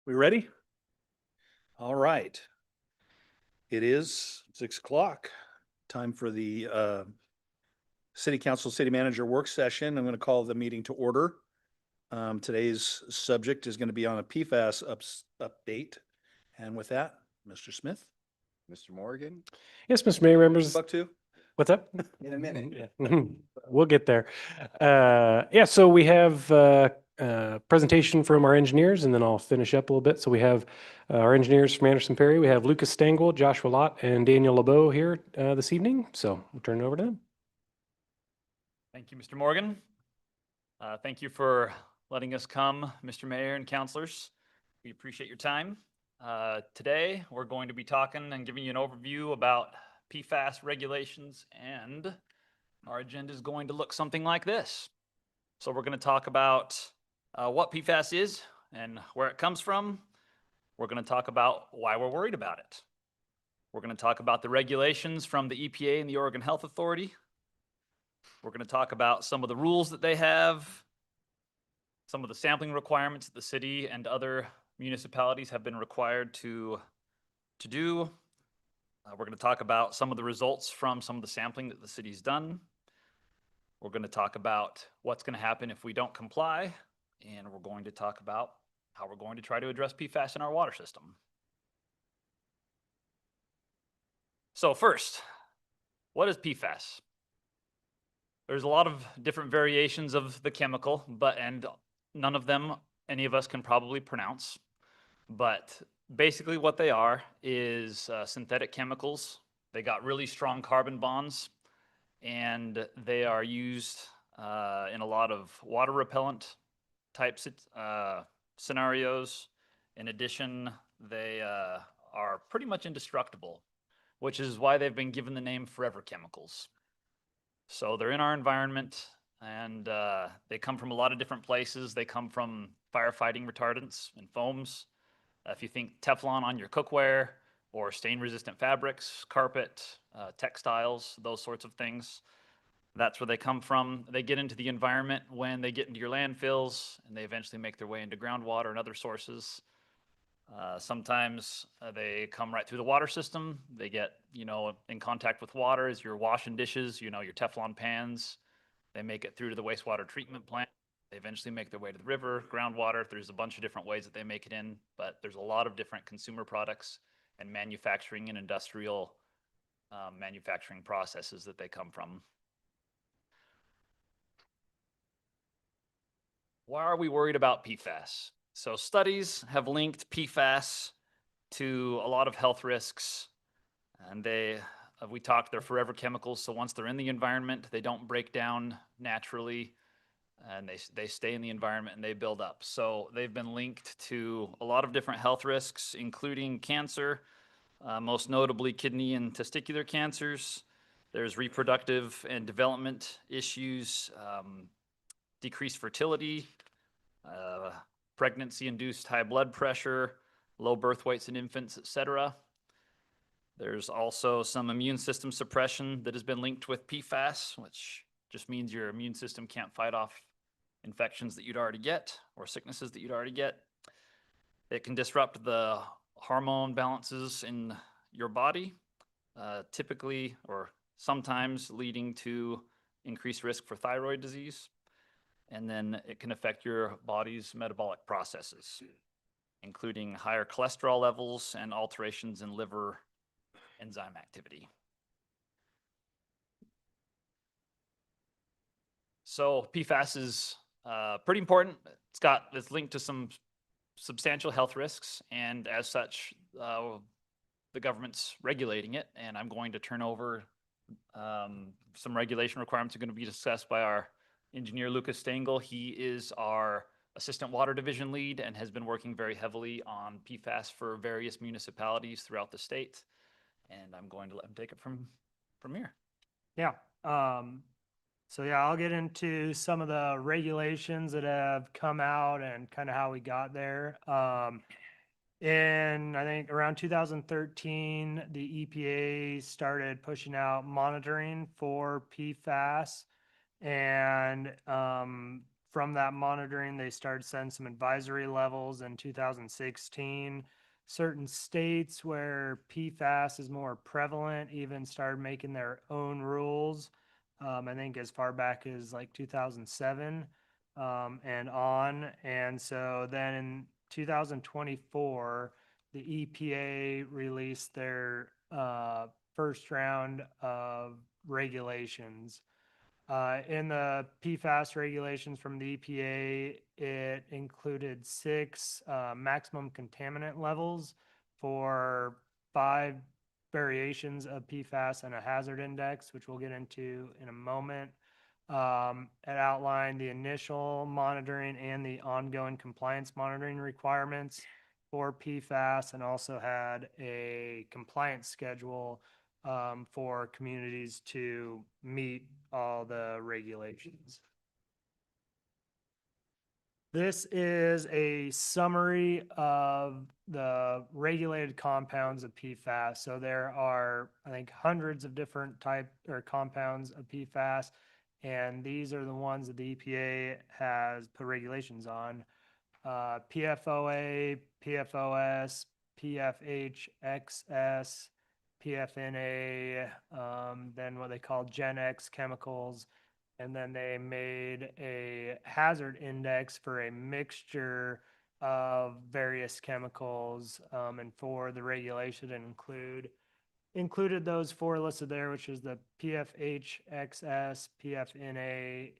We ready? All right. It is 6 o'clock. Time for the City Council City Manager Work Session. I'm going to call the meeting to order. Today's subject is going to be on a PFAS update. And with that, Mr. Smith. Mr. Morgan? Yes, Mr. Mayor, members. Buck two. What's up? In a minute. Yeah. We'll get there. So we have presentation from our engineers, and then I'll finish up a little bit. So we have our engineers from Anderson Perry. We have Lucas Stengel, Joshua Lott, and Daniel LeBeau here this evening. So we'll turn it over to them. Thank you, Mr. Morgan. Thank you for letting us come, Mr. Mayor and councilors. We appreciate your time. Today, we're going to be talking and giving you an overview about PFAS regulations, and our agenda is going to look something like this. So we're going to talk about what PFAS is and where it comes from. We're going to talk about why we're worried about it. We're going to talk about the regulations from the EPA and the Oregon Health Authority. We're going to talk about some of the rules that they have, some of the sampling requirements that the city and other municipalities have been required to do. We're going to talk about some of the results from some of the sampling that the city's done. We're going to talk about what's going to happen if we don't comply, and we're going to talk about how we're going to try to address PFAS in our water system. So first, what is PFAS? There's a lot of different variations of the chemical, and none of them any of us can probably pronounce. But basically what they are is synthetic chemicals. They got really strong carbon bonds, and they are used in a lot of water repellent type scenarios. In addition, they are pretty much indestructible, which is why they've been given the name forever chemicals. So they're in our environment, and they come from a lot of different places. They come from firefighting retardants and foams. If you think Teflon on your cookware, or stain-resistant fabrics, carpet, textiles, those sorts of things, that's where they come from. They get into the environment when they get into your landfills, and they eventually make their way into groundwater and other sources. Sometimes they come right through the water system. They get, in contact with water as you're washing dishes, your Teflon pans. They make it through to the wastewater treatment plant. They eventually make their way to the river, groundwater. There's a bunch of different ways that they make it in, but there's a lot of different consumer products and manufacturing and industrial manufacturing processes that they come from. Why are we worried about PFAS? So studies have linked PFAS to a lot of health risks, and we talked, they're forever chemicals. So once they're in the environment, they don't break down naturally, and they stay in the environment and they build up. So they've been linked to a lot of different health risks, including cancer, most notably kidney and testicular cancers. There's reproductive and development issues, decreased fertility, pregnancy-induced high blood pressure, low birth weights in infants, etc. There's also some immune system suppression that has been linked with PFAS, which just means your immune system can't fight off infections that you'd already get or sicknesses that you'd already get. It can disrupt the hormone balances in your body, typically or sometimes leading to increased risk for thyroid disease. And then it can affect your body's metabolic processes, including higher cholesterol levels and alterations in liver enzyme activity. So PFAS is pretty important. It's linked to some substantial health risks, and as such, the government's regulating it. And I'm going to turn over some regulation requirements are going to be discussed by our engineer Lucas Stengel. He is our assistant water division lead and has been working very heavily on PFAS for various municipalities throughout the state. And I'm going to let him take it from here. Yeah. I'll get into some of the regulations that have come out and kind of how we got there. In, I think, around 2013, the EPA started pushing out monitoring for PFAS. And from that monitoring, they started setting some advisory levels in 2016. Certain states where PFAS is more prevalent even started making their own rules. I think as far back as like 2007 and on. And so then in 2024, the EPA released their first round of regulations. In the PFAS regulations from the EPA, it included 6 maximum contaminant levels for 5 variations of PFAS and a hazard index, which we'll get into in a moment. It outlined the initial monitoring and the ongoing compliance monitoring requirements for PFAS, and also had a compliance schedule for communities to meet all the regulations. This is a summary of the regulated compounds of PFAS. So there are, I think, hundreds of different type or compounds of PFAS, and these are the ones that the EPA has put regulations on. PFOA, PFOS, PFHXS, PFNA, then what they call Gen X chemicals, and then they made a hazard index for a mixture of various chemicals, and for the regulation included those 4 listed there, which is the PFHXS, PFNA,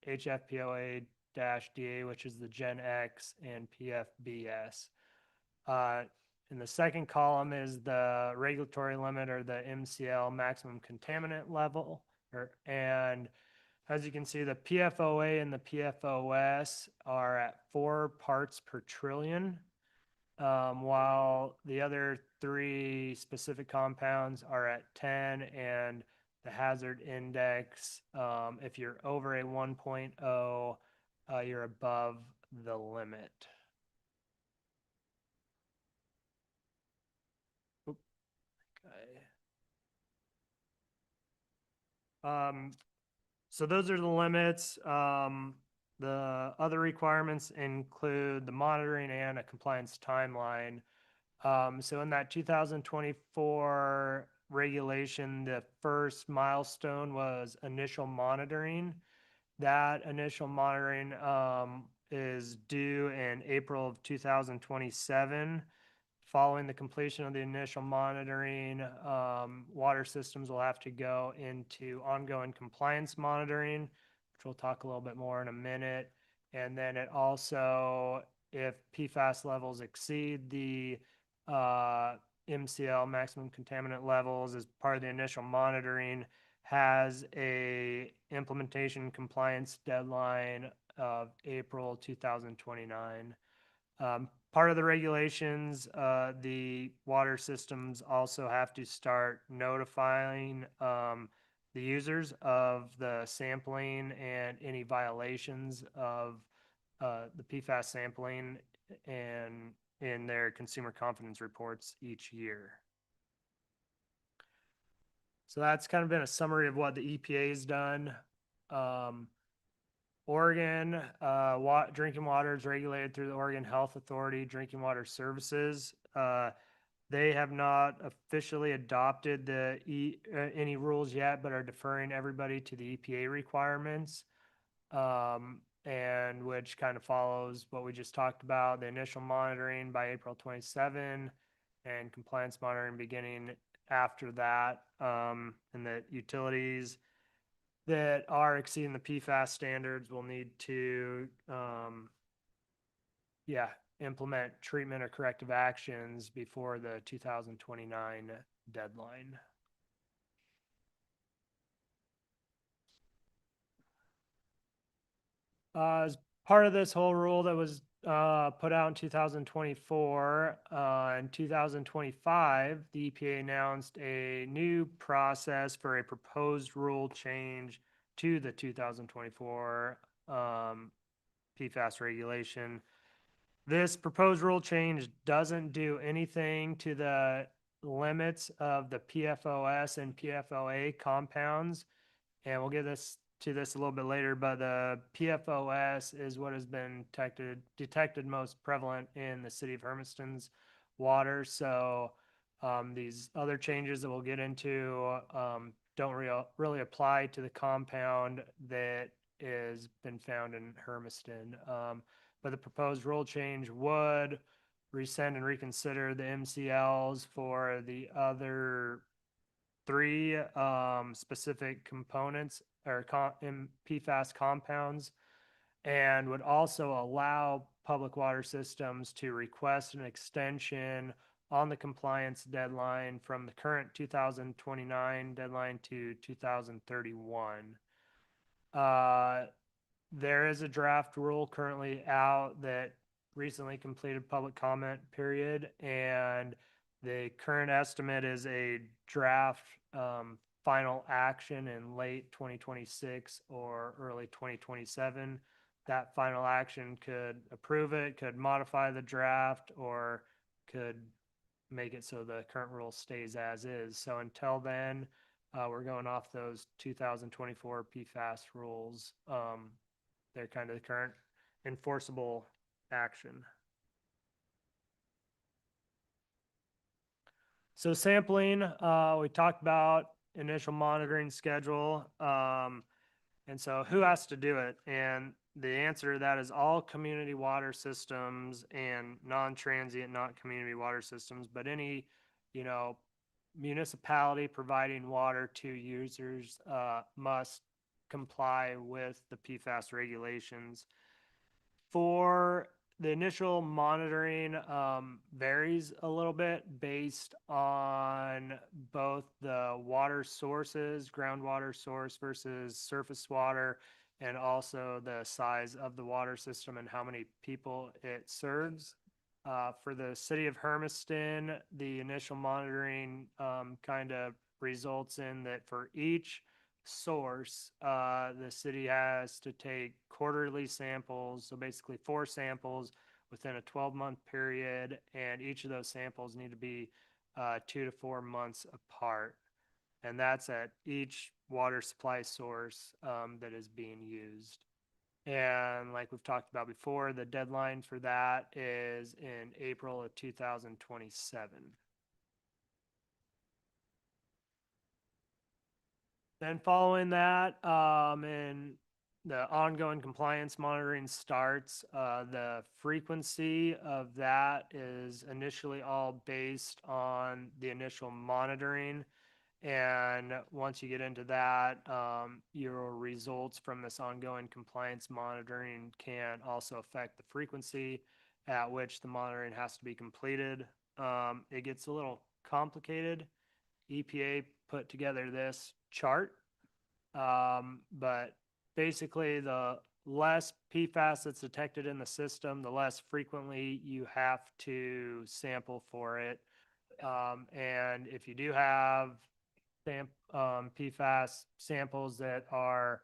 HFPOA-DA, which is the Gen X, and PFBS. In the second column is the regulatory limit, or the MCL, maximum contaminant level. And as you can see, the PFOA and the PFOS are at 4 parts per trillion, while the other 3 specific compounds are at 10, and the hazard index, if you're over a 1.0, you're above the limit. Okay. So those are the limits. The other requirements include the monitoring and a compliance timeline. So in that 2024 regulation, the first milestone was initial monitoring. That initial monitoring is due in April of 2027. Following the completion of the initial monitoring, water systems will have to go into ongoing compliance monitoring, which we'll talk a little bit more in a minute. And then it also, if PFAS levels exceed the MCL, maximum contaminant levels, as part of the initial monitoring, has a implementation compliance deadline of April 2029. Part of the regulations, the water systems also have to start notifying the users of the sampling and any violations of the PFAS sampling, and in their consumer confidence reports each year. So that's kind of been a summary of what the EPA has done. Oregon, drinking water is regulated through the Oregon Health Authority Drinking Water Services. They have not officially adopted any rules yet, but are deferring everybody to the EPA requirements, and which kind of follows what we just talked about, the initial monitoring by April 27, and compliance monitoring beginning after that, and the utilities that are exceeding the PFAS standards will need to, implement treatment or corrective actions before the 2029 deadline. As part of this whole rule that was put out in 2024, in 2025, the EPA announced a new process for a proposed rule change to the 2024 PFAS regulation. This proposed rule change doesn't do anything to the limits of the PFOS and PFOA compounds, and we'll get to this a little bit later, but the PFOS is what has been detected most prevalent in the city of Hermiston's water. So these other changes that we'll get into don't really apply to the compound that is been found in Hermiston. But the proposed rule change would rescind and reconsider the MCLs for the other three specific components or PFAS compounds, and would also allow public water systems to request an extension on the compliance deadline from the current 2029 deadline to 2031. There is a draft rule currently out that recently completed public comment period, and the current estimate is a draft final action in late 2026 or early 2027. That final action could approve it, could modify the draft, or could make it so the current rule stays as is. So until then, we're going off those 2024 PFAS rules. They're kind of the current enforceable action. So sampling, we talked about initial monitoring schedule. And so who has to do it? And the answer to that is all community water systems and non-transient, not community water systems, but any, municipality providing water to users must comply with the PFAS regulations. For the initial monitoring varies a little bit based on both the water sources, groundwater source versus surface water, and also the size of the water system and how many people it serves. For the city of Hermiston, the initial monitoring kind of results in that for each source, the city has to take quarterly samples, so basically 4 samples within a 12-month period, and each of those samples need to be 2 to 4 months apart. And that's at each water supply source that is being used. And like we've talked about before, the deadline for that is in April of 2027. Then following that, and the ongoing compliance monitoring starts, the frequency of that is initially all based on the initial monitoring. And once you get into that, your results from this ongoing compliance monitoring can also affect the frequency at which the monitoring has to be completed. It gets a little complicated. EPA put together this chart, but basically the less PFAS that's detected in the system, the less frequently you have to sample for it. And if you do have PFAS samples that are,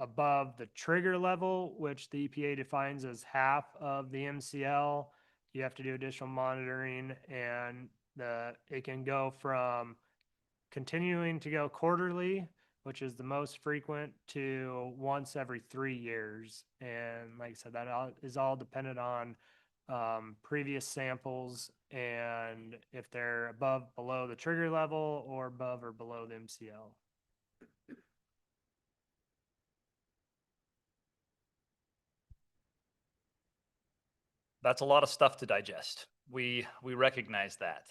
above the trigger level, which the EPA defines as half of the MCL, you have to do additional monitoring, and it can go from continuing to go quarterly, which is the most frequent, to once every 3 years. And like I said, that is all dependent on previous samples and if they're below the trigger level or above or below the MCL. That's a lot of stuff to digest. We recognize that.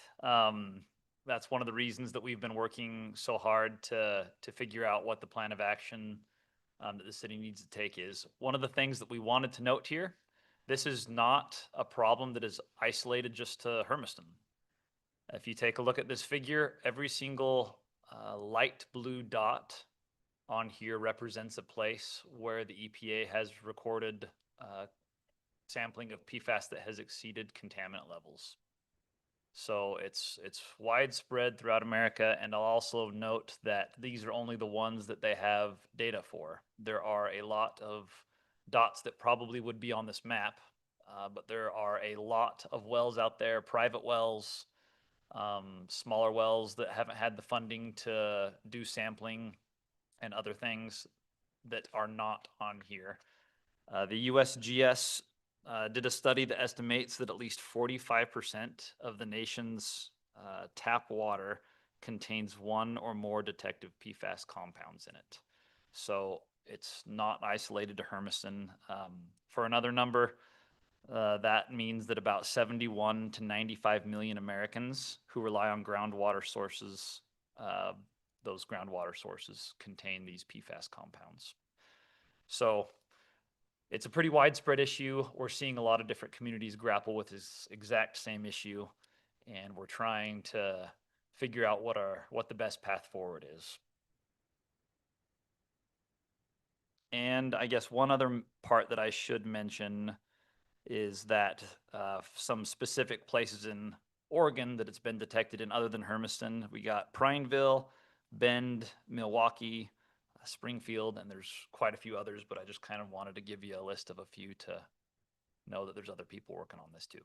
That's one of the reasons that we've been working so hard to figure out what the plan of action that the city needs to take is. One of the things that we wanted to note here, this is not a problem that is isolated just to Hermiston. If you take a look at this figure, every single light blue dot on here represents a place where the EPA has recorded sampling of PFAS that has exceeded contaminant levels. So it's widespread throughout America, and I'll also note that these are only the ones that they have data for. There are a lot of dots that probably would be on this map, but there are a lot of wells out there, private wells, smaller wells that haven't had the funding to do sampling and other things that are not on here. The USGS did a study that estimates that at least 45% of the nation's tap water contains one or more detective PFAS compounds in it. So it's not isolated to Hermiston. For another number, that means that about 71 to 95 million Americans who rely on groundwater sources, those groundwater sources contain these PFAS compounds. So it's a pretty widespread issue. We're seeing a lot of different communities grapple with this exact same issue, and we're trying to figure out what the best path forward is. And I guess one other part that I should mention is that some specific places in Oregon that it's been detected in other than Hermiston, we got Prineville, Bend, Milwaukee, Springfield, and there's quite a few others, but I just kind of wanted to give you a list of a few to know that there's other people working on this too.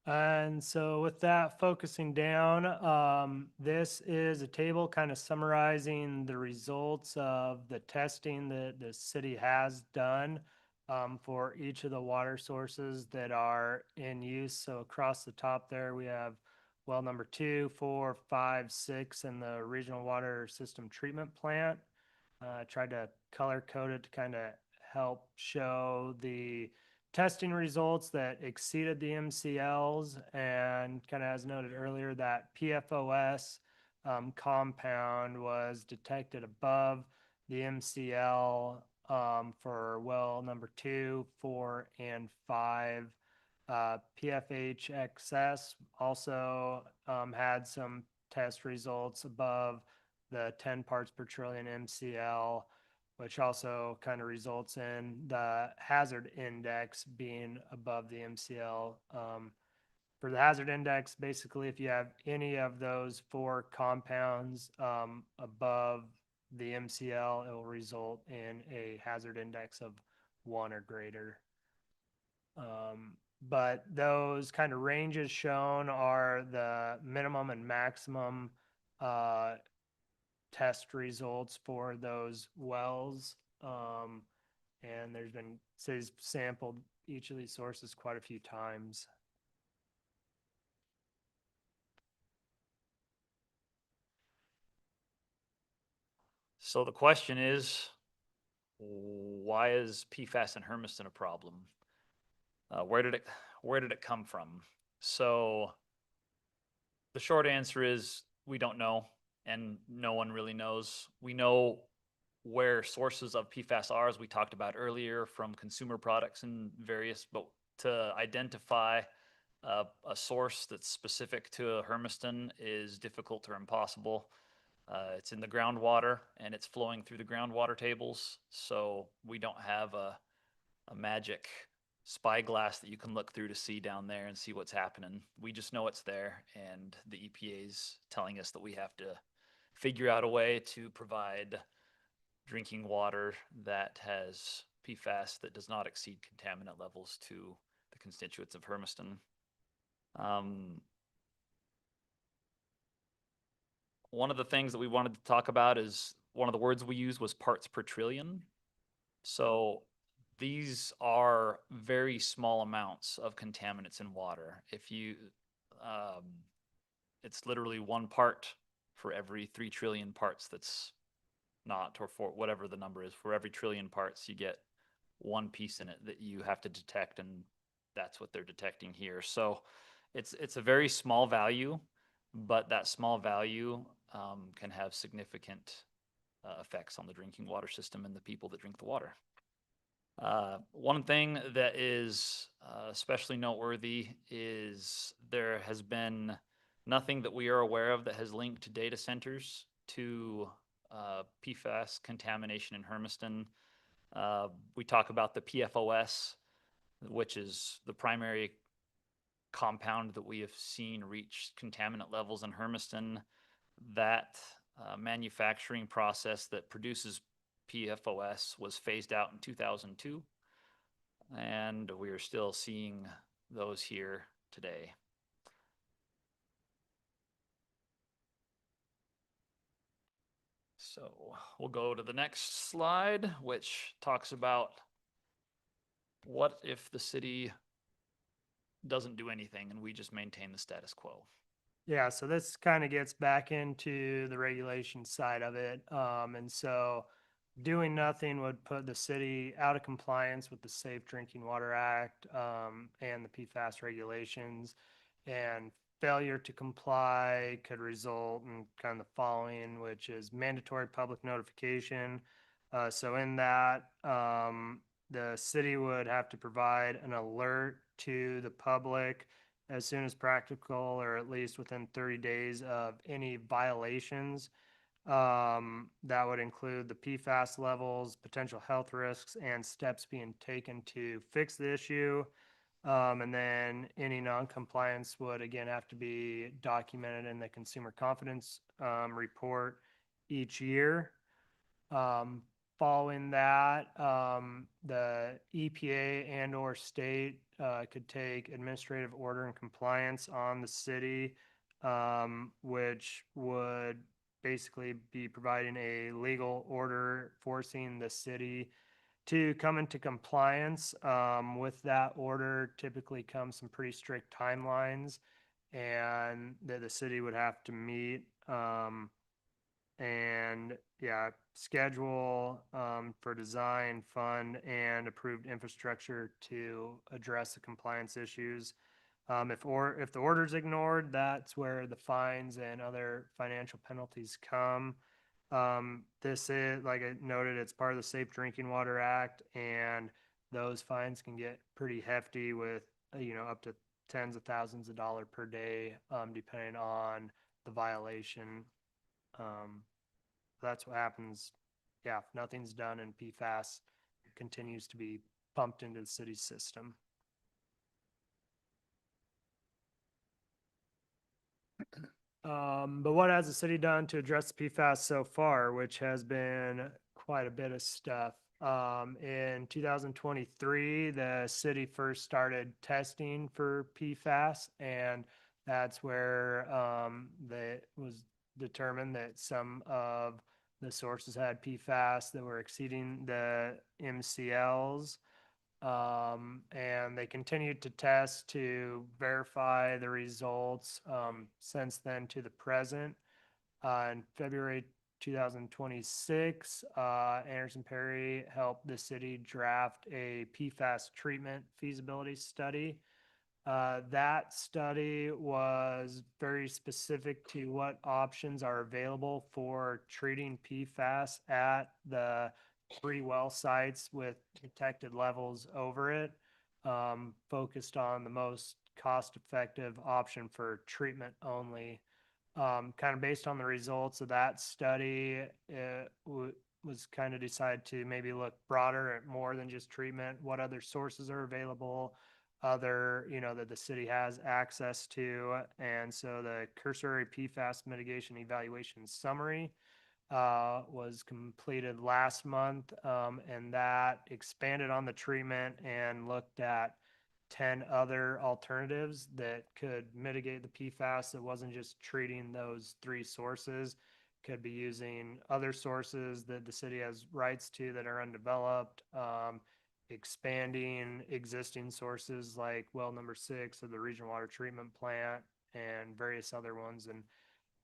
And so with that focusing down, this is a table kind of summarizing the results of the testing that the city has done for each of the water sources that are in use. So across the top there, we have well number 2, 4, 5, 6, and the regional water system treatment plant. Tried to color code it to kind of help show the testing results that exceeded the MCLs, and kind of as noted earlier, that PFOS compound was detected above the MCL for well number 2, 4, and 5. PFHXS also had some test results above the 10 parts per trillion MCL, which also kind of results in the hazard index being above the MCL. For the hazard index, basically, if you have any of those 4 compounds above the MCL, it will result in a hazard index of 1 or greater. But those kind of ranges shown are the minimum and maximum test results for those wells. And there's been, cities sampled each of these sources quite a few times. So the question is, why is PFAS in Hermiston a problem? Where did it come from? So the short answer is we don't know, and no one really knows. We know where sources of PFAS are, as we talked about earlier, from consumer products and various, but to identify a source that's specific to Hermiston is difficult or impossible. It's in the groundwater and it's flowing through the groundwater tables, so we don't have a magic spyglass that you can look through to see down there and see what's happening. We just know it's there, and the EPA's telling us that we have to figure out a way to provide drinking water that has PFAS that does not exceed contaminant levels to the constituents of Hermiston. One of the things that we wanted to talk about is, one of the words we used was parts per trillion. So these are very small amounts of contaminants in water. If you, it's literally 1 part for every 3 trillion parts that's not, or for whatever the number is, for every trillion parts, you get 1 piece in it that you have to detect, and that's what they're detecting here. So it's a very small value, but that small value can have significant effects on the drinking water system and the people that drink the water. One thing that is especially noteworthy is there has been nothing that we are aware of that has linked data centers to PFAS contamination in Hermiston. We talk about the PFOS, which is the primary compound that we have seen reach contaminant levels in Hermiston. That manufacturing process that produces PFOS was phased out in 2002, and we are still seeing those here today. So we'll go to the next slide, which talks about what if the city doesn't do anything and we just maintain the status quo? Yeah, so this kind of gets back into the regulation side of it. And so doing nothing would put the city out of compliance with the Safe Drinking Water Act, and the PFAS regulations. And failure to comply could result in kind of the following, which is mandatory public notification. So in that, the city would have to provide an alert to the public as soon as practical, or at least within 30 days of any violations. That would include the PFAS levels, potential health risks, and steps being taken to fix the issue. And then any non-compliance would again have to be documented in the consumer confidence report each year. Following that, the EPA and or state could take administrative order and compliance on the city, which would basically be providing a legal order forcing the city to come into compliance. With that order typically comes some pretty strict timelines and that the city would have to meet. And yeah, schedule for design, fund, and approved infrastructure to address the compliance issues. If the order is ignored, that's where the fines and other financial penalties come. This is, like I noted, it's part of the Safe Drinking Water Act, and those fines can get pretty hefty with, up to tens of thousands of dollars per day, depending on the violation. That's what happens. Yeah, if nothing's done and PFAS continues to be pumped into the city's system. But what has the city done to address the PFAS so far, which has been quite a bit of stuff. In 2023, the city first started testing for PFAS, and that's where it was determined that some of the sources had PFAS that were exceeding the MCLs. And they continued to test to verify the results since then to the present. In February 2026, Anderson Perry helped the city draft a PFAS treatment feasibility study. That study was very specific to what options are available for treating PFAS at the 3 well sites with detected levels over it, focused on the most cost-effective option for treatment only. Kind of based on the results of that study, it was kind of decided to maybe look broader at more than just treatment, what other sources are available, other, that the city has access to. And so the cursory PFAS mitigation evaluation summary was completed last month, and that expanded on the treatment and looked at 10 other alternatives that could mitigate the PFAS. It wasn't just treating those 3 sources, could be using other sources that the city has rights to that are undeveloped, expanding existing sources like well number 6 of the regional water treatment plant and various other ones. And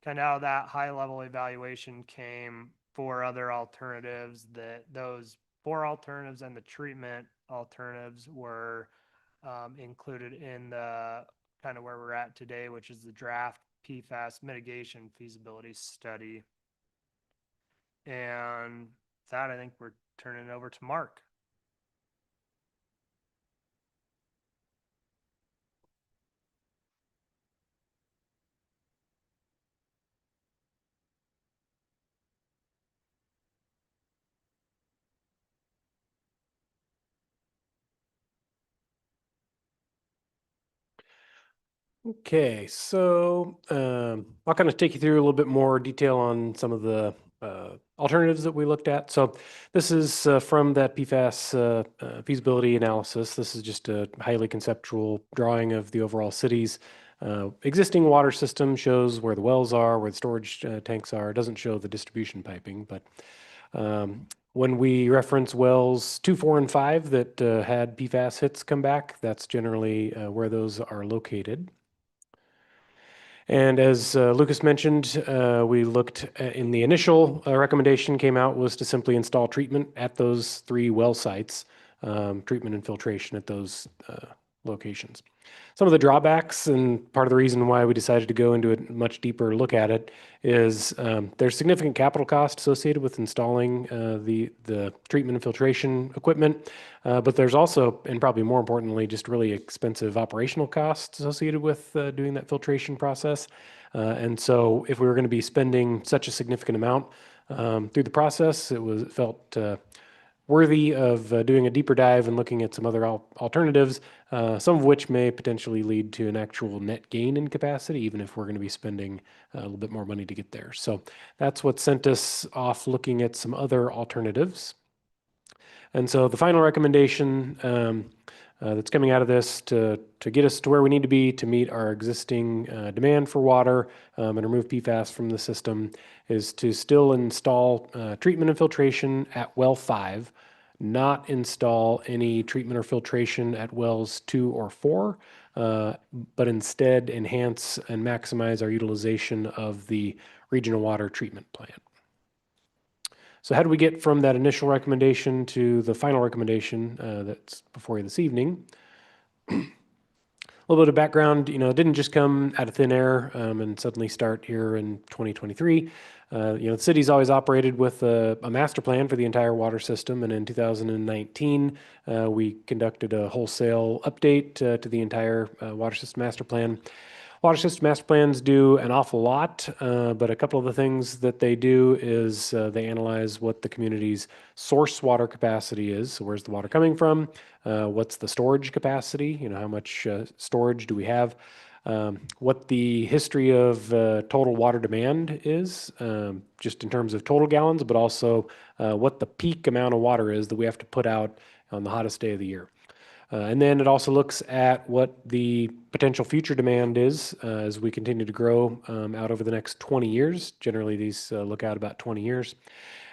kind of out of that high level evaluation came 4 other alternatives. That those 4 alternatives and the treatment alternatives were included in the kind of where we're at today, which is the draft PFAS mitigation feasibility study. And that, I think we're turning it over to Mark. Okay, so I'll kind of take you through a little bit more detail on some of the alternatives that we looked at. So this is from that PFAS feasibility analysis. This is just a highly conceptual drawing of the overall city's existing water system shows where the wells are, where the storage tanks are. It doesn't show the distribution piping, but when we reference wells 2, 4, and 5 that had PFAS hits come back, that's generally where those are located. And as Lucas mentioned, we looked in the initial recommendation came out was to simply install treatment at those 3 well sites, treatment and filtration at those locations. Some of the drawbacks and part of the reason why we decided to go into a much deeper look at it is there's significant capital cost associated with installing the treatment and filtration equipment, but there's also, and probably more importantly, just really expensive operational costs associated with doing that filtration process. And so if we were going to be spending such a significant amount through the process, it felt worthy of doing a deeper dive and looking at some other alternatives, some of which may potentially lead to an actual net gain in capacity, even if we're going to be spending a little bit more money to get there. So that's what sent us off looking at some other alternatives. And so the final recommendation that's coming out of this to get us to where we need to be to meet our existing demand for water and remove PFAS from the system is to still install treatment and filtration at well 5, not install any treatment or filtration at wells 2 or 4, but instead enhance and maximize our utilization of the regional water treatment plant. So how do we get from that initial recommendation to the final recommendation that's before you this evening? A little bit of background, it didn't just come out of thin air and suddenly start here in 2023. The city's always operated with a master plan for the entire water system, and in 2019, we conducted a wholesale update to the entire water system master plan. Water system master plans do an awful lot, but a couple of the things that they do is they analyze what the community's source water capacity is. So where's the water coming from? What's the storage capacity? How much storage do we have? What the history of total water demand is, just in terms of total gallons, but also what the peak amount of water is that we have to put out on the hottest day of the year. And then it also looks at what the potential future demand is as we continue to grow out over the next 20 years. Generally, these look out about 20 years.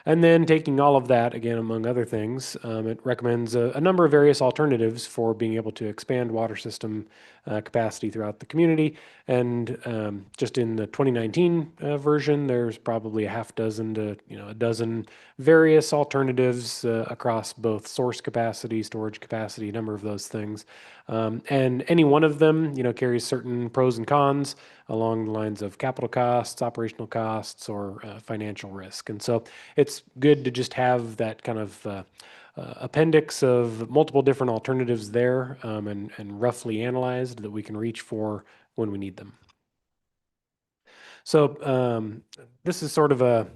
And then taking all of that, again, among other things, it recommends a number of various alternatives for being able to expand water system capacity throughout the community. And just in the 2019 version, there's probably a half dozen to a dozen various alternatives across both source capacity, storage capacity, a number of those things. And any one of them, carries certain pros and cons along the lines of capital costs, operational costs, or financial risk. And so it's good to just have that kind of appendix of multiple different alternatives there and roughly analyzed that we can reach for when we need them. So this is sort of a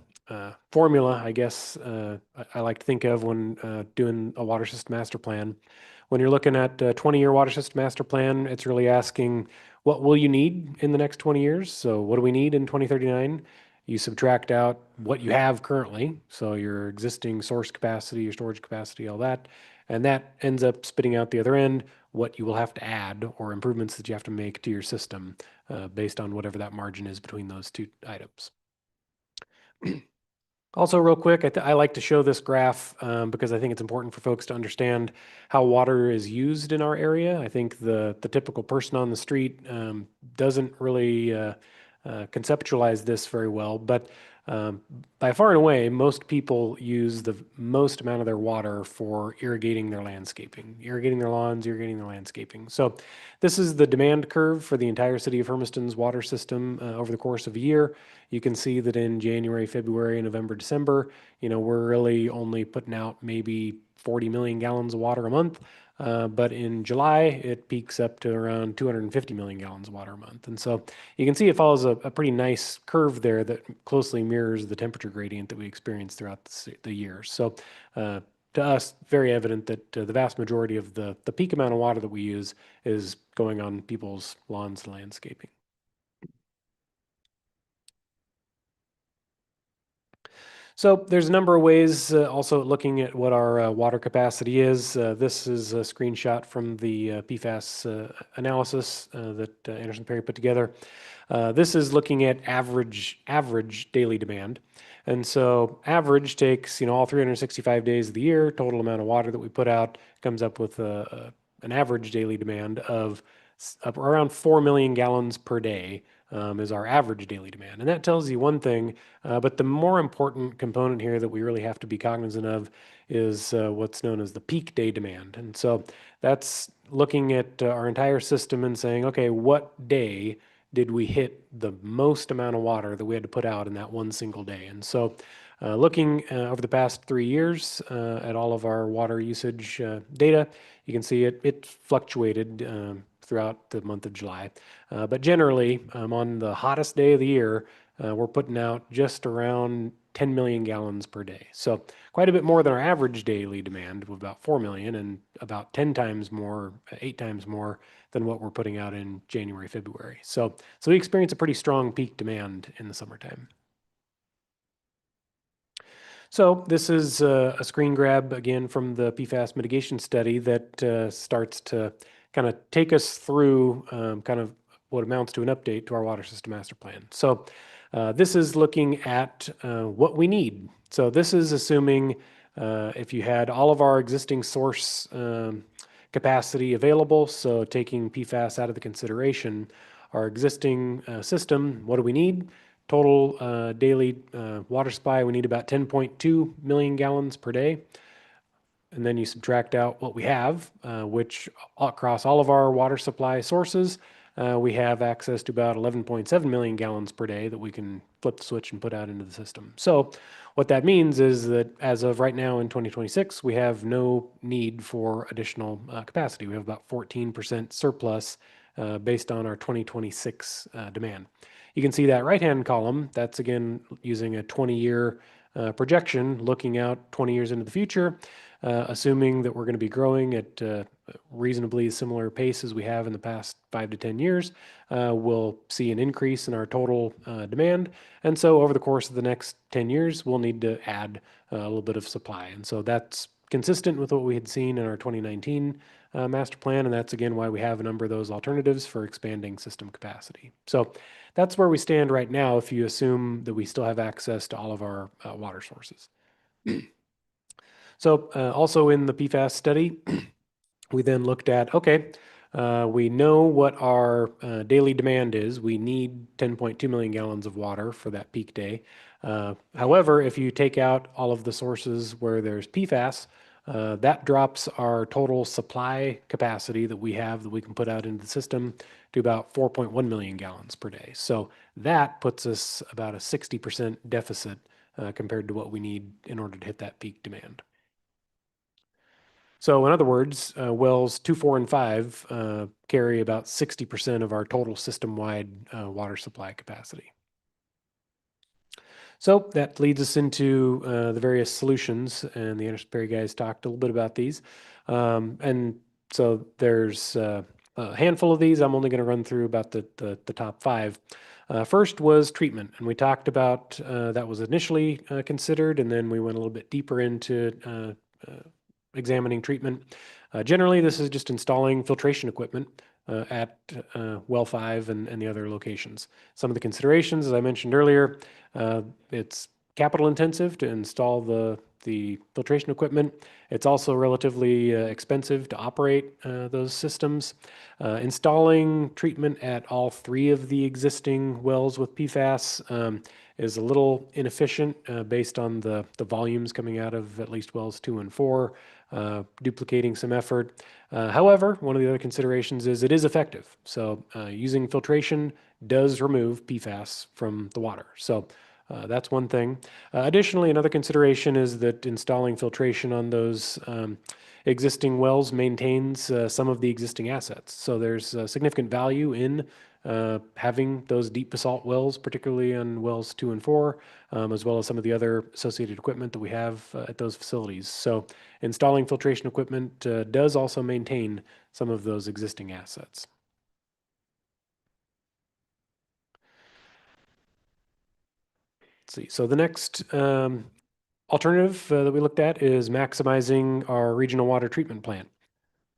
formula, I guess, I like to think of when doing a water system master plan. When you're looking at a 20-year water system master plan, it's really asking, what will you need in the next 20 years? So what do we need in 2039? You subtract out what you have currently, so your existing source capacity, your storage capacity, all that, and that ends up spitting out the other end what you will have to add or improvements that you have to make to your system based on whatever that margin is between those two items. Also, real quick, I like to show this graph because I think it's important for folks to understand how water is used in our area. I think the typical person on the street doesn't really conceptualize this very well, but by far and away, most people use the most amount of their water for irrigating their landscaping, irrigating their lawns, irrigating their landscaping. So this is the demand curve for the entire city of Hermiston's water system over the course of a year. You can see that in January, February, November, December, we're really only putting out maybe 40 million gallons of water a month. But in July, it peaks up to around 250 million gallons of water a month. And so you can see it follows a pretty nice curve there that closely mirrors the temperature gradient that we experience throughout the year. So to us, very evident that the vast majority of the peak amount of water that we use is going on people's lawns and landscaping. So there's a number of ways also looking at what our water capacity is. This is a screenshot from the PFAS analysis that Anderson Perry put together. This is looking at average daily demand. And so average takes, all 365 days of the year, total amount of water that we put out, comes up with an average daily demand of around 4 million gallons per day is our average daily demand. And that tells you one thing, but the more important component here that we really have to be cognizant of is what's known as the peak day demand. And so that's looking at our entire system and saying, okay, what day did we hit the most amount of water that we had to put out in that one single day? And so looking over the past 3 years at all of our water usage data, you can see it fluctuated throughout the month of July. But generally, on the hottest day of the year, we're putting out just around 10 million gallons per day. So quite a bit more than our average daily demand of about 4 million, and about 10 times more, 8 times more than what we're putting out in January, February. So we experience a pretty strong peak demand in the summertime. So this is a screen grab again from the PFAS mitigation study that starts to kind of take us through kind of what amounts to an update to our water system master plan. So this is looking at what we need. So this is assuming if you had all of our existing source capacity available, so taking PFAS out of the consideration, our existing system, what do we need? Total daily water supply, we need about 10.2 million gallons per day. And then you subtract out what we have, which across all of our water supply sources, we have access to about 11.7 million gallons per day that we can flip the switch and put out into the system. So what that means is that as of right now in 2026, we have no need for additional capacity. We have about 14% surplus based on our 2026 demand. You can see that right-hand column, that's again using a 20-year projection, looking out 20 years into the future, assuming that we're going to be growing at reasonably similar pace as we have in the past 5 to 10 years, we'll see an increase in our total demand. And so over the course of the next 10 years, we'll need to add a little bit of supply. And so that's consistent with what we had seen in our 2019 master plan. And that's again why we have a number of those alternatives for expanding system capacity. So that's where we stand right now if you assume that we still have access to all of our water sources. So also in the PFAS study, we then looked at, okay, we know what our daily demand is. We need 10.2 million gallons of water for that peak day. However, if you take out all of the sources where there's PFAS, that drops our total supply capacity that we have that we can put out into the system to about 4.1 million gallons per day. So that puts us about a 60% deficit compared to what we need in order to hit that peak demand. So in other words, wells 2, 4, and 5 carry about 60% of our total system-wide water supply capacity. So that leads us into the various solutions, and the Anderson Perry guys talked a little bit about these. And so there's a handful of these. I'm only going to run through about the top 5. First was treatment, and we talked about that was initially considered, and then we went a little bit deeper into examining treatment. Generally, this is just installing filtration equipment at well 5 and the other locations. Some of the considerations, as I mentioned earlier, it's capital intensive to install the filtration equipment. It's also relatively expensive to operate those systems. Installing treatment at all 3 of the existing wells with PFAS is a little inefficient based on the volumes coming out of at least wells 2 and 4, duplicating some effort. However, one of the other considerations is it is effective. So using filtration does remove PFAS from the water. So that's one thing. Additionally, another consideration is that installing filtration on those existing wells maintains some of the existing assets. So there's significant value in having those deep basalt wells, particularly on wells 2 and 4, as well as some of the other associated equipment that we have at those facilities. So installing filtration equipment does also maintain some of those existing assets. Let's see. So the next alternative that we looked at is maximizing our regional water treatment plant.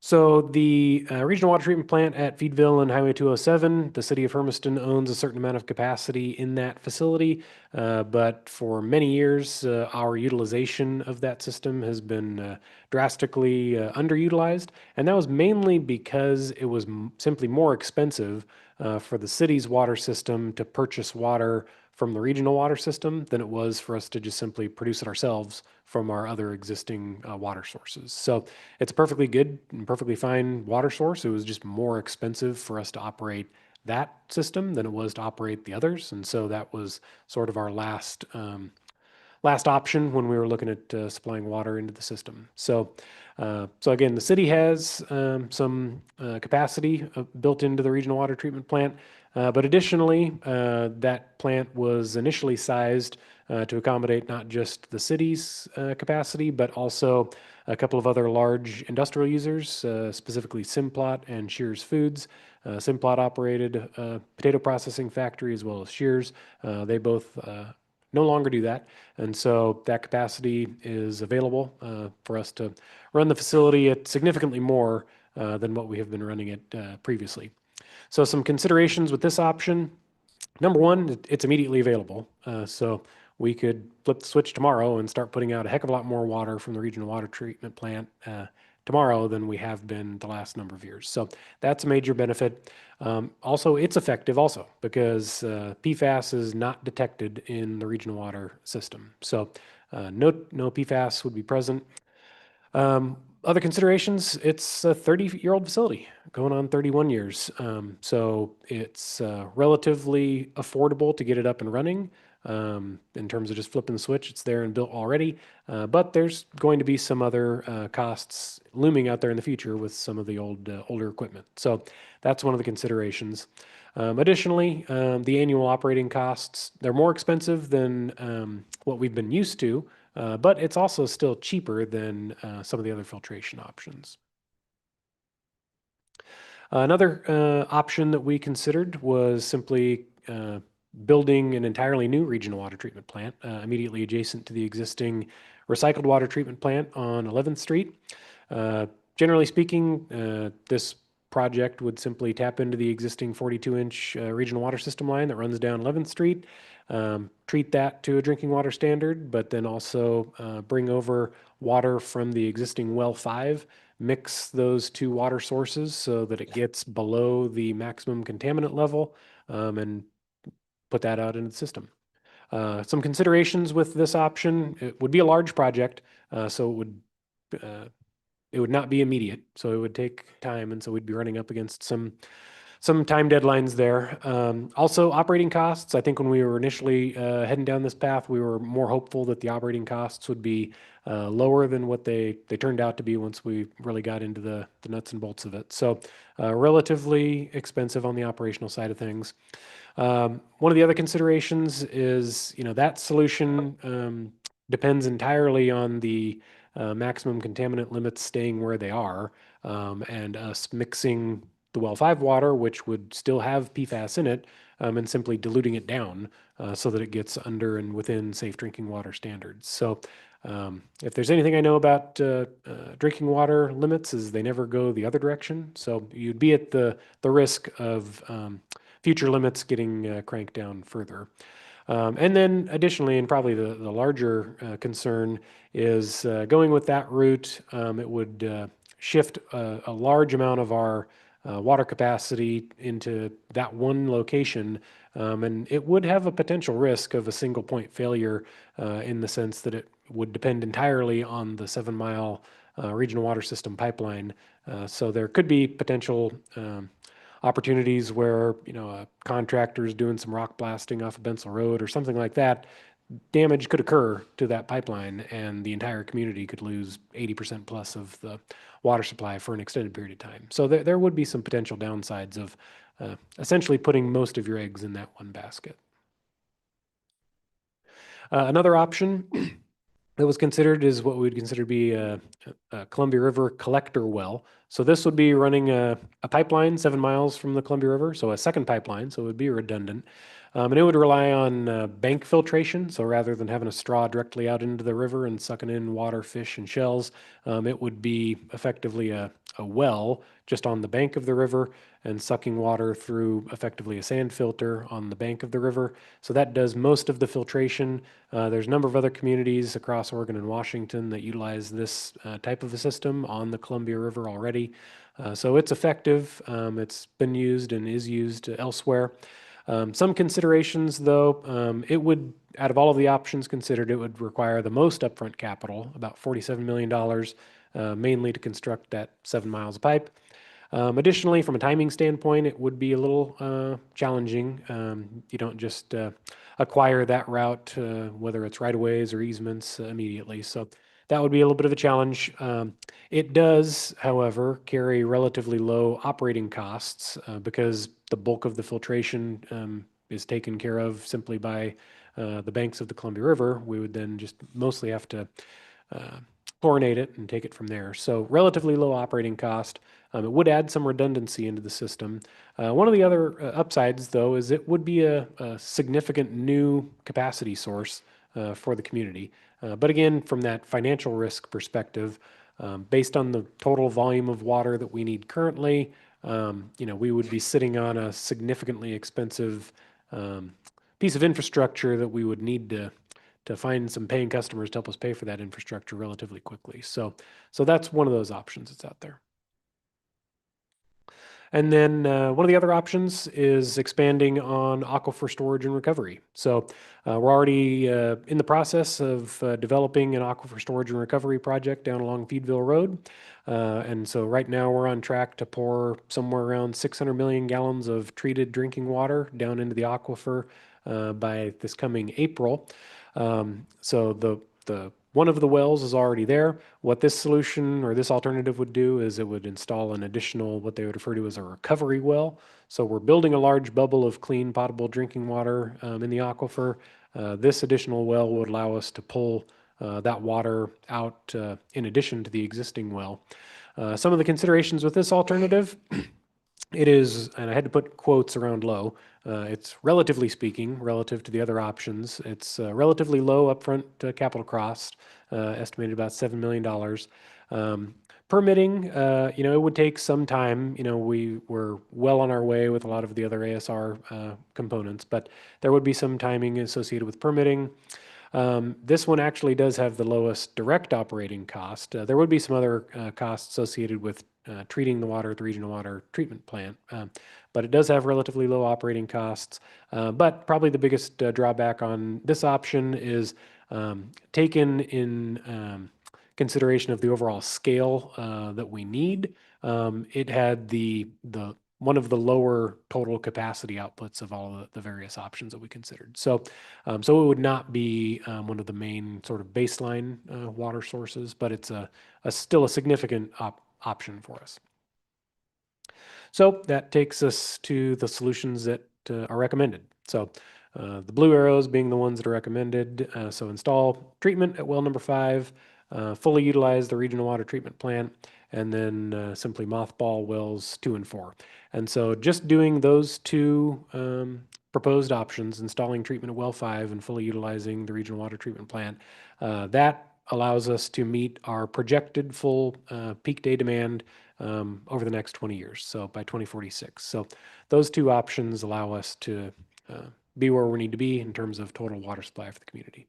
So the regional water treatment plant at Feedville and Highway 207, the city of Hermiston owns a certain amount of capacity in that facility, but for many years, our utilization of that system has been drastically underutilized, and that was mainly because it was simply more expensive for the city's water system to purchase water from the regional water system than it was for us to just simply produce it ourselves from our other existing water sources. So it's a perfectly good and perfectly fine water source. It was just more expensive for us to operate that system than it was to operate the others. And so that was sort of our last option when we were looking at supplying water into the system. So again, the city has some capacity built into the regional water treatment plant, but additionally, that plant was initially sized to accommodate not just the city's capacity, but also a couple of other large industrial users, specifically Simplot and Shears Foods. Simplot operated a potato processing factory as well as Shears. They both no longer do that. And so that capacity is available for us to run the facility at significantly more than what we have been running it previously. So some considerations with this option. Number one, it's immediately available. So we could flip the switch tomorrow and start putting out a heck of a lot more water from the regional water treatment plant tomorrow than we have been the last number of years. So that's a major benefit. Also, it's effective also because PFAS is not detected in the regional water system. So no PFAS would be present. Other considerations, it's a 30-year-old facility going on 31 years. So it's relatively affordable to get it up and running. In terms of just flipping the switch, it's there and built already. But there's going to be some other costs looming out there in the future with some of the older equipment. So that's one of the considerations. Additionally, the annual operating costs, they're more expensive than what we've been used to, but it's also still cheaper than some of the other filtration options. Another option that we considered was simply building an entirely new regional water treatment plant immediately adjacent to the existing recycled water treatment plant on 11th Street. Generally speaking, this project would simply tap into the existing 42-inch regional water system line that runs down 11th Street, treat that to a drinking water standard, but then also bring over water from the existing well 5, mix those two water sources so that it gets below the maximum contaminant level, and put that out into the system. Some considerations with this option: it would be a large project, so it would not be immediate, so it would take time, and so we'd be running up against some time deadlines there. Also, operating costs. I think when we were initially heading down this path, we were more hopeful that the operating costs would be lower than what they turned out to be once we really got into the nuts and bolts of it. So relatively expensive on the operational side of things. One of the other considerations is, that solution depends entirely on the maximum contaminant limits staying where they are, and us mixing the well 5 water, which would still have PFAS in it, and simply diluting it down so that it gets under and within safe drinking water standards. So if there's anything I know about drinking water limits, is they never go the other direction. So you'd be at the risk of future limits getting cranked down further. And then additionally, and probably the larger concern is going with that route, it would shift a large amount of our water capacity into that one location, and it would have a potential risk of a single point failure in the sense that it would depend entirely on the 7-mile regional water system pipeline. So there could be potential opportunities where, a contractor is doing some rock blasting off of Bensel Road or something like that. Damage could occur to that pipeline, and the entire community could lose 80% plus of the water supply for an extended period of time. So there would be some potential downsides of essentially putting most of your eggs in that one basket. Another option that was considered is what we would consider to be a Columbia River collector well. So this would be running a pipeline 7 miles from the Columbia River, so a second pipeline, so it would be redundant. And it would rely on bank filtration. So rather than having a straw directly out into the river and sucking in water, fish, and shells, it would be effectively a well just on the bank of the river and sucking water through effectively a sand filter on the bank of the river. So that does most of the filtration. There's a number of other communities across Oregon and Washington that utilize this type of a system on the Columbia River already. So it's effective. It's been used and is used elsewhere. Some considerations, though, it would, out of all of the options considered, it would require the most upfront capital, about $47 million, mainly to construct that 7 miles of pipe. Additionally, from a timing standpoint, it would be a little challenging. You don't just acquire that route, whether it's right-of-ways or easements, immediately. So that would be a little bit of a challenge. It does, however, carry relatively low operating costs because the bulk of the filtration is taken care of simply by the banks of the Columbia River. We would then just mostly have to chlorinate it and take it from there. So relatively low operating cost. It would add some redundancy into the system. One of the other upsides, though, is it would be a significant new capacity source for the community. But again, from that financial risk perspective, based on the total volume of water that we need currently, we would be sitting on a significantly expensive piece of infrastructure that we would need to find some paying customers to help us pay for that infrastructure relatively quickly. So that's one of those options that's out there. And then one of the other options is expanding on aquifer storage and recovery. So we're already in the process of developing an aquifer storage and recovery project down along Feedville Road. And so right now we're on track to pour somewhere around 600 million gallons of treated drinking water down into the aquifer by this coming April. So the one of the wells is already there. What this solution or this alternative would do is it would install an additional, what they would refer to as a recovery well. So we're building a large bubble of clean, potable drinking water in the aquifer. This additional well would allow us to pull that water out in addition to the existing well. Some of the considerations with this alternative, it is, and I had to put quotes around low, it's relatively speaking, relative to the other options, it's relatively low upfront capital cost, estimated about $7 million. Permitting, it would take some time. We were well on our way with a lot of the other ASR components, but there would be some timing associated with permitting. This one actually does have the lowest direct operating cost. There would be some other costs associated with treating the water at the regional water treatment plant, but it does have relatively low operating costs. But probably the biggest drawback on this option is taken in consideration of the overall scale that we need. It had the one of the lower total capacity outputs of all the various options that we considered. So it would not be one of the main sort of baseline water sources, but it's still a significant option for us. So that takes us to the solutions that are recommended. So the blue arrows being the ones that are recommended. So install treatment at well number 5, fully utilize the regional water treatment plant, and then simply mothball wells 2 and 4. And so just doing those two proposed options, installing treatment at well 5 and fully utilizing the regional water treatment plant, that allows us to meet our projected full peak day demand over the next 20 years, so by 2046. So those two options allow us to be where we need to be in terms of total water supply for the community.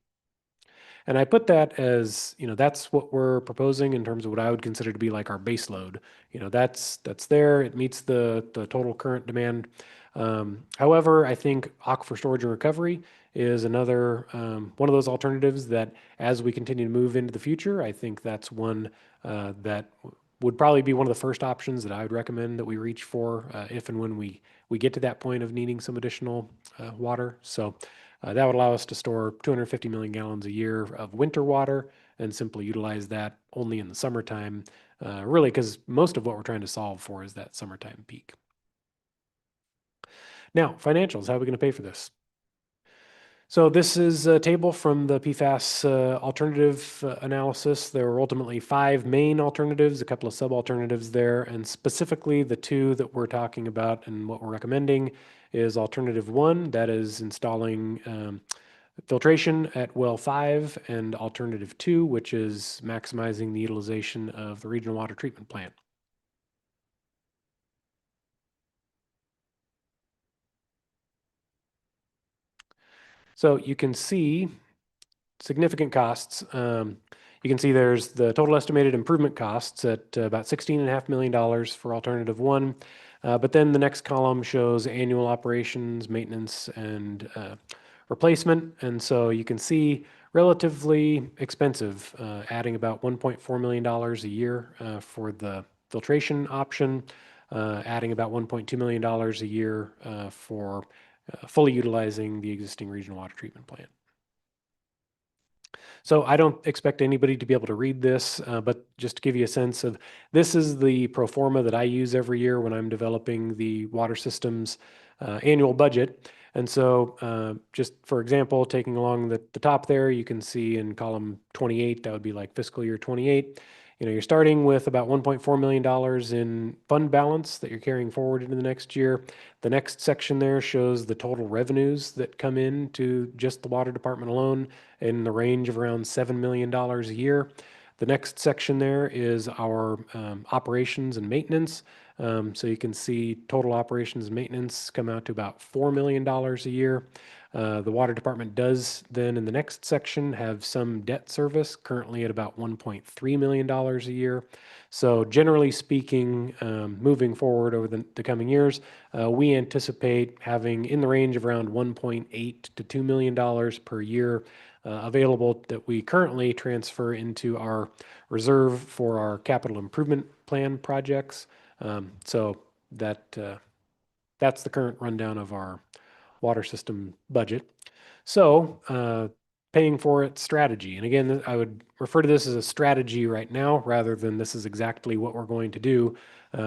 And I put that as, that's what we're proposing in terms of what I would consider to be like our base load. That's there. It meets the total current demand. However, I think aquifer storage and recovery is another one of those alternatives that as we continue to move into the future, I think that's one that would probably be one of the first options that I would recommend that we reach for if and when we get to that point of needing some additional water. So that would allow us to store 250 million gallons a year of winter water and simply utilize that only in the summertime, really because most of what we're trying to solve for is that summertime peak. Now, financials, how are we going to pay for this? So this is a table from the PFAS alternative analysis. There were ultimately 5 main alternatives, a couple of sub-alternatives there, and specifically the 2 that we're talking about and what we're recommending is alternative 1, that is installing filtration at well 5, and alternative 2, which is maximizing the utilization of the regional water treatment plant. So you can see significant costs. You can see there's the total estimated improvement costs at about $16.5 million for alternative 1. But then the next column shows annual operations, maintenance, and replacement. And so you can see relatively expensive, adding about $1.4 million a year for the filtration option, adding about $1.2 million a year for fully utilizing the existing regional water treatment plant. So I don't expect anybody to be able to read this, but just to give you a sense of, this is the pro forma that I use every year when I'm developing the water systems annual budget. And so just for example, taking along the top there, you can see in column 28, that would be like fiscal year 28. You're starting with about $1.4 million in fund balance that you're carrying forward into the next year. The next section there shows the total revenues that come in to just the water department alone in the range of around $7 million a year. The next section there is our operations and maintenance. So you can see total operations and maintenance come out to about $4 million a year. The water department does then in the next section have some debt service, currently at about $1.3 million a year. So generally speaking, moving forward over the coming years, we anticipate having in the range of around $1.8 to $2 million per year available that we currently transfer into our reserve for our capital improvement plan projects. So that's the current rundown of our water system budget. So paying for it strategy. And again, I would refer to this as a strategy right now rather than this is exactly what we're going to do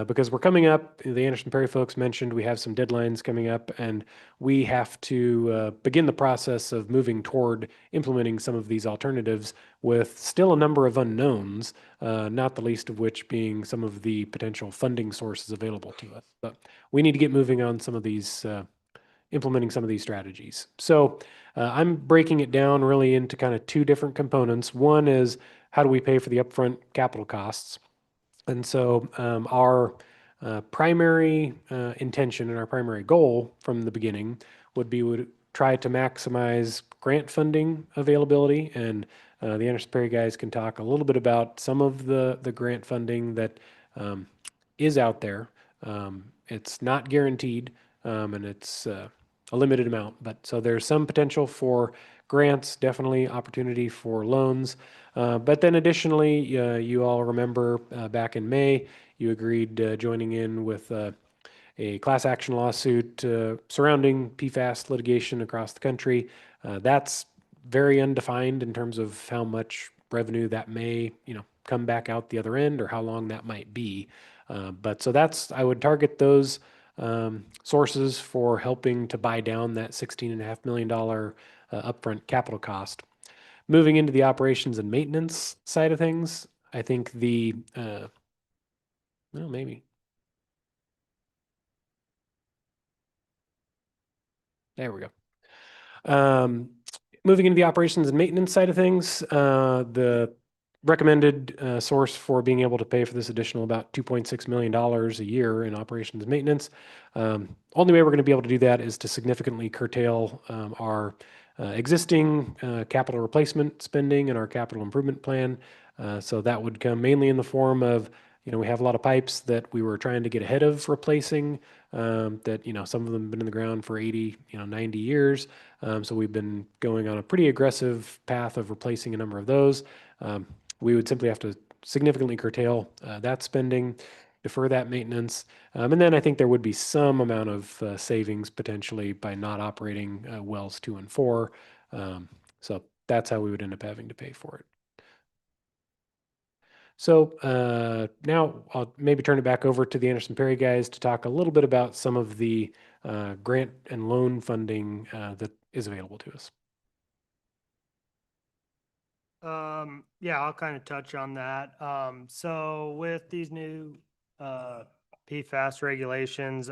because we're coming up, the Anderson Perry folks mentioned we have some deadlines coming up and we have to begin the process of moving toward implementing some of these alternatives with still a number of unknowns, not the least of which being some of the potential funding sources available to us. But we need to get moving on some of these implementing some of these strategies. So I'm breaking it down really into kind of two different components. One is how do we pay for the upfront capital costs? And so our primary intention and our primary goal from the beginning would try to maximize grant funding availability. And the Anderson Perry guys can talk a little bit about some of the grant funding that is out there. It's not guaranteed and it's a limited amount, but so there's some potential for grants, definitely opportunity for loans. But then additionally, you all remember back in May, you agreed joining in with a class action lawsuit surrounding PFAS litigation across the country. That's very undefined in terms of how much revenue that may, come back out the other end or how long that might be. But so I would target those sources for helping to buy down that $16.5 million upfront capital cost. Moving into the operations and maintenance side of things, I think well, maybe. There we go. Moving into the operations and maintenance side of things, the recommended source for being able to pay for this additional about $2.6 million a year in operations and maintenance. Only way we're going to be able to do that is to significantly curtail our existing capital replacement spending and our capital improvement plan. So that would come mainly in the form of, we have a lot of pipes that we were trying to get ahead of replacing that, some of them have been in the ground for 80, 90 years. So we've been going on a pretty aggressive path of replacing a number of those. We would simply have to significantly curtail that spending, defer that maintenance. And then I think there would be some amount of savings potentially by not operating wells 2 and 4. So that's how we would end up having to pay for it. So now I'll maybe turn it back over to the Anderson Perry guys to talk a little bit about some of the grant and loan funding that is available to us. Yeah, I'll kind of touch on that. So with these new PFAS regulations,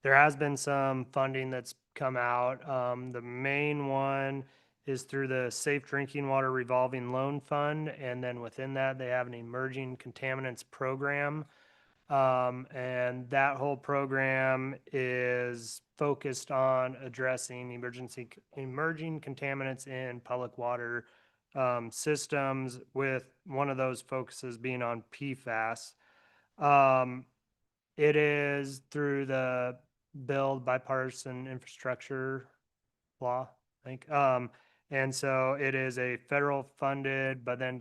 There has been some funding that's come out. The main one is through the Safe Drinking Water Revolving Loan Fund, and then within that, they have an emerging contaminants program. And that whole program is focused on addressing emerging contaminants in public water systems, with one of those focuses being on PFAS. Um, it is through the Build Bipartisan Infrastructure Law, I think. And so it is a federal funded, but then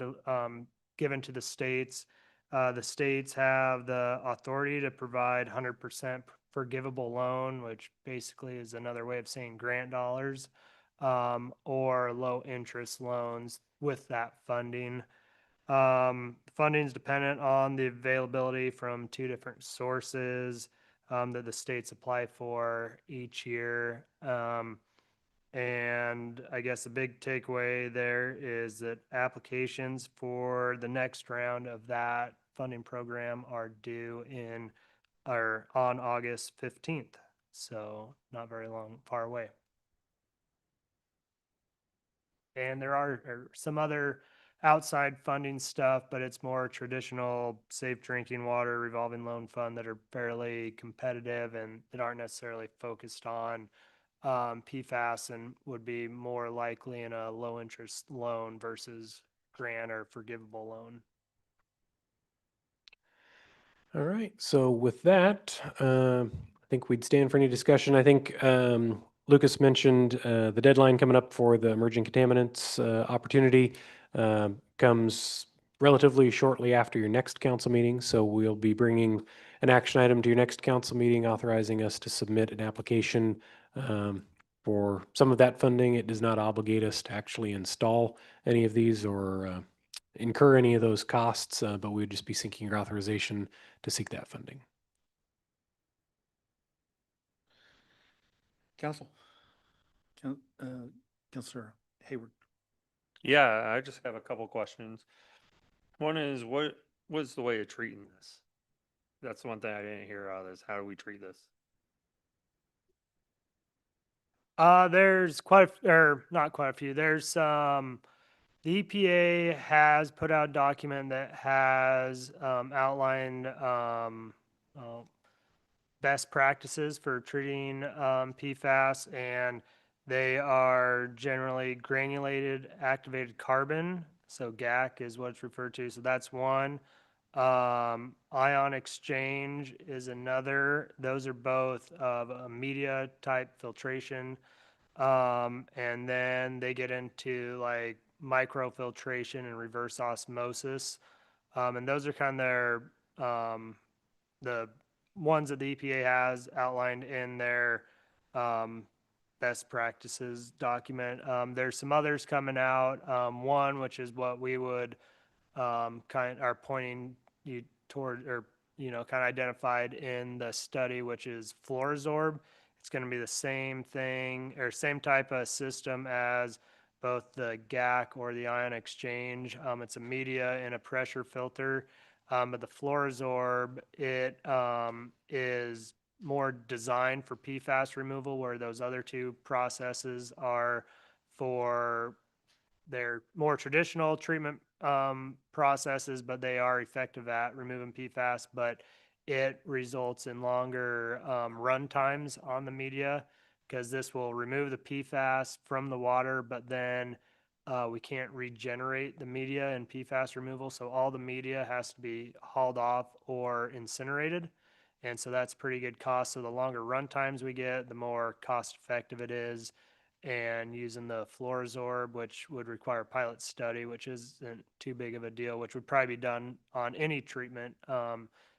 given to the states. The states have the authority to provide 100% forgivable loan, which basically is another way of saying grant dollars, or low interest loans with that funding. Funding is dependent on the availability from two different sources that the states apply for each year. And I guess the big takeaway there is that applications for the next round of that funding program are due on August 15th. So not very far away. And there are some other outside funding stuff, but it's more traditional safe drinking water revolving loan fund that are fairly competitive and that aren't necessarily focused on PFAS and would be more likely in a low interest loan versus grant or forgivable loan. All right. So with that, I think we'd stand for any discussion. I think Lucas mentioned the deadline coming up for the emerging contaminants opportunity comes relatively shortly after your next council meeting. So we'll be bringing an action item to your next council meeting authorizing us to submit an application for some of that funding. It does not obligate us to actually install any of these or incur any of those costs, but we would just be seeking your authorization to seek that funding. Council. Councilor Hayward. Yeah, I just have a couple questions. One is what was the way of treating this? That's one thing I didn't hear out of this. How do we treat this? There's or not quite a few. There's the EPA has put out a document that has outlined best practices for treating PFAS, and they are generally granulated activated carbon. So GAC is what it's referred to. So that's one. Ion exchange is another. Those are both of a media type filtration. And then they get into like microfiltration and reverse osmosis. And those are kind of the ones that the EPA has outlined in their best practices document. There's some others coming out. One, which is what we would are pointing you toward, or kind of identified in the study, which is Fluorosorb. It's going to be the same thing or same type of system as both the GAC or the ion exchange. It's a media and a pressure filter. But the Fluorosorb, it is more designed for PFAS removal, where those other two processes are for their more traditional treatment processes, but they are effective at removing PFAS, but it results in longer run times on the media, because this will remove the PFAS from the water, but then we can't regenerate the media in PFAS removal. So all the media has to be hauled off or incinerated. And so that's pretty good cost. So the longer run times we get, the more cost effective it is. And using the Fluorosorb, which would require a pilot study, which isn't too big of a deal, which would probably be done on any treatment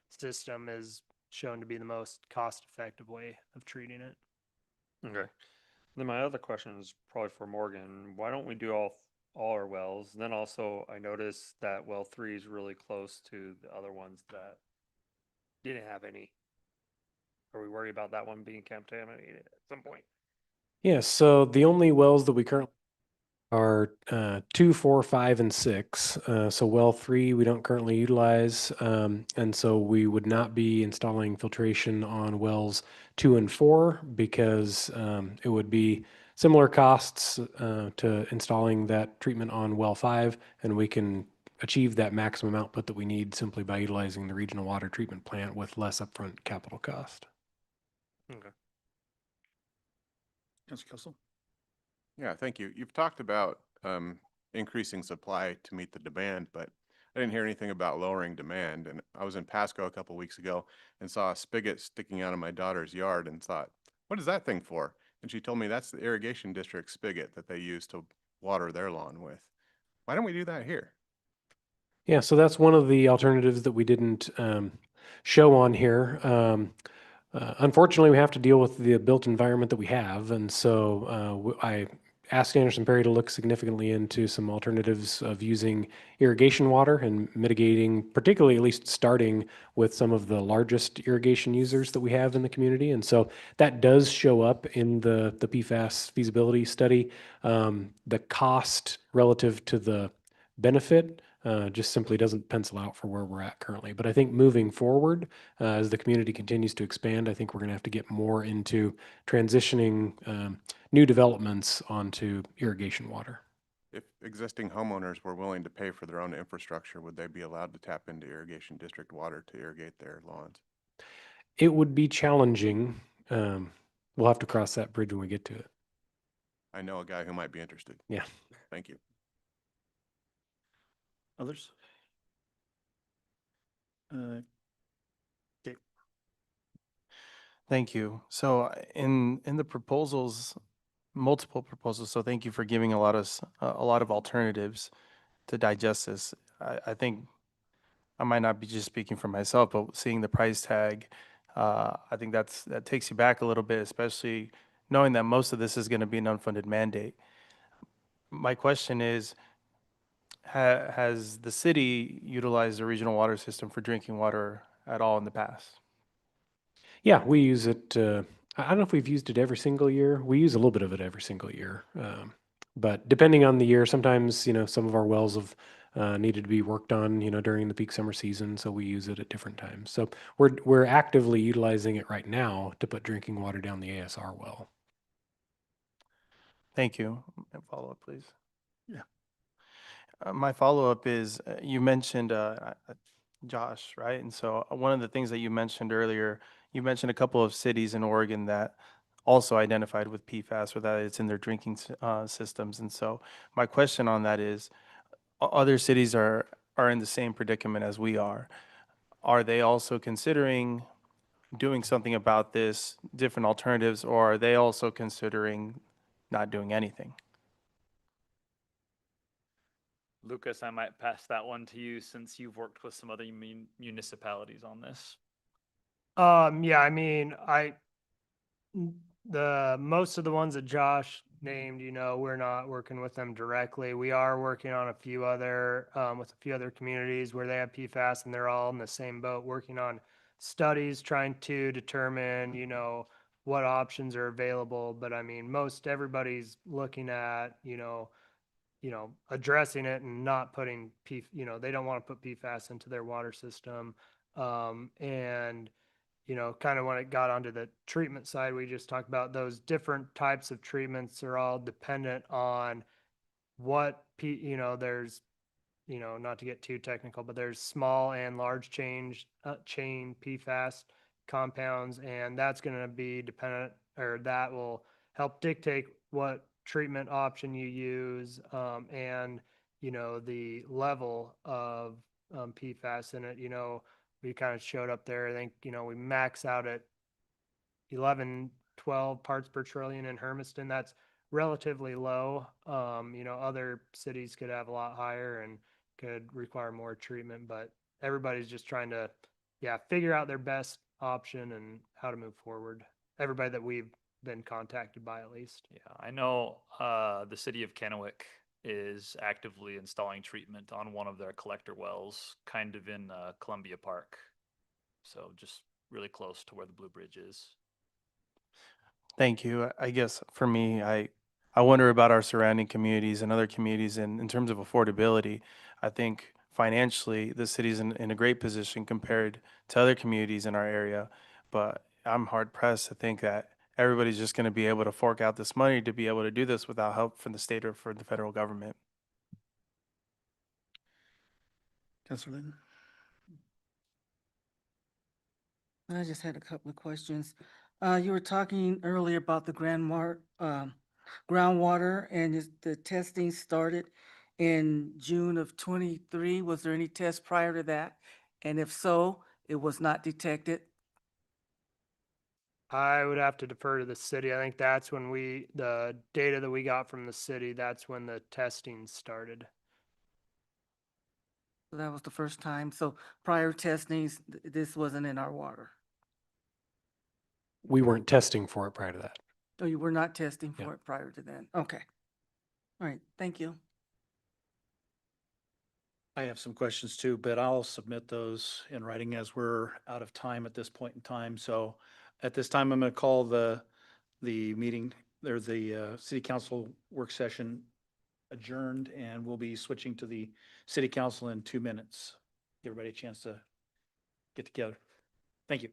system, is shown to be the most cost effective way of treating it. Okay. Then my other question is probably for Morgan. Why don't we do all our wells? And then also I noticed that well 3 is really close to the other ones that didn't have any. Are we worried about that one being contaminated at some point? Yeah, so the only wells that we currently are 2, 4, 5, and 6. So well 3 we don't currently utilize, and so we would not be installing filtration on wells 2 and 4 because it would be similar costs to installing that treatment on well 5, and we can achieve that maximum output that we need simply by utilizing the regional water treatment plant with less upfront capital cost. Okay. Councilor Kessel? Yeah, thank you. You've talked about increasing supply to meet the demand, but I didn't hear anything about lowering demand. And I was in Pasco a couple weeks ago and saw a spigot sticking out of my daughter's yard and thought, what is that thing for? And she told me that's the irrigation district spigot that they use to water their lawn with. Why don't we do that here? Yeah, so that's one of the alternatives that we didn't show on here. Unfortunately, we have to deal with the built environment that we have, and so I asked Anderson Perry to look significantly into some alternatives of using irrigation water and mitigating, particularly at least starting with some of the largest irrigation users that we have in the community. And so that does show up in the PFAS feasibility study. The cost relative to the benefit just simply doesn't pencil out for where we're at currently. But I think moving forward, as the community continues to expand, I think we're going to have to get more into transitioning new developments onto irrigation water. If existing homeowners were willing to pay for their own infrastructure, would they be allowed to tap into irrigation district water to irrigate their lawns? It would be challenging. We'll have to cross that bridge when we get to it. I know a guy who might be interested. Yeah. Thank you. Others? Okay. Thank you. So in the proposals, multiple proposals, so thank you for giving a lot of alternatives to digest this. I think I might not be just speaking for myself, but seeing the price tag, I think that takes you back a little bit, especially knowing that most of this is going to be an unfunded mandate. My question is, has the city utilized the regional water system for drinking water at all in the past? Yeah, we use it. I don't know if we've used it every single year. We use a little bit of it every single year. But depending on the year, sometimes, some of our wells have needed to be worked on, during the peak summer season. So we use it at different times. So we're actively utilizing it right now to put drinking water down the ASR well. Thank you. Follow up, please. Yeah. My follow-up is, you mentioned Josh, right? And so one of the things that you mentioned earlier, you mentioned a couple of cities in Oregon that also identified with PFAS or that it's in their drinking systems. And so my question on that is, other cities are in the same predicament as we are. Are they also considering doing something about this, different alternatives, or are they also considering not doing anything? Lucas, I might pass that one to you since you've worked with some other municipalities on this. Yeah, I mean, the most of the ones that Josh named, we're not working with them directly. We are working on a few other, with a few other communities where they have PFAS and they're all in the same boat, working on studies, trying to determine, what options are available. But I mean, most everybody's looking at, addressing it and not putting they don't want to put PFAS into their water system. And kind of when it got onto the treatment side, we just talked about those different types of treatments are all dependent on what, there's, not to get too technical, but there's small and large chain PFAS compounds, and that's going to be dependent, or that will help dictate what treatment option you use, and, the level of PFAS in it. We kind of showed up there. I think, we max out at 11, 12 parts per trillion in Hermiston. That's relatively low. Other cities could have a lot higher and could require more treatment, but everybody's just trying to, figure out their best option and how to move forward. Everybody that we've been contacted by, at least. Yeah, I know the city of Kennewick is actively installing treatment on one of their collector wells, kind of in Columbia Park. So just really close to where the Blue Bridge is. Thank you. I guess for me, I wonder about our surrounding communities and other communities in terms of affordability. I think financially, the city's in a great position compared to other communities in our area. But I'm hard pressed to think that everybody's just going to be able to fork out this money to be able to do this without help from the state or from the federal government. Councilor Lynn? I just had a couple of questions. You were talking earlier about the groundwater and the testing started in June of 23. Was there any test prior to that? And if so, it was not detected? I would have to defer to the city. I think that's when the data that we got from the city, that's when the testing started. So that was the first time. So prior testings, this wasn't in our water. We weren't testing for it prior to that. Oh, you were not testing Yeah. for it prior to then? Okay. All right, thank you. I have some questions too, but I'll submit those in writing as we're out of time at this point in time. So at this time, I'm going to call the meeting, or the city council work session adjourned, and we'll be switching to the city council in 2 minutes. Give everybody a chance to get together. Thank you.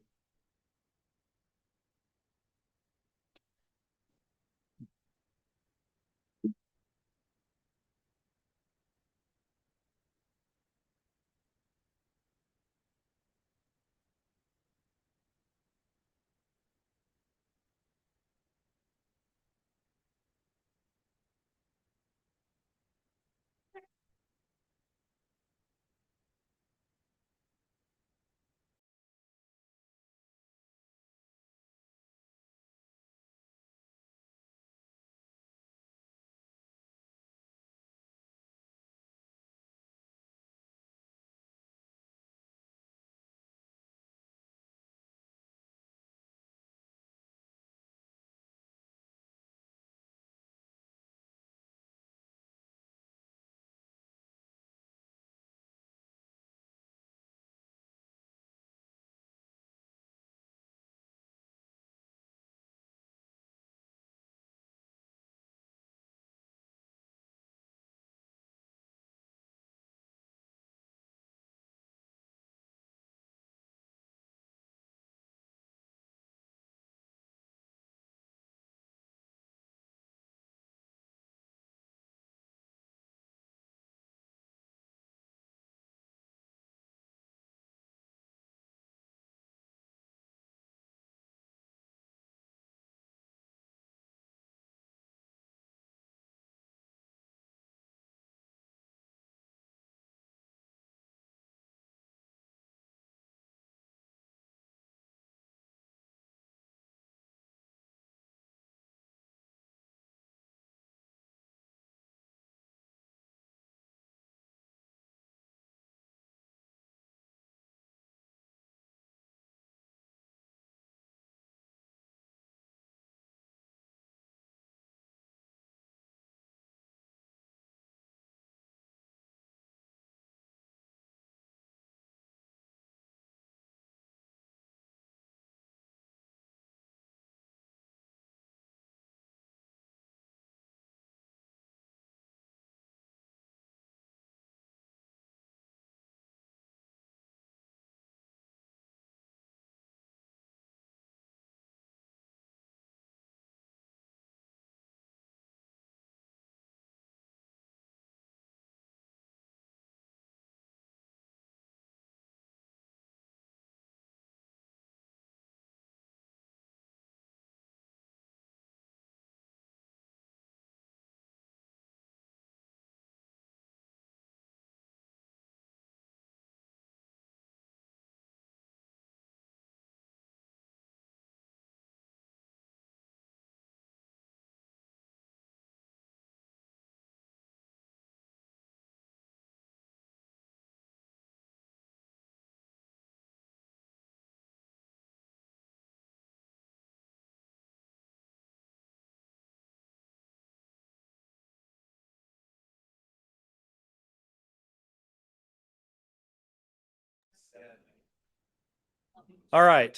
All right.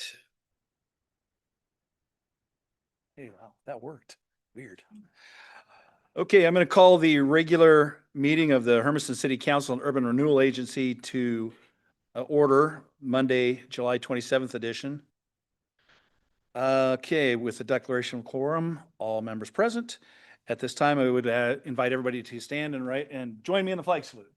Hey, wow, that worked. Weird. Okay, I'm going to call the regular meeting of the Hermiston City Council and Urban Renewal Agency to order, Monday, July 27th edition. Okay, with the declaration of quorum, all members present. At this time, I would invite everybody to stand and join me in the flag salute.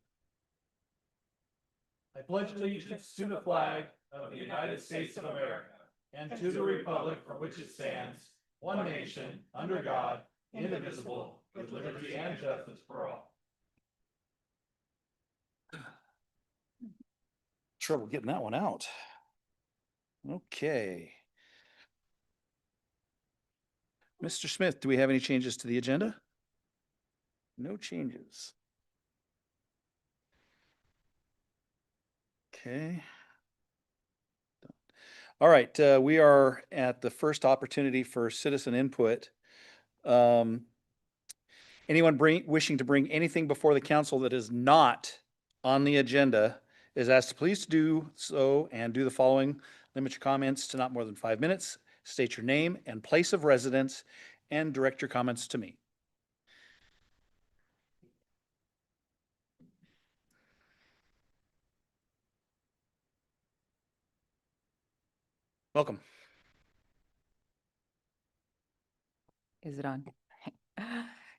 I pledge allegiance to the flag of the United States of America and to the republic for which it stands, one nation, under God, indivisible, with liberty and justice for all. Trouble getting that one out. Okay. Mr. Smith, do we have any changes to the agenda? No changes. Okay. All right, we are at the first opportunity for citizen input. Anyone wishing to bring anything before the council that is not on the agenda is asked to please do so and do the following. Limit your comments to not more than 5 minutes. State your name and place of residence and direct your comments to me. Welcome. Is it on?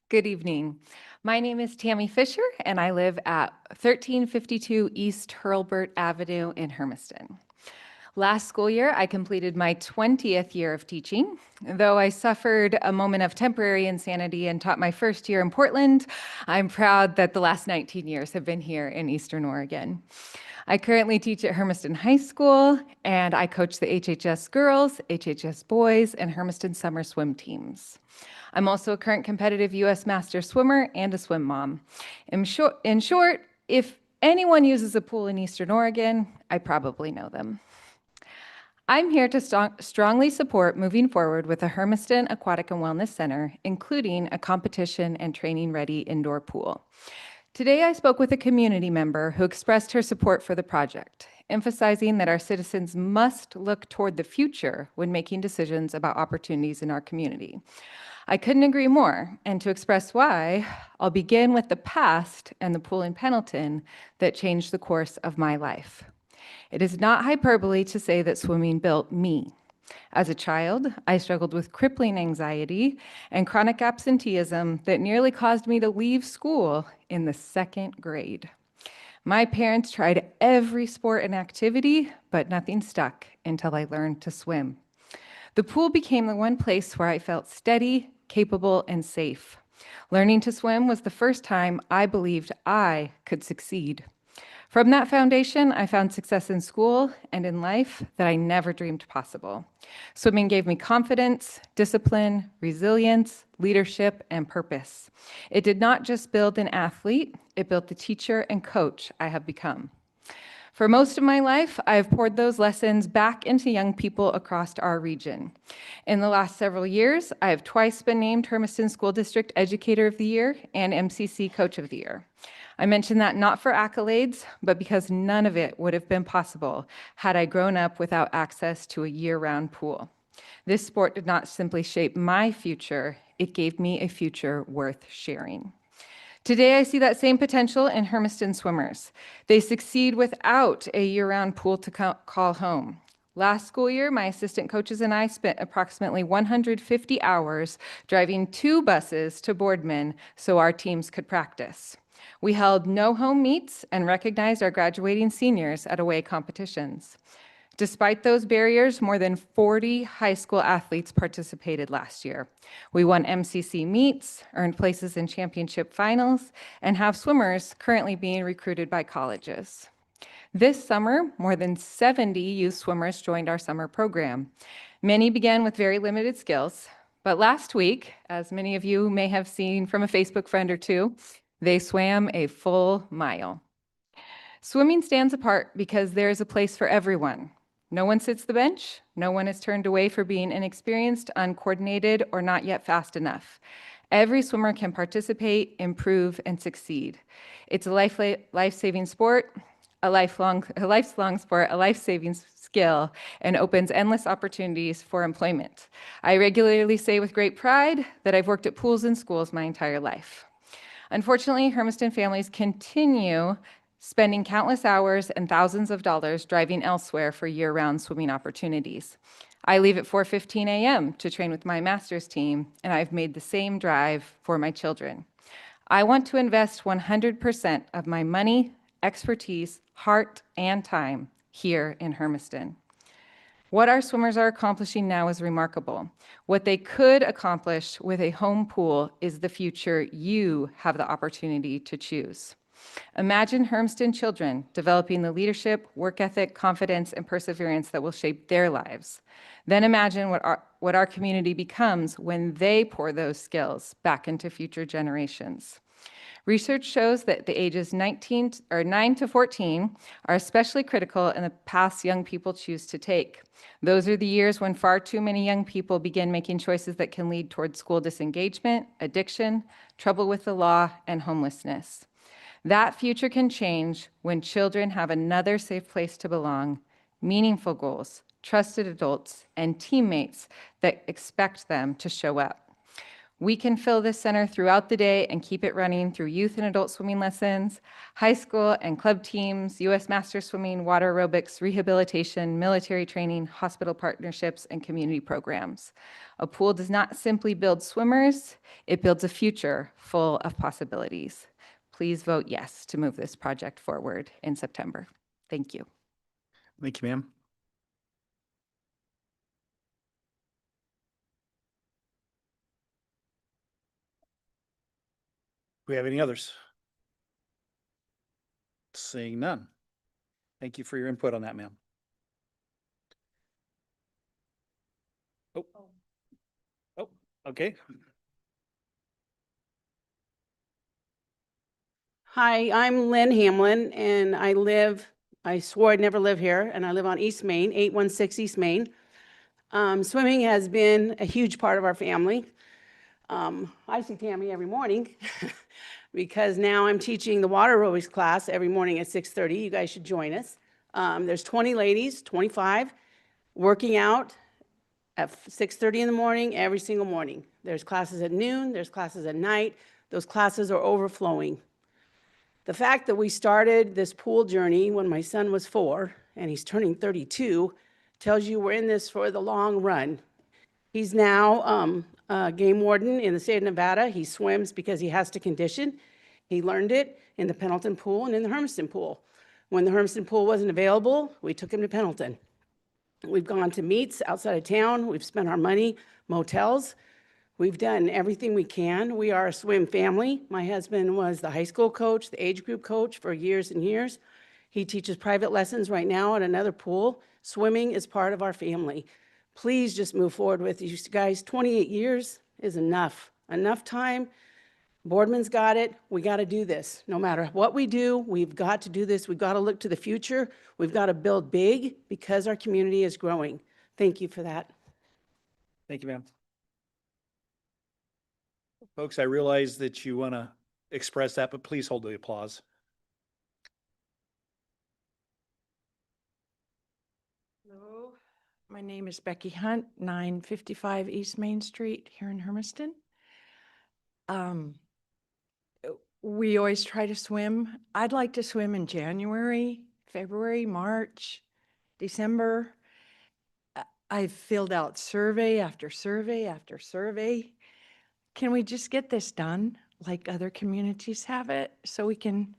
Good evening. My name is Tammy Fisher, and I live at 1352 East Hurlburt Avenue in Hermiston. Last school year, I completed my 20th year of teaching. Though I suffered a moment of temporary insanity and taught my first year in Portland, I'm proud that the last 19 years have been here in Eastern Oregon. I currently teach at Hermiston High School, and I coach the HHS girls, HHS boys, and Hermiston summer swim teams. I'm also a current competitive U.S. master swimmer and a swim mom. In short, if anyone uses a pool in Eastern Oregon, I probably know them. I'm here to strongly support moving forward with the Hermiston Aquatic and Wellness Center, including a competition and training-ready indoor pool. Today, I spoke with a community member who expressed her support for the project, emphasizing that our citizens must look toward the future when making decisions about opportunities in our community. I couldn't agree more, and to express why, I'll begin with the past and the pool in Pendleton that changed the course of my life. It is not hyperbole to say that swimming built me. As a child, I struggled with crippling anxiety and chronic absenteeism that nearly caused me to leave school in the 2nd grade. My parents tried every sport and activity, but nothing stuck until I learned to swim. The pool became the one place where I felt steady, capable, and safe. Learning to swim was the first time I believed I could succeed. From that foundation, I found success in school and in life that I never dreamed possible. Swimming gave me confidence, discipline, resilience, leadership, and purpose. It did not just build an athlete, it built the teacher and coach I have become. For most of my life, I have poured those lessons back into young people across our region. In the last several years, I have twice been named Hermiston School District Educator of the Year and MCC Coach of the Year. I mention that not for accolades, but because none of it would have been possible had I grown up without access to a year-round pool. This sport did not simply shape my future, it gave me a future worth sharing. Today, I see that same potential in Hermiston swimmers. They succeed without a year-round pool to call home. Last school year, my assistant coaches and I spent approximately 150 hours driving 2 buses to Boardman so our teams could practice. We held no home meets and recognized our graduating seniors at away competitions. Despite those barriers, more than 40 high school athletes participated last year. We won MCC meets, earned places in championship finals, and have swimmers currently being recruited by colleges. This summer, more than 70 youth swimmers joined our summer program. Many began with very limited skills, but last week, as many of you may have seen from a Facebook friend or two, they swam a full mile. Swimming stands apart because there is a place for everyone. No one sits the bench. No one is turned away for being inexperienced, uncoordinated, or not yet fast enough. Every swimmer can participate, improve, and succeed. It's a life-saving sport, a lifelong sport, a life-saving skill and opens endless opportunities for employment. I regularly say with great pride that I've worked at pools and schools my entire life. Unfortunately, Hermiston families continue spending countless hours and thousands of dollars driving elsewhere for year-round swimming opportunities. I leave at 4:15 a.m. to train with my master's team, and I've made the same drive for my children. I want to invest 100% of my money, expertise, heart, and time here in Hermiston. What our swimmers are accomplishing now is remarkable. What they could accomplish with a home pool is the future you have the opportunity to choose. Imagine Hermiston children developing the leadership, work ethic, confidence, and perseverance that will shape their lives. Then imagine what our community becomes when they pour those skills back into future generations. Research shows that the ages 9 to 14 are especially critical in the paths young people choose to take. Those are the years when far too many young people begin making choices that can lead toward school disengagement, addiction, trouble with the law, and homelessness. That future can change when children have another safe place to belong, meaningful goals, trusted adults, and teammates that expect them to show up. We can fill this center throughout the day and keep it running through youth and adult swimming lessons, high school and club teams, U.S. Master Swimming, water aerobics, rehabilitation, military training, hospital partnerships, and community programs. A pool does not simply build swimmers, it builds a future full of possibilities. Please vote yes to move this project forward in September. Thank you. Thank you, ma'am. Do we have any others? Seeing none. Thank you for your input on that, ma'am. Oh, okay. Hi, I'm Lynn Hamlin, and I swore I'd never live here, and I live on East Main, 816 East Main. Swimming has been a huge part of our family. I see Tammy every morning because now I'm teaching the water aerobics class every morning at 6:30. You guys should join us. There's 20 ladies, 25, working out at 6:30 in the morning every single morning. There's classes at noon, there's classes at night. Those classes are overflowing. The fact that we started this pool journey when my son was 4 and he's turning 32 tells you we're in this for the long run. He's now a game warden in the state of Nevada. He swims because he has to condition. He learned it in the Pendleton pool and in the Hermiston pool. When the Hermiston pool wasn't available, we took him to Pendleton. We've gone to meets outside of town. We've spent our money, motels. We've done everything we can. We are a swim family. My husband was the high school coach, the age group coach for years and years. He teaches private lessons right now at another pool. Swimming is part of our family. Please just move forward with you guys. 28 years is enough. Enough time. Boardman's got it. We got to do this. No matter what we do, we've got to do this. We've got to look to the future. We've got to build big because our community is growing. Thank you for that. Thank you, ma'am. Folks, I realize that you want to express that, but please hold the applause. Hello, my name is Becky Hunt, 955 East Main Street here in Hermiston. We always try to swim. I'd like to swim in January, February, March, December. I've filled out survey after survey after survey. Can we just get this done like other communities have it so we can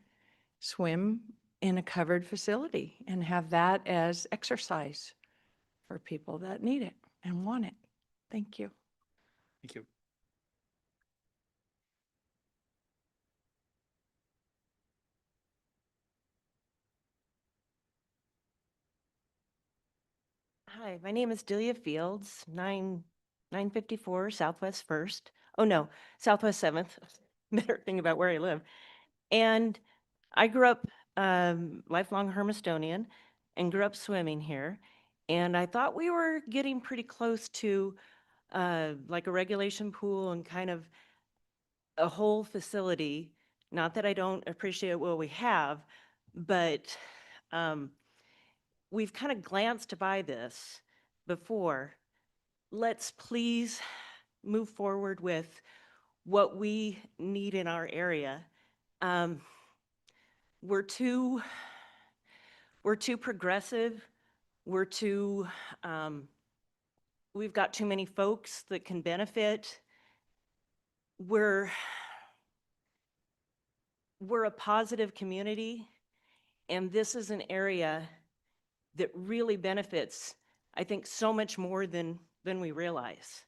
swim in a covered facility and have that as exercise for people that need it and want it? Thank you. Thank you. Hi, my name is Delia Fields, 954 Southwest 1st. Oh no, Southwest 7th. Better thing about where I live. And I grew up lifelong Hermistonian and grew up swimming here. And I thought we were getting pretty close to like a regulation pool and kind of a whole facility. Not that I don't appreciate what we have, but we've kind of glanced by this before. Let's please move forward with what we need in our area. We're too progressive. We've got too many folks that can benefit. We're a positive community, and this is an area that really benefits, I think, so much more than we realize,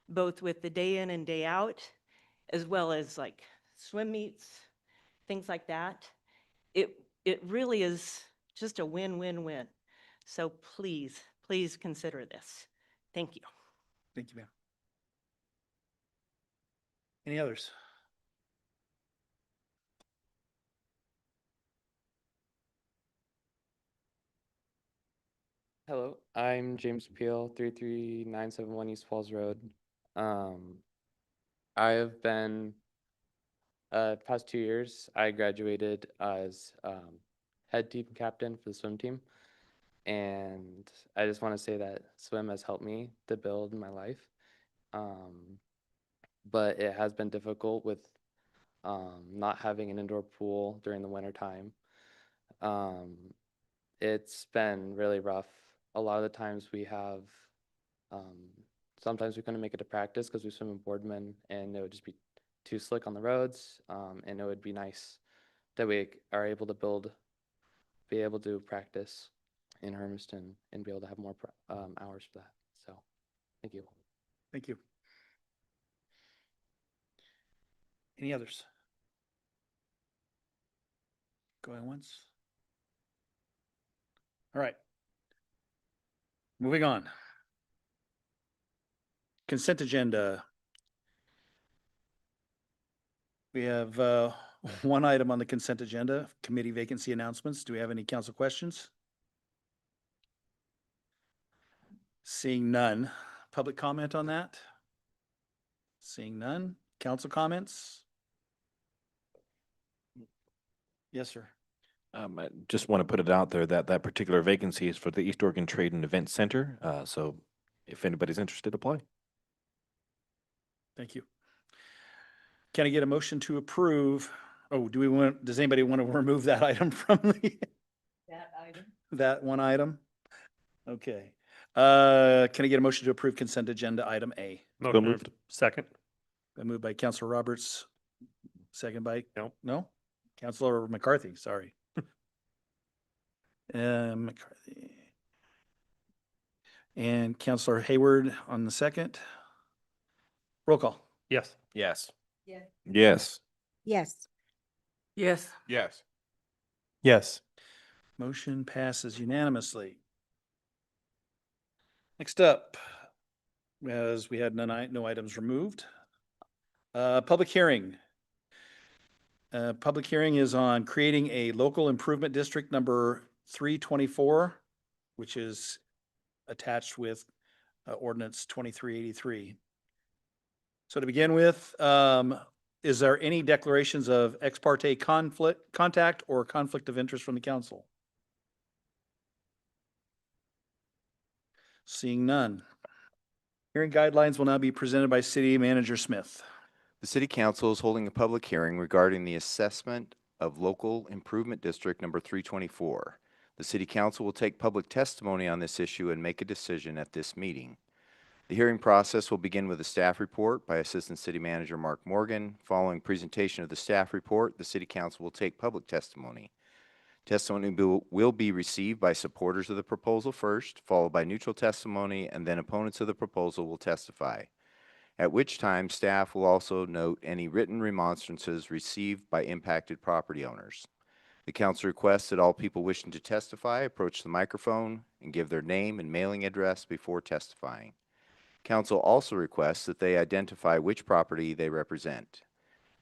both with the day in and day out, as well as like swim meets, things like that. It really is just a win-win-win. So please, please consider this. Thank you. Thank you, ma'am. Any others? Hello, I'm James Peel, 33971 East Falls Road. I have been, past 2 years, I graduated as head team captain for the swim team. And I just want to say that swim has helped me to build my life. But it has been difficult with not having an indoor pool during the winter time. It's been really rough. A lot of the times we have, sometimes we couldn't make it to practice because we swim in Boardman and it would just be too slick on the roads. And it would be nice that we are able to be able to practice in Hermiston and be able to have more hours for that. So, thank you. Thank you. Any others? Going once? All right. Moving on. Consent agenda. We have one item on the consent agenda, committee vacancy announcements. Do we have any council questions? Seeing none. Public comment on that? Seeing none. Council comments? Yes, sir. I just want to put it out there that that particular vacancy is for the East Oregon Trade and Event Center. So if anybody's interested, apply. Thank you. Can I get a motion to approve? Oh, does anybody want to remove that item from that one item? Okay. Can I get a motion to approve consent agenda item A? Motion moved. Second. Been moved by Councilor Roberts, second by? No. No? Councilor McCarthy, sorry. McCarthy. And Councilor Hayward on the second. Roll call. Yes. Yes. Yes. Yes. Yes. Yes. Yes. Yes. Motion passes unanimously. Next up, as we had no items removed, public hearing. Public hearing is on creating a local improvement district number 324, which is attached with ordinance 2383. So to begin with, is there any declarations of ex parte contact or conflict of interest from the council? Seeing none. Hearing guidelines will now be presented by City Manager Smith. The City Council is holding a public hearing regarding the assessment of local improvement district number 324. The City Council will take public testimony on this issue and make a decision at this meeting. The hearing process will begin with a staff report by Assistant City Manager Mark Morgan. Following presentation of the staff report, the City Council will take public testimony. Testimony will be received by supporters of the proposal first, followed by neutral testimony, and then opponents of the proposal will testify, at which time staff will also note any written remonstrances received by impacted property owners. The council requests that all people wishing to testify approach the microphone and give their name and mailing address before testifying. Council also requests that they identify which property they represent.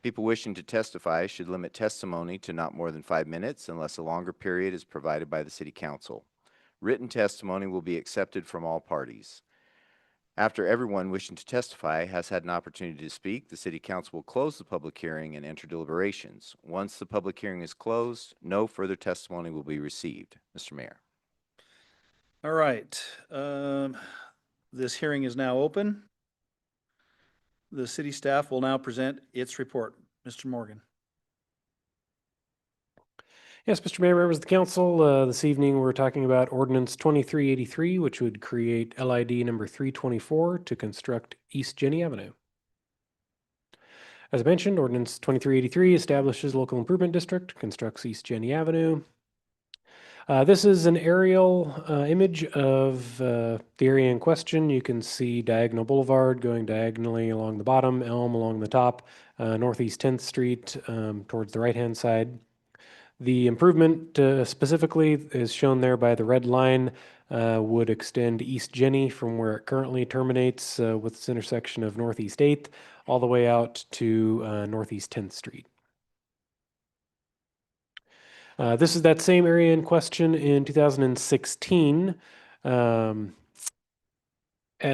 People wishing to testify should limit testimony to not more than 5 minutes unless a longer period is provided by the City Council. Written testimony will be accepted from all parties. After everyone wishing to testify has had an opportunity to speak, the City Council will close the public hearing and enter deliberations. Once the public hearing is closed, no further testimony will be received. Mr. Mayor. All right. This hearing is now open. The city staff will now present its report. Mr. Morgan. Yes, Mr. Mayor, members of the council, this evening we're talking about ordinance 2383, which would create LID number 324 to construct East Jenny Avenue. As I mentioned, ordinance 2383 establishes local improvement district, constructs East Jenny Avenue. This is an aerial image of the area in question. You can see Diagonal Boulevard going diagonally along the bottom, Elm along the top, Northeast 10th Street towards the right-hand side. The improvement specifically is shown there by the red line, would extend East Jenny from where it currently terminates with its intersection of Northeast 8th all the way out to Northeast 10th Street. This is that same area in question in 2016. At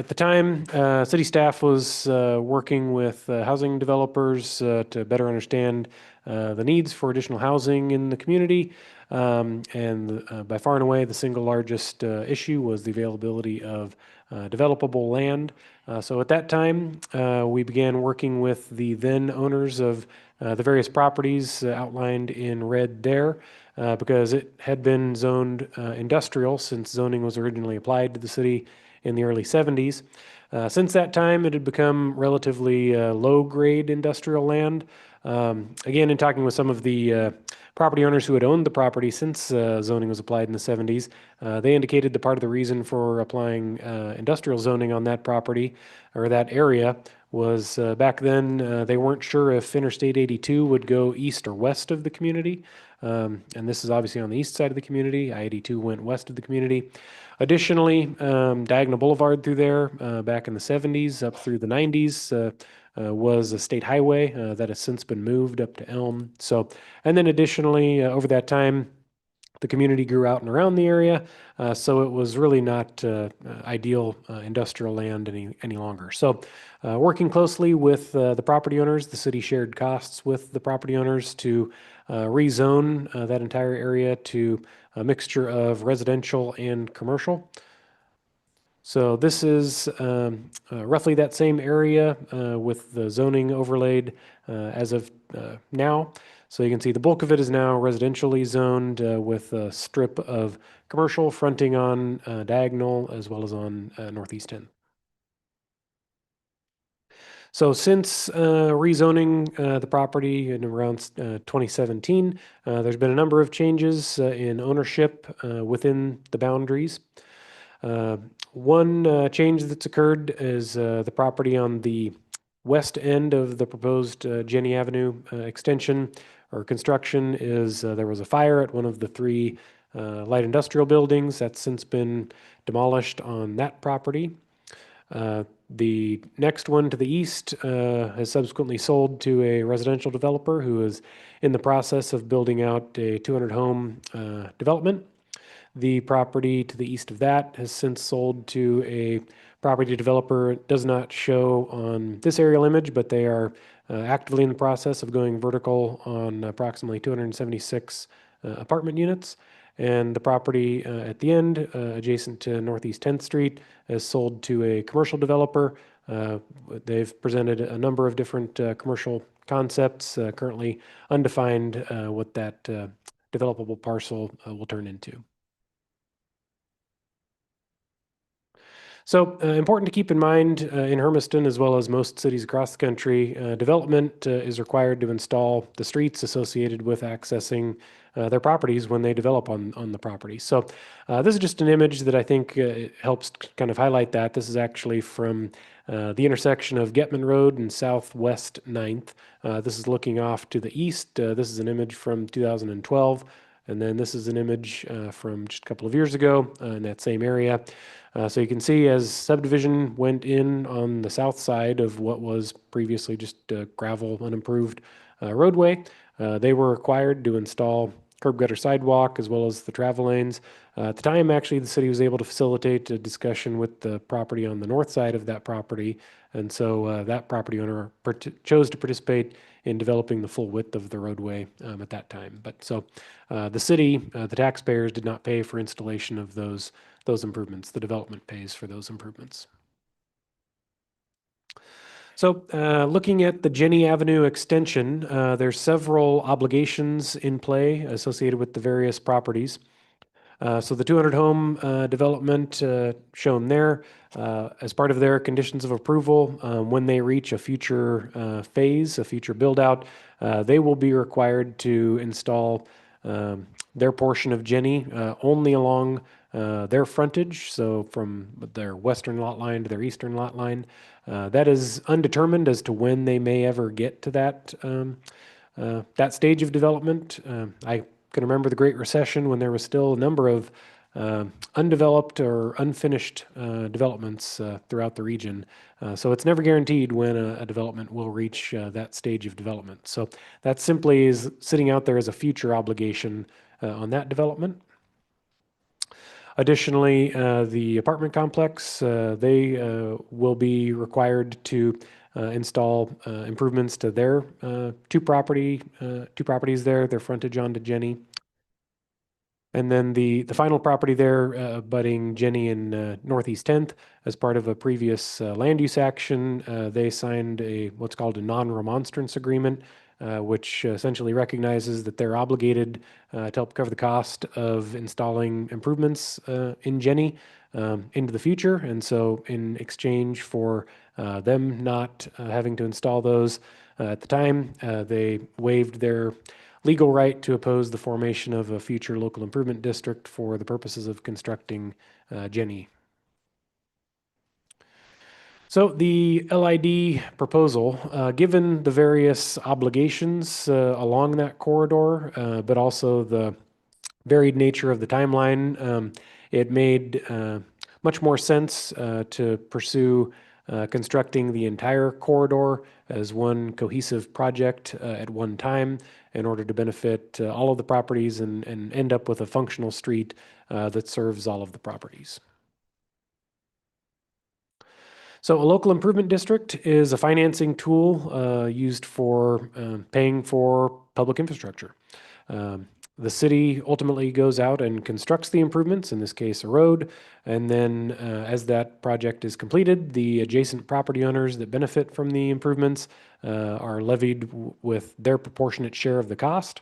the time, city staff was working with housing developers to better understand the needs for additional housing in the community. And by far and away, the single largest issue was the availability of developable land. So at that time, we began working with the then owners of the various properties outlined in red there, because it had been zoned industrial since zoning was originally applied to the city in the early 70s. Since that time, it had become relatively low-grade industrial land. Again, in talking with some of the property owners who had owned the property since zoning was applied in the 70s, they indicated that part of the reason for applying industrial zoning on that property or that area was back then they weren't sure if Interstate 82 would go east or west of the community. And this is obviously on the east side of the community. I-82 went west of the community. Additionally, Diagonal Boulevard through there back in the 70s up through the 90s was a state highway that has since been moved up to Elm. So, and then additionally, over that time, the community grew out and around the area, so it was really not ideal industrial land any longer. So working closely with the property owners, the city shared costs with the property owners to rezone that entire area to a mixture of residential and commercial. So this is roughly that same area with the zoning overlaid as of now. So you can see the bulk of it is now residentially zoned with a strip of commercial fronting on Diagonal as well as on Northeast 10. So since rezoning the property in around 2017, there's been a number of changes in ownership within the boundaries. One change that's occurred is the property on the west end of the proposed Jenny Avenue extension or construction is there was a fire at one of the three light industrial buildings that's since been demolished on that property. The next one to the east has subsequently sold to a residential developer who is in the process of building out a 200-home development. The property to the east of that has since sold to a property developer. It does not show on this aerial image, but they are actively in the process of going vertical on approximately 276 apartment units. And the property at the end, adjacent to Northeast 10th Street, is sold to a commercial developer. They've presented a number of different commercial concepts, currently undefined what that developable parcel will turn into. So important to keep in mind in Hermiston, as well as most cities across the country, development is required to install the streets associated with accessing their properties when they develop on the property. So this is just an image that I think helps kind of highlight that. This is actually from the intersection of Getman Road and Southwest 9th. This is looking off to the east. This is an image from 2012. And then this is an image from just a couple of years ago in that same area. So you can see as subdivision went in on the south side of what was previously just a gravel unimproved roadway, they were required to install curb gutter sidewalk as well as the travel lanes. At the time, actually, the city was able to facilitate a discussion with the property on the north side of that property. And so that property owner chose to participate in developing the full width of the roadway at that time. But so the city, the taxpayers did not pay for installation of those those improvements. The development pays for those improvements. So looking at the Jenny Avenue extension, there's several obligations in play associated with the various properties. So the 200 home development shown there as part of their conditions of approval, when they reach a future phase, a future build out, they will be required to install their portion of Jenny only along their frontage, so from their western lot line to their eastern lot line. That is undetermined as to when they may ever get to that stage of development. I can remember the Great Recession when there was still a number of undeveloped or unfinished developments throughout the region. So it's never guaranteed when a development will reach that stage of development. So that simply is sitting out there as a future obligation on that development. Additionally, the apartment complex, they will be required to install improvements to their two properties there, their frontage onto Jenny. And then the final property there, abutting Jenny in Northeast 10th, as part of a previous land use action, they signed what's called a non-remonstrance agreement, which essentially recognizes that they're obligated to help cover the cost of installing improvements in Jenny into the future. And so in exchange for them not having to install those at the time, they waived their legal right to oppose the formation of a future local improvement district for the purposes of constructing Jenny. So the LID proposal, given the various obligations along that corridor, but also the varied nature of the timeline, it made much more sense to pursue constructing the entire corridor as one cohesive project at one time in order to benefit all of the properties and end up with a functional street that serves all of the properties. So a local improvement district is a financing tool used for paying for public infrastructure. The city ultimately goes out and constructs the improvements, in this case a road, and then as that project is completed, the adjacent property owners that benefit from the improvements are levied with their proportionate share of the cost.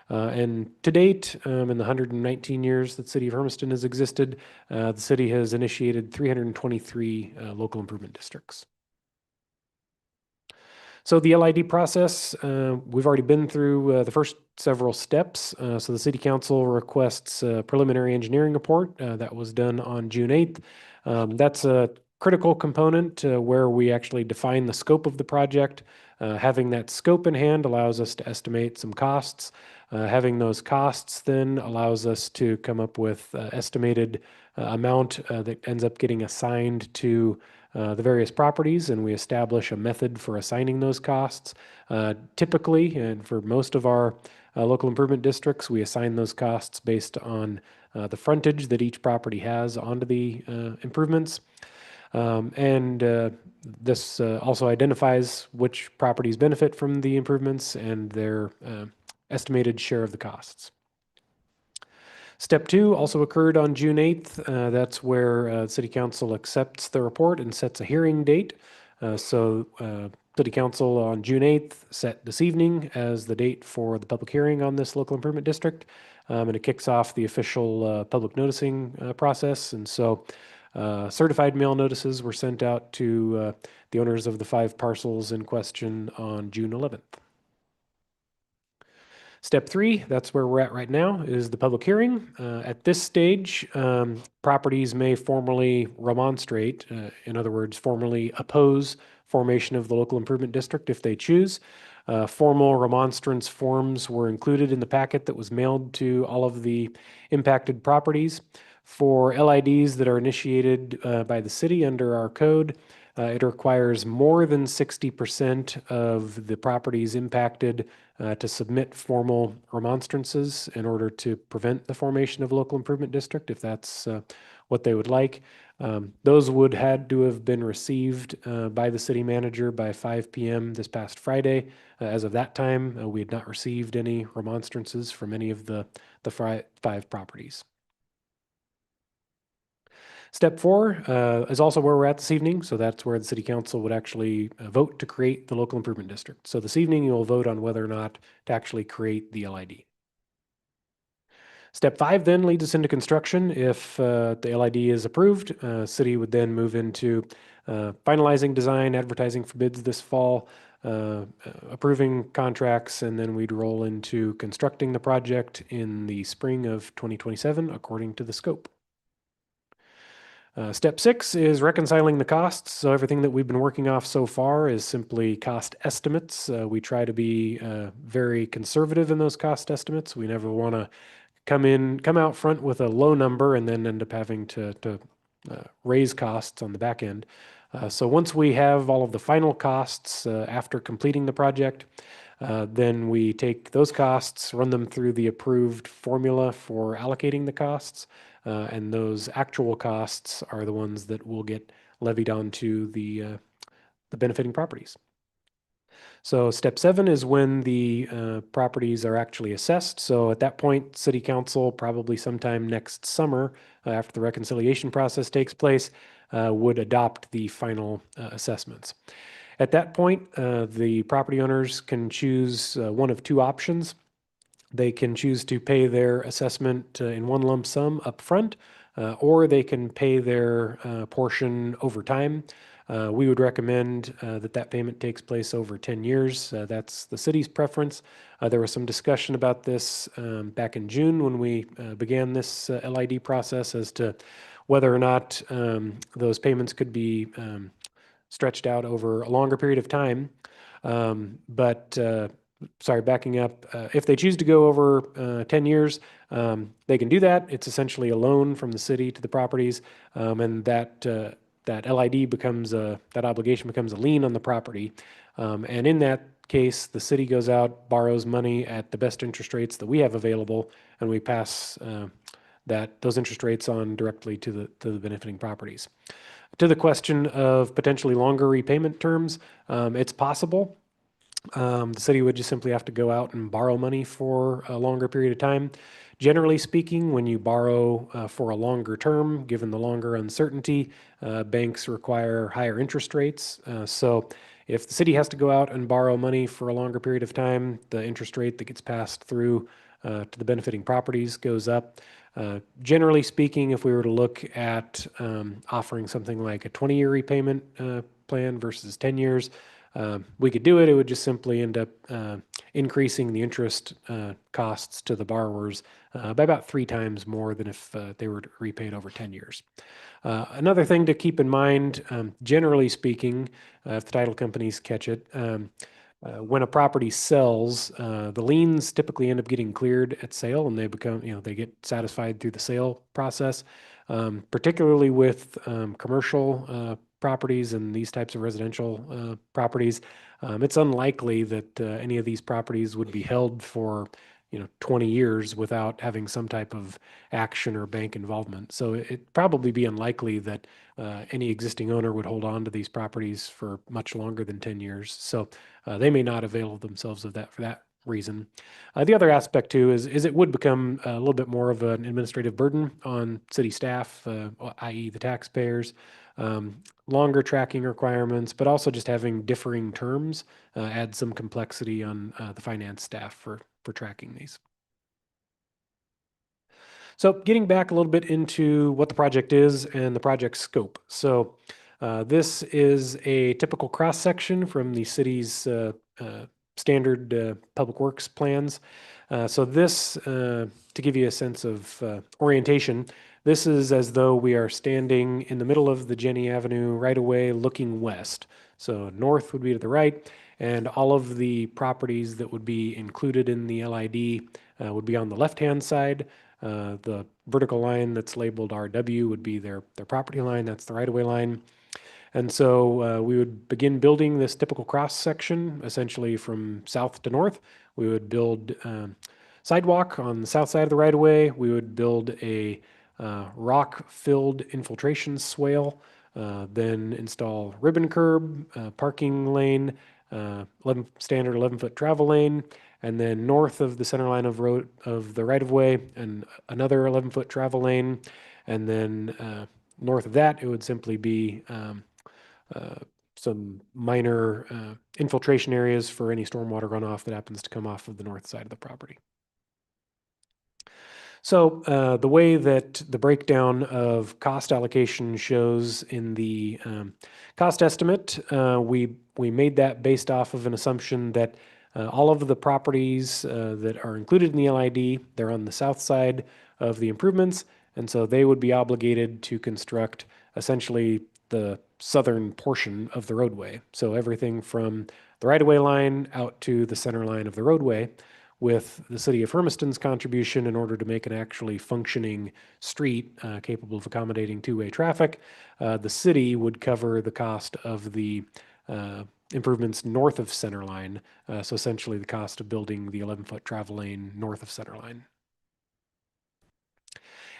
And to date, in the 119 years that City of Hermiston has existed, the city has initiated 323 local improvement districts. So the LID process, we've already been through the first several steps. So the City Council requests a preliminary engineering report that was done on June 8th. That's a critical component where we actually define the scope of the project. Having that scope in hand allows us to estimate some costs. Having those costs then allows us to come up with estimated amount that ends up getting assigned to the various properties, and we establish a method for assigning those costs. Typically, and for most of our local improvement districts, we assign those costs based on the frontage that each property has onto the improvements. This also identifies which properties benefit from the improvements and their estimated share of the costs. Step 2 also occurred on June 8th. That's where City Council accepts the report and sets a hearing date. City Council on June 8th set this evening as the date for the public hearing on this local improvement district. And it kicks off the official public noticing process. And so certified mail notices were sent out to the owners of the 5 parcels in question on June 11th. Step 3, that's where we're at right now, is the public hearing. At this stage, properties may formally remonstrate, in other words, formally oppose formation of the local improvement district if they choose. Formal remonstrance forms were included in the packet that was mailed to all of the impacted properties. For LIDs that are initiated by the city under our code, it requires more than 60% of the properties impacted to submit formal remonstrances in order to prevent the formation of a local improvement district, if that's what they would like. Those would had to have been received by the city manager by 5 p.m. this past Friday. As of that time, we had not received any remonstrances from any of the 5 properties. Step 4 is also where we're at this evening. So that's where the City Council would actually vote to create the local improvement district. So this evening, you'll vote on whether or not to actually create the LID. Step 5 then leads us into construction. If the LID is approved, city would then move into finalizing design, advertising for bids this fall, approving contracts, and then we'd roll into constructing the project in the spring of 2027 according to the scope. Step 6 is reconciling the costs. So everything that we've been working off so far is simply cost estimates. We try to be very conservative in those cost estimates. We never want to come out front with a low number and then end up having to raise costs on the back end. So once we have all of the final costs after completing the project, then we take those costs, run them through the approved formula for allocating the costs, and those actual costs are the ones that will get levied onto the benefiting properties. So step 7 is when the properties are actually assessed. So at that point, City Council, probably sometime next summer, after the reconciliation process takes place, would adopt the final assessments. At that point, the property owners can choose one of two options. They can choose to pay their assessment in one lump sum up front, or they can pay their portion over time. We would recommend that payment takes place over 10 years. That's the city's preference. There was some discussion about this back in June when we began this LID process as to whether or not those payments could be stretched out over a longer period of time. Sorry, backing up, if they choose to go over 10 years, they can do that. It's essentially a loan from the city to the properties, and that LID becomes that obligation becomes a lien on the property. And in that case, the city goes out, borrows money at the best interest rates that we have available, and we pass those interest rates on directly to the benefiting properties. To the question of potentially longer repayment terms, it's possible. The city would just simply have to go out and borrow money for a longer period of time. Generally speaking, when you borrow for a longer term, given the longer uncertainty, banks require higher interest rates. So if the city has to go out and borrow money for a longer period of time, the interest rate that gets passed through to the benefiting properties goes up. Generally speaking, if we were to look at offering something like a 20-year repayment plan versus 10 years, we could do it. It would just simply end up increasing the interest costs to the borrowers by about 3 times more than if they were repaid over 10 years. Another thing to keep in mind, generally speaking, if the title companies catch it, when a property sells, the liens typically end up getting cleared at sale, and they get satisfied through the sale process. Particularly with commercial properties and these types of residential properties, it's unlikely that any of these properties would be held for 20 years without having some type of action or bank involvement. So it'd probably be unlikely that any existing owner would hold on to these properties for much longer than 10 years. So they may not avail themselves of that for that reason. The other aspect too is it would become a little bit more of an administrative burden on city staff, i.e. the taxpayers. Longer tracking requirements, but also just having differing terms adds some complexity on the finance staff for tracking these. So getting back a little bit into what the project is and the project scope. So this is a typical cross-section from the city's standard public works plans. So this, to give you a sense of orientation, this is as though we are standing in the middle of the Jenny Avenue right away looking west. So north would be to the right, and all of the properties that would be included in the LID would be on the left-hand side. The vertical line that's labeled RW would be their property line. That's the right-of-way line. And so we would begin building this typical cross-section, essentially from south to north. We would build sidewalk on the south side of the right-of-way. We would build a rock-filled infiltration swale, then install ribbon curb, parking lane, standard 11-foot travel lane, and then north of the center line of the right-of-way, and another 11-foot travel lane, and then North of that, it would simply be some minor infiltration areas for any stormwater runoff that happens to come off of the north side of the property. So the way that the breakdown of cost allocation shows in the cost estimate, we made that based off of an assumption that all of the properties that are included in the LID, they're on the south side of the improvements, and so they would be obligated to construct essentially the southern portion of the roadway. So everything from the right-of-way line out to the center line of the roadway, with the city of Hermiston's contribution in order to make an actually functioning street capable of accommodating two-way traffic. The city would cover the cost of the improvements north of center line, so essentially the cost of building the 11-foot travel lane north of center line.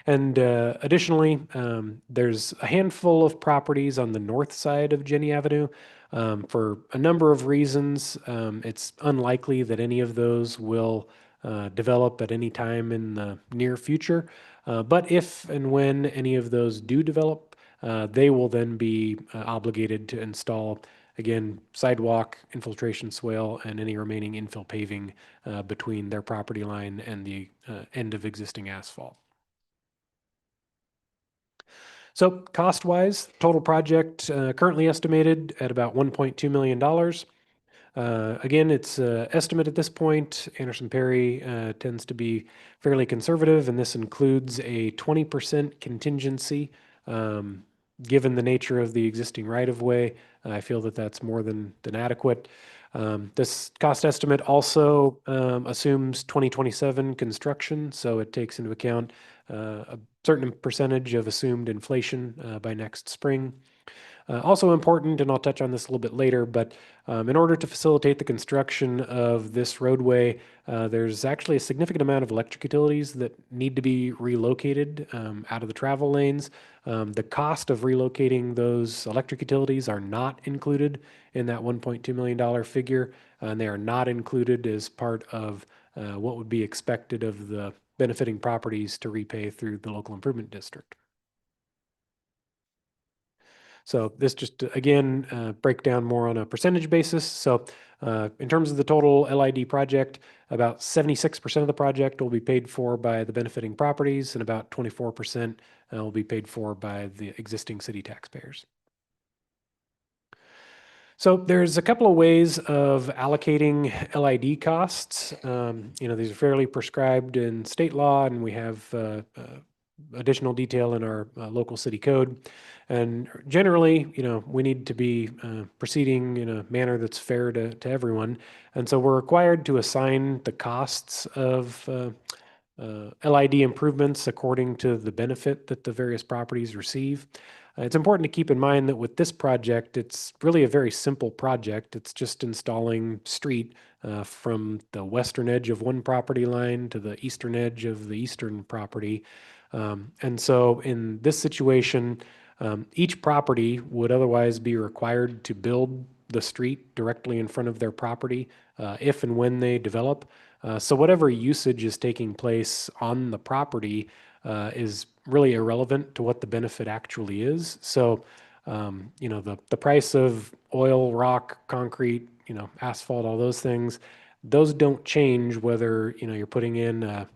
And additionally, there's a handful of properties on the north side of Jenny Avenue. For a number of reasons, it's unlikely that any of those will develop at any time in the near future. But if and when any of those do develop, they will then be obligated to install, again, sidewalk, infiltration swale, and any remaining infill paving between their property line and the end of existing asphalt. So cost-wise, total project currently estimated at about $1.2 million. Again, it's estimate at this point. Anderson Perry tends to be fairly conservative, and this includes a 20% contingency. Given the nature of the existing right-of-way, I feel that that's more than adequate. This cost estimate also assumes 2027 construction, so it takes into account a certain percentage of assumed inflation by next spring. Also important, and I'll touch on this a little bit later, but in order to facilitate the construction of this roadway, there's actually a significant amount of electric utilities that need to be relocated out of the travel lanes. The cost of relocating those electric utilities are not included in that $1.2 million figure, and they are not included as part of what would be expected of the benefiting properties to repay through the local improvement district. So this just, again, break down more on a percentage basis. So in terms of the total LID project, about 76% of the project will be paid for by the benefiting properties, and about 24% will be paid for by the existing city taxpayers. So there's a couple of ways of allocating LID costs. These are fairly prescribed in state law, and we have additional detail in our local city code. And generally, we need to be proceeding in a manner that's fair to everyone. And so we're required to assign the costs of LID improvements according to the benefit that the various properties receive. It's important to keep in mind that with this project, it's really a very simple project. It's just installing street from the western edge of one property line to the eastern edge of the eastern property. And so in this situation, each property would otherwise be required to build the street directly in front of their property if and when they develop. So whatever usage is taking place on the property is really irrelevant to what the benefit actually is. So, the price of oil, rock, concrete, asphalt, all those things, those don't change whether, you're putting in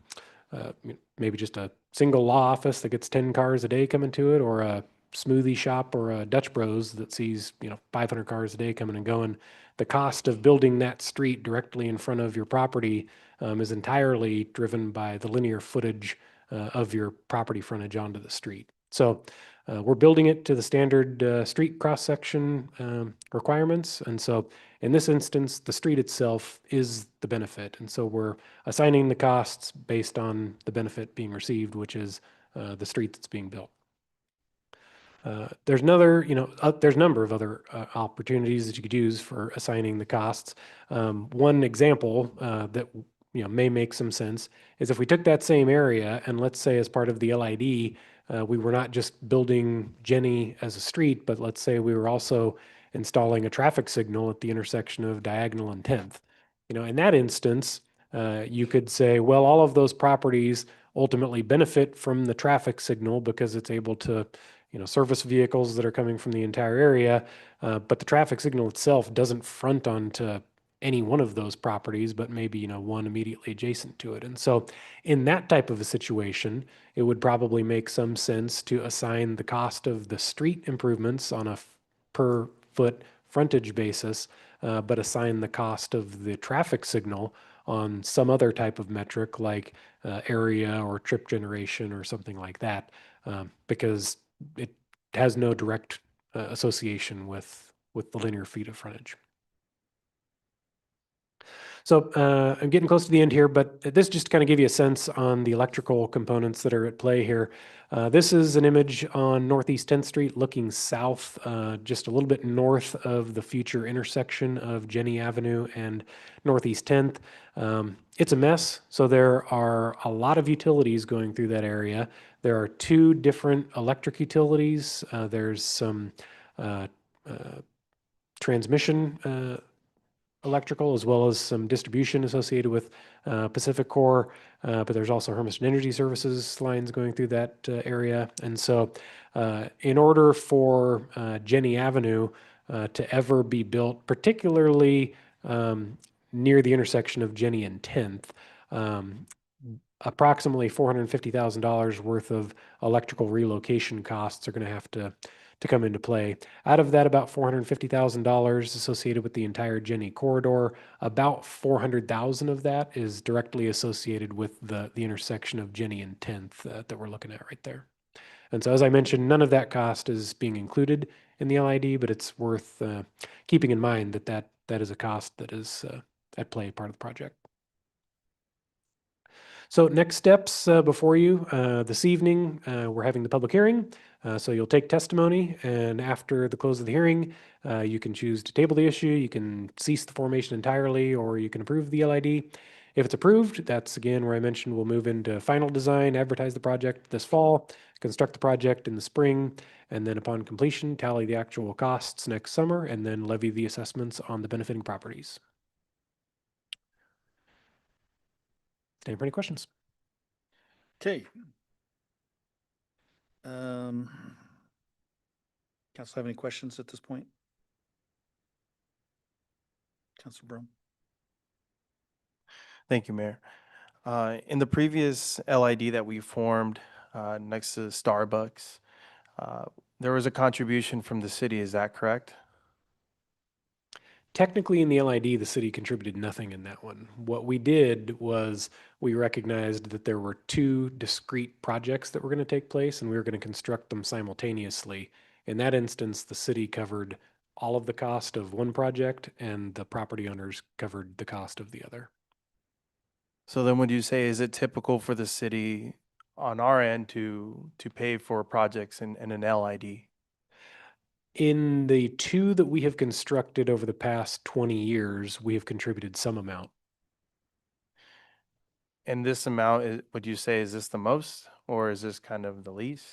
maybe just a single law office that gets 10 cars a day coming to it, or a smoothie shop or a Dutch Bros that sees 500 cars a day coming and going. The cost of building that street directly in front of your property is entirely driven by the linear footage of your property frontage onto the street. So we're building it to the standard street cross-section requirements. And so in this instance, the street itself is the benefit. And so we're assigning the costs based on the benefit being received, which is the street that's being built. There's there's a number of other opportunities that you could use for assigning the costs. One example that may make some sense is if we took that same area and, let's say, as part of the LID, we were not just building Jenny as a street, but let's say we were also installing a traffic signal at the intersection of Diagonal and 10th. In that instance, you could say, well, all of those properties ultimately benefit from the traffic signal because it's able to service vehicles that are coming from the entire area, but the traffic signal itself doesn't front onto any one of those properties, but maybe, one immediately adjacent to it. And so in that type of a situation, it would probably make some sense to assign the cost of the street improvements on a per foot frontage basis, but assign the cost of the traffic signal on some other type of metric like area or trip generation or something like that, because it has no direct association with the linear feet of frontage. So I'm getting close to the end here, but this just kind of give you a sense on the electrical components that are at play here. This is an image on Northeast 10th Street looking south, just a little bit north of the future intersection of Jenny Avenue and Northeast 10th. It's a mess, so there are a lot of utilities going through that area. There are 2 different electric utilities. There's some transmission electrical, as well as some distribution associated with Pacific Core, but there's also Hermiston Energy Services lines going through that area. And so in order for Jenny Avenue to ever be built, particularly near the intersection of Jenny and 10th, approximately $450,000 worth of electrical relocation costs are going to have to come into play. Out of that, about $450,000 associated with the entire Jenny corridor. About $400,000 of that is directly associated with the intersection of Jenny and 10th that we're looking at right there. And so, as I mentioned, none of that cost is being included in the LID, but it's worth keeping in mind that is a cost that is at play, part of the project. So next steps before you this evening, we're having the public hearing. So you'll take testimony, and after the close of the hearing, you can choose to table the issue, you can cease the formation entirely, or you can approve the LID. If it's approved, that's again where I mentioned we'll move into final design, advertise the project this fall, construct the project in the spring, and then upon completion, tally the actual costs next summer, and then levy the assessments on the benefiting properties. Any questions? Okay. Council have any questions at this point? Councilor Brown? Thank you, Mayor. In the previous LID that we formed next to Starbucks, there was a contribution from the city, is that correct? Technically, in the LID, the city contributed nothing in that one. What we did was we recognized that there were 2 discrete projects that were going to take place, and we were going to construct them simultaneously. In that instance, the city covered all of the cost of one project, and the property owners covered the cost of the other. So then would you say, is it typical for the city on our end to pay for projects in an LID? In the 2 that we have constructed over the past 20 years, we have contributed some amount. And this amount, would you say, is this the most, or is this kind of the least?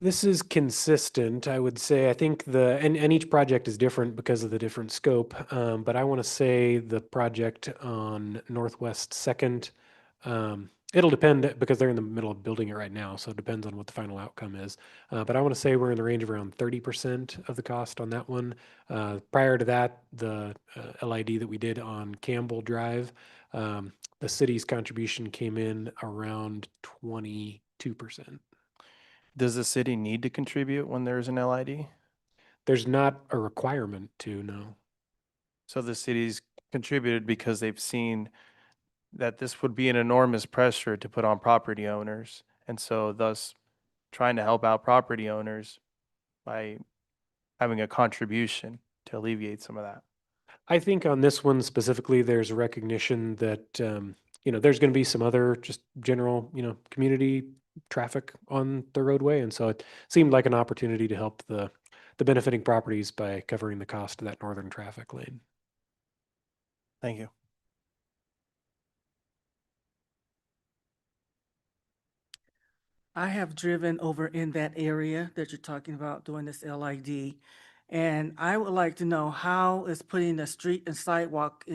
This is consistent, I would say. I think and each project is different because of the different scope. But I want to say the project on Northwest 2nd, it'll depend because they're in the middle of building it right now. So it depends on what the final outcome is. But I want to say we're in the range of around 30% of the cost on that one. Prior to that, the LID that we did on Campbell Drive, the city's contribution came in around 22%. Does the city need to contribute when there's an LID? There's not a requirement to, no. So the city's contributed because they've seen that this would be an enormous pressure to put on property owners. And so thus trying to help out property owners by having a contribution to alleviate some of that. I think on this one specifically, there's a recognition that, there's going to be some other just general, community traffic on the roadway. And so it seemed like an opportunity to help the benefiting properties by covering the cost of that northern traffic lane. Thank you. I have driven over in that area that you're talking about doing this LID. And I would like to know how is putting a street and sidewalk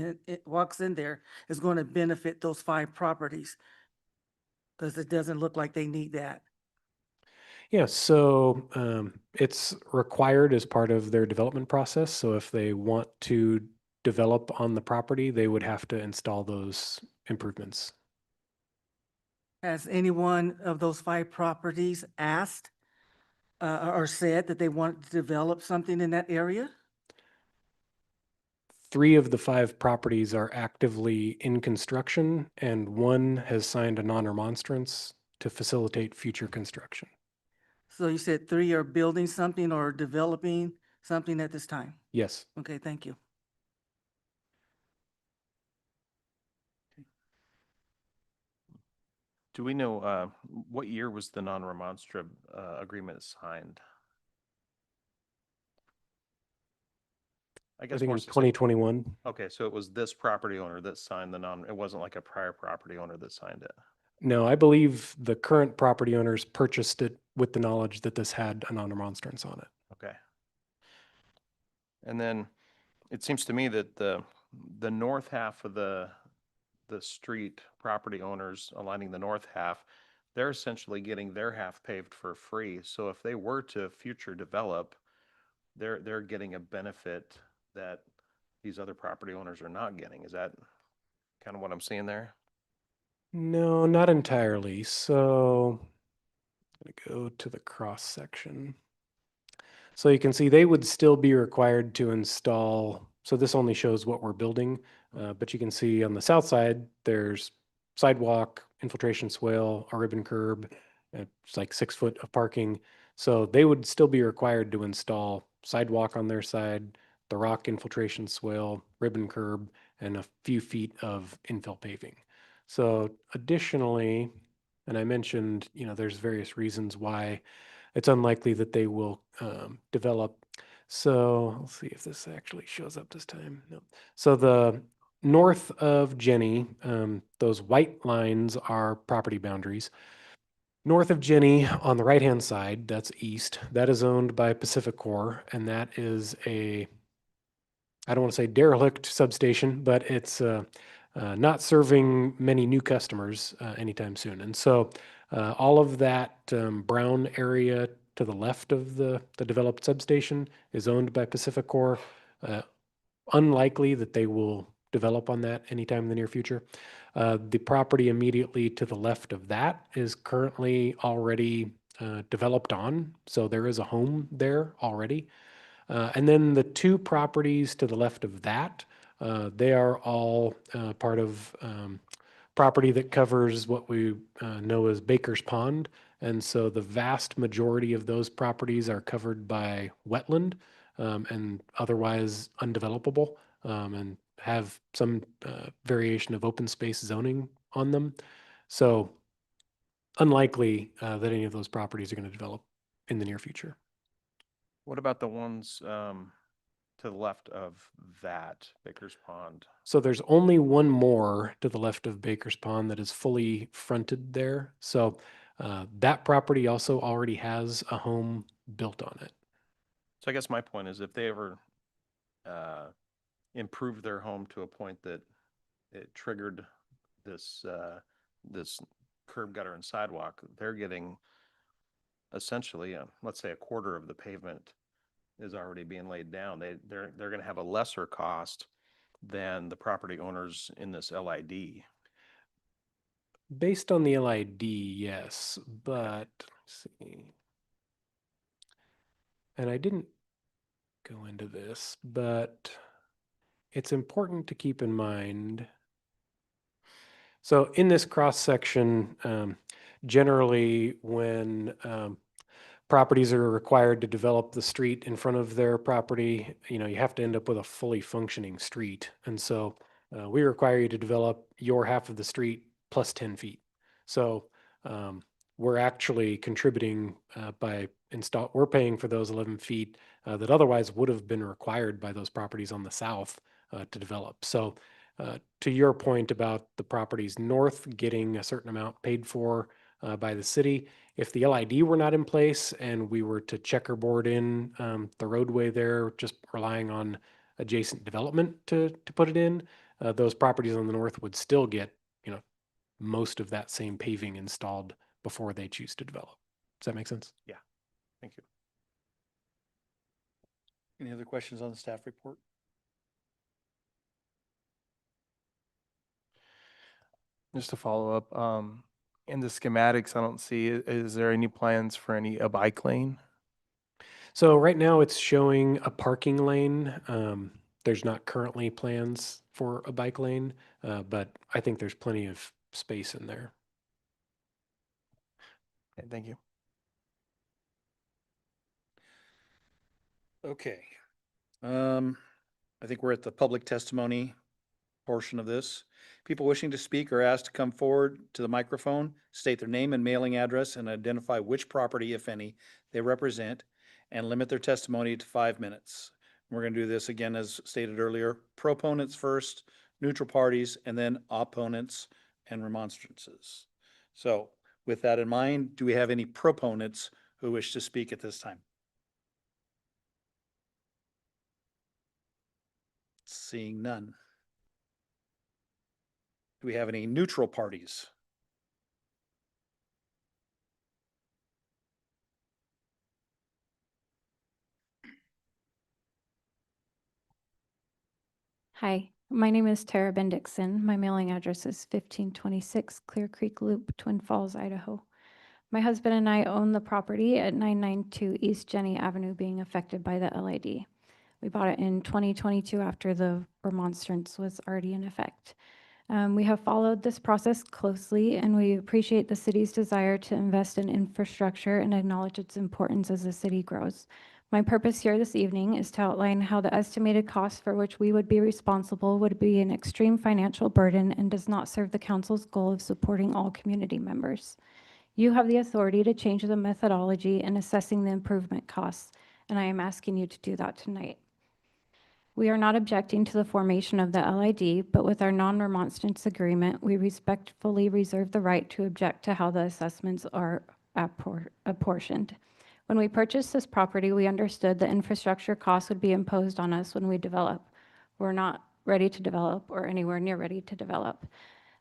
walks in there is going to benefit those 5 properties. Because it doesn't look like they need that. Yeah, so it's required as part of their development process. So if they want to develop on the property, they would have to install those improvements. Has any one of those 5 properties asked or said that they want to develop something in that area? 3 of the 5 properties are actively in construction, and 1 has signed a non-remonstrance to facilitate future construction. So you said 3 are building something or developing something at this time? Yes. Okay, thank you. Do we know what year was the non-remonstrant agreement signed? I I guess think more in specific- 2021. Okay, so it was this property owner that signed it wasn't like a prior property owner that signed it. No, I believe the current property owners purchased it with the knowledge that this had a non-remonstrance on it. Okay. And then it seems to me that the north half of the street property owners aligning the north half, they're essentially getting their half paved for free. So if they were to future develop, they're getting a benefit that these other property owners are not getting. Is that kind of what I'm seeing there? No, not entirely. So I'm going to go to the cross section. So you can see they would still be required to install. So this only shows what we're building, but you can see on the south side, there's sidewalk, infiltration swale, a ribbon curb. It's like 6 foot of parking. So they would still be required to install sidewalk on their side, the rock infiltration swale, ribbon curb, and a few feet of infill paving. So additionally, and I mentioned, there's various reasons why it's unlikely that they will develop. So let's see if this actually shows up this time. No. So the north of Jenny, those white lines are property boundaries. North of Jenny on the right-hand side, that's east, that is owned by Pacific Core, and that is I don't want to say derelict substation, but it's not serving many new customers anytime soon. And so all of that brown area to the left of the developed substation is owned by Pacific Core. Unlikely that they will develop on that anytime in the near future. The property immediately to the left of that is currently already developed on, so there is a home there already. And then the 2 properties to the left of that, they are all part of property that covers what we know as Baker's Pond. And so the vast majority of those properties are covered by wetland and otherwise undevelopable and have some variation of open space zoning on them. So unlikely that any of those properties are going to develop in the near future. What about the ones to the left of that, Baker's Pond? So there's only one more to the left of Baker's Pond that is fully fronted there. So that property also already has a home built on it. So I guess my point is if they ever improve their home to a point that it triggered this curb, gutter, and sidewalk, they're getting essentially, let's say, a quarter of the pavement is already being laid down. They're going to have a lesser cost than the property owners in this LID. Based on the LID, yes, but let's see. And I didn't go into this, but it's important to keep in mind. So in this cross section, generally when properties are required to develop the street in front of their property, you have to end up with a fully functioning street. And so we require you to develop your half of the street plus 10 feet. So we're actually contributing we're paying for those 11 feet that otherwise would have been required by those properties on the south to develop. So to your point about the properties north getting a certain amount paid for by the city, if the LID were not in place and we were to checkerboard in the roadway there, just relying on adjacent development to put it in, those properties on the north would still get, most of that same paving installed before they choose to develop. Does that make sense? Thank you. Any other questions on the staff report? Just to follow up, in the schematics, I don't see, is there any plans for a bike lane? So right now it's showing a parking lane. There's not currently plans for a bike lane, but I think there's plenty of space in there. Okay, thank you. Okay. I think we're at the public testimony portion of this. People wishing to speak are asked to come forward to the microphone, state their name and mailing address, and identify which property, if any, they represent, and limit their testimony to 5 minutes. We're going to do this again, as stated earlier, proponents first, neutral parties, and then opponents and remonstrances. So with that in mind, do we have any proponents who wish to speak at this time? Seeing none. Do we have any neutral parties? Hi, my name is Tara Bendixson. My mailing address is 1526 Clear Creek Loop, Twin Falls, Idaho. My husband and I own the property at 992 East Jenny Avenue being affected by the LID. We bought it in 2022 after the remonstrance was already in effect. We have followed this process closely, and we appreciate the city's desire to invest in infrastructure and acknowledge its importance as the city grows. My purpose here this evening is to outline how the estimated cost for which we would be responsible would be an extreme financial burden and does not serve the council's goal of supporting all community members. You have the authority to change the methodology in assessing the improvement costs, and I am asking you to do that tonight. We are not objecting to the formation of the LID, but with our non-remonstrance agreement, we respectfully reserve the right to object to how the assessments are apportioned. When we purchased this property, we understood the infrastructure costs would be imposed on us when we develop. We're not ready to develop or anywhere near ready to develop.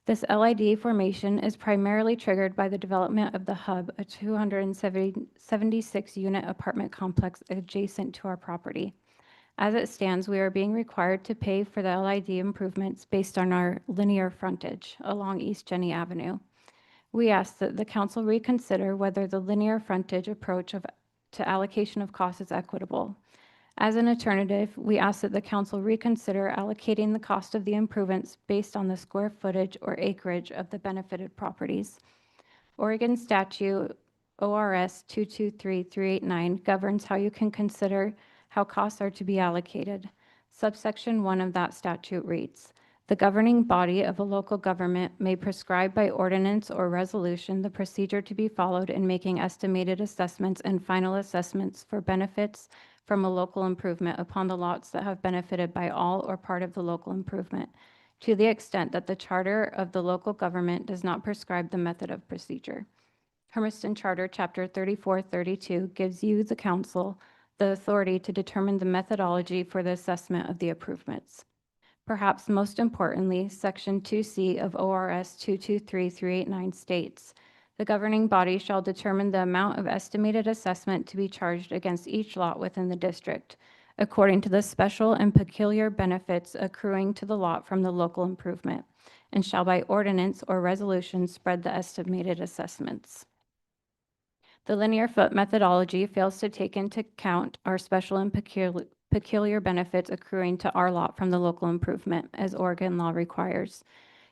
This LID formation is primarily triggered by the development of the Hub, a 276-unit apartment complex adjacent to our property. As it stands, we are being required to pay for the LID improvements based on our linear frontage along East Jenny Avenue. We ask that the council reconsider whether the linear frontage approach to allocation of costs is equitable. As an alternative, we ask that the council reconsider allocating the cost of the improvements based on the square footage or acreage of the benefited properties. Oregon statute ORS 223389 governs how you can consider how costs are to be allocated. Subsection 1 of that statute reads, "The governing body of a local government may prescribe by ordinance or resolution the procedure to be followed in making estimated assessments and final assessments for benefits from a local improvement upon the lots that have benefited by all or part of the local improvement, to the extent that the charter of the local government does not prescribe the method of procedure." Hermiston Charter, Chapter 3432, gives you, the council, the authority to determine the methodology for the assessment of the improvements. Perhaps most importantly, Section 2C of ORS 223389 states, "The governing body shall determine the amount of estimated assessment to be charged against each lot within the district, according to the special and peculiar benefits accruing to the lot from the local improvement, and shall by ordinance or resolution spread the estimated assessments." The linear foot methodology fails to take into account our special and peculiar benefits accruing to our lot from the local improvement, as Oregon law requires.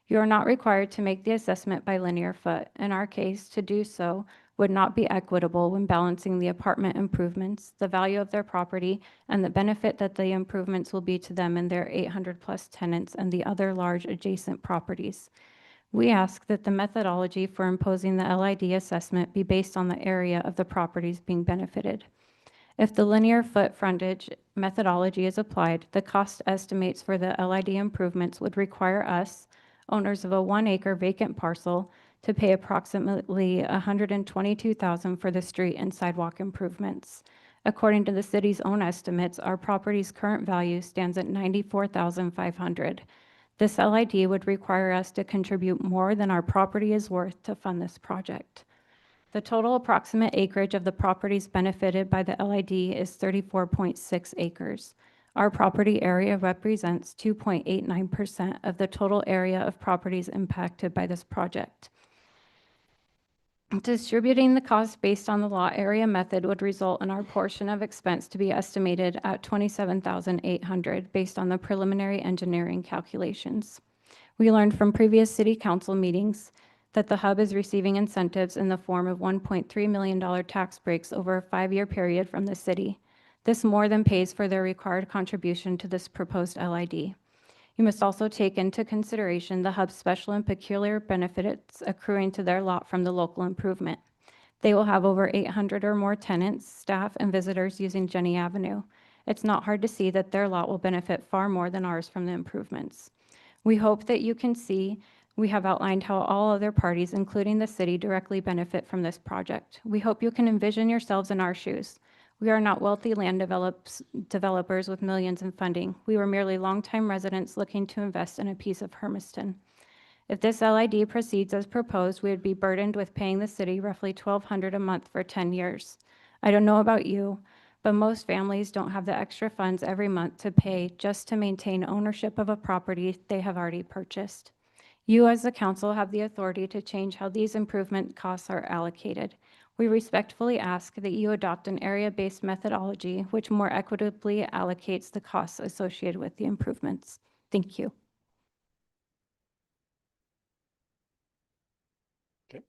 You are not required to make the assessment by linear foot. In our case, to do so would not be equitable when balancing the apartment improvements, the value of their property, and the benefit that the improvements will be to them and their 800-plus tenants and the other large adjacent properties. We ask that the methodology for imposing the LID assessment be based on the area of the properties being benefited. If the linear foot frontage methodology is applied, the cost estimates for the LID improvements would require us, owners of a 1-acre vacant parcel, to pay approximately $122,000 for the street and sidewalk improvements. According to the city's own estimates, our property's current value stands at $94,500. This LID would require us to contribute more than our property is worth to fund this project. The total approximate acreage of the properties benefited by the LID is 34.6 acres. Our property area represents 2.89% of the total area of properties impacted by this project. Distributing the cost based on the lot area method would result in our portion of expense to be estimated at $27,800 based on the preliminary engineering calculations. We learned from previous city council meetings that the hub is receiving incentives in the form of $1.3 million tax breaks over a 5-year period from the city. This more than pays for their required contribution to this proposed LID. You must also take into consideration the hub's special and peculiar benefits accruing to their lot from the local improvement. They will have over 800 or more tenants, staff, and visitors using Jenny Avenue. It's not hard to see that their lot will benefit far more than ours from the improvements. We hope that you can see we have outlined how all other parties, including the city, directly benefit from this project. We hope you can envision yourselves in our shoes. We are not wealthy land developers with millions in funding. We were merely longtime residents looking to invest in a piece of Hermiston. If this LID proceeds as proposed, we would be burdened with paying the city roughly $1,200 a month for 10 years. I don't know about you, but most families don't have the extra funds every month to pay just to maintain ownership of a property they have already purchased. You as the council have the authority to change how these improvement costs are allocated. We respectfully ask that you adopt an area-based methodology which more equitably allocates the costs associated with the improvements. Thank you. Okay.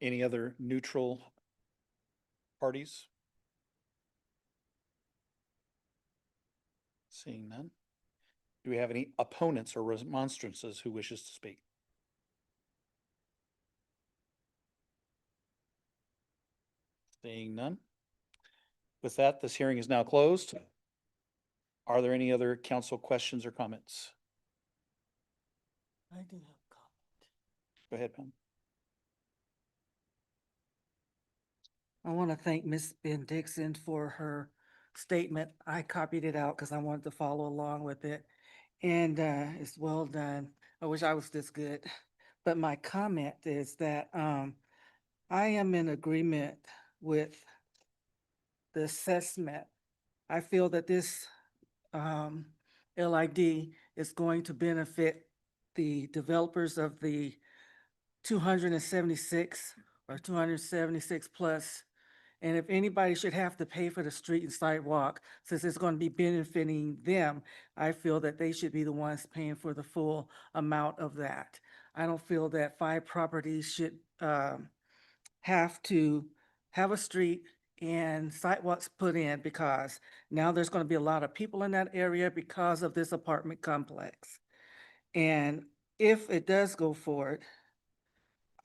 Any other neutral parties? Seeing none. Do we have any opponents or remonstrances who wishes to speak? Seeing none. With that, this hearing is now closed. Are there any other council questions or comments? I do have a comment. Go ahead, Pam. I want to thank Ms. Ben Dixon for her statement. I copied it out because I wanted to follow along with it. And it's well done. I wish I was this good. But my comment is that I am in agreement with the assessment. I feel that this LID is going to benefit the developers of the 276 or 276 plus. And if anybody should have to pay for the street and sidewalk, since it's going to be benefiting them, I feel that they should be the ones paying for the full amount of that. I don't feel that 5 properties should have to have a street and sidewalks put in, because now there's going to be a lot of people in that area because of this apartment complex. And if it does go forward,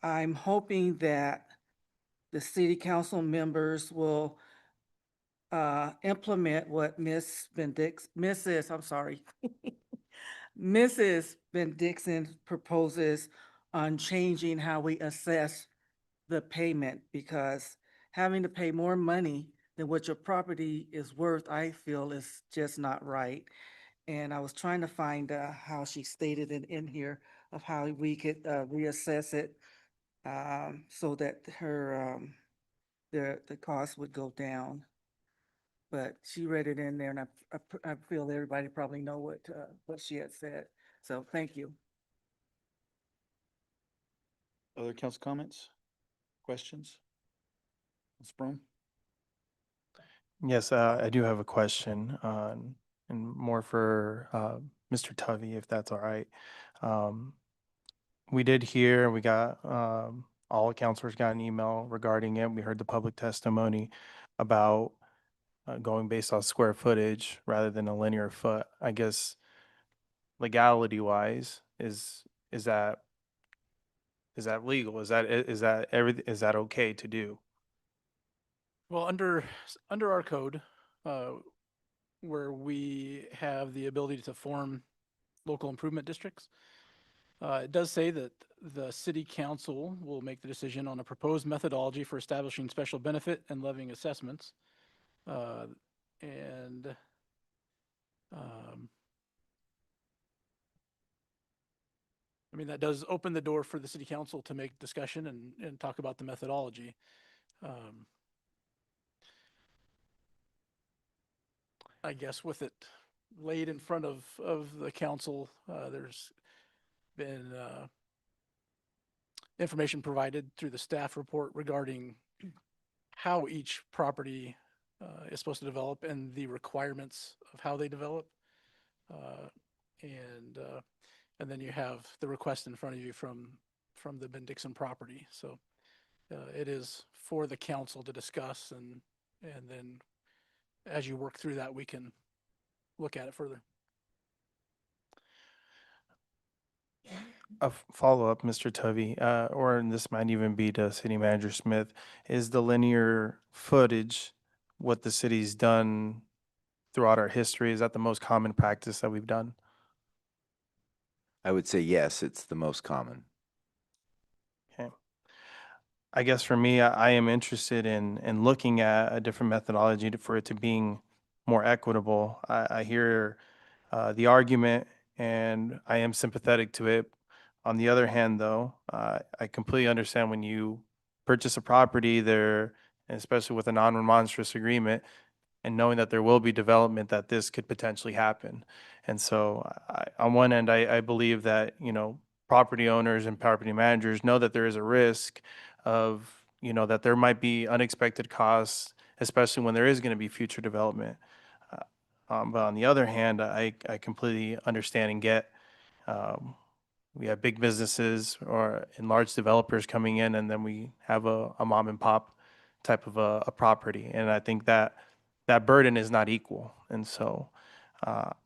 I'm hoping that the city council members will implement what Mrs. Ben Dixon proposes on changing how we assess the payment, because having to pay more money than what your property is worth, I feel is just not right. And I was trying to find how she stated it in here of how we could reassess it so that her the cost would go down. But she read it in there, and I feel everybody probably know what she had said. So thank you. Other council comments? Questions? Ms. Brown? Yes, I do have a question, and more for Mr. Tovey, if that's all right. We did hear, we got, all counselors got an email regarding it. We heard the public testimony about going based on square footage rather than a linear foot. I guess legality wise, is that legal? Is that okay to do? Well, under our code, where we have the ability to form local improvement districts, it does say that the city council will make the decision on a proposed methodology for establishing special benefit and levying assessments. And I mean, that does open the door for the city council to make discussion and talk about the methodology. I guess with it laid in front of the council, there's been information provided through the staff report regarding how each property is supposed to develop and the requirements of how they develop. And then you have the request in front of you from the Ben Dixon property. So it is for the council to discuss, and then as you work through that, we can look at it further. A follow-up, Mr. Tovey, or and this might even be to City Manager Smith, is the linear footage what the city's done throughout our history? Is that the most common practice that we've done? I would say yes, it's the most common. Okay. I guess for me, I am interested in looking at a different methodology for it to being more equitable. I hear the argument, and I am sympathetic to it. On the other hand, though, I completely understand when you purchase a property there, and especially with a non-remonstrance agreement, and knowing that there will be development, that this could potentially happen. And so on one end, I believe that, property owners and property managers know that there is a risk of, that there might be unexpected costs, especially when there is going to be future development. But on the other hand, I completely understand and get, we have big businesses or and large developers coming in, and then we have a mom and pop type of a property. And I think that burden is not equal. And so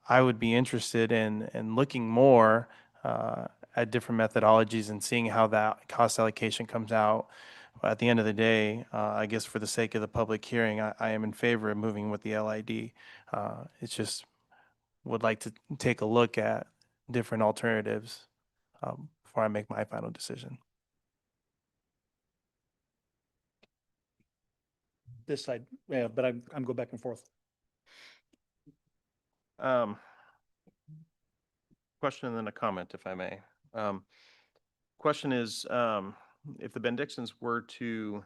I would be interested in looking more at different methodologies and seeing how that cost allocation comes out. At the end of the day, I guess for the sake of the public hearing, I am in favor of moving with the LID. It's just would like to take a look at different alternatives before I make my final decision. This side, yeah, but I'm go back and forth. Question and then a comment, if I may. Question is, if the Ben Dixons were to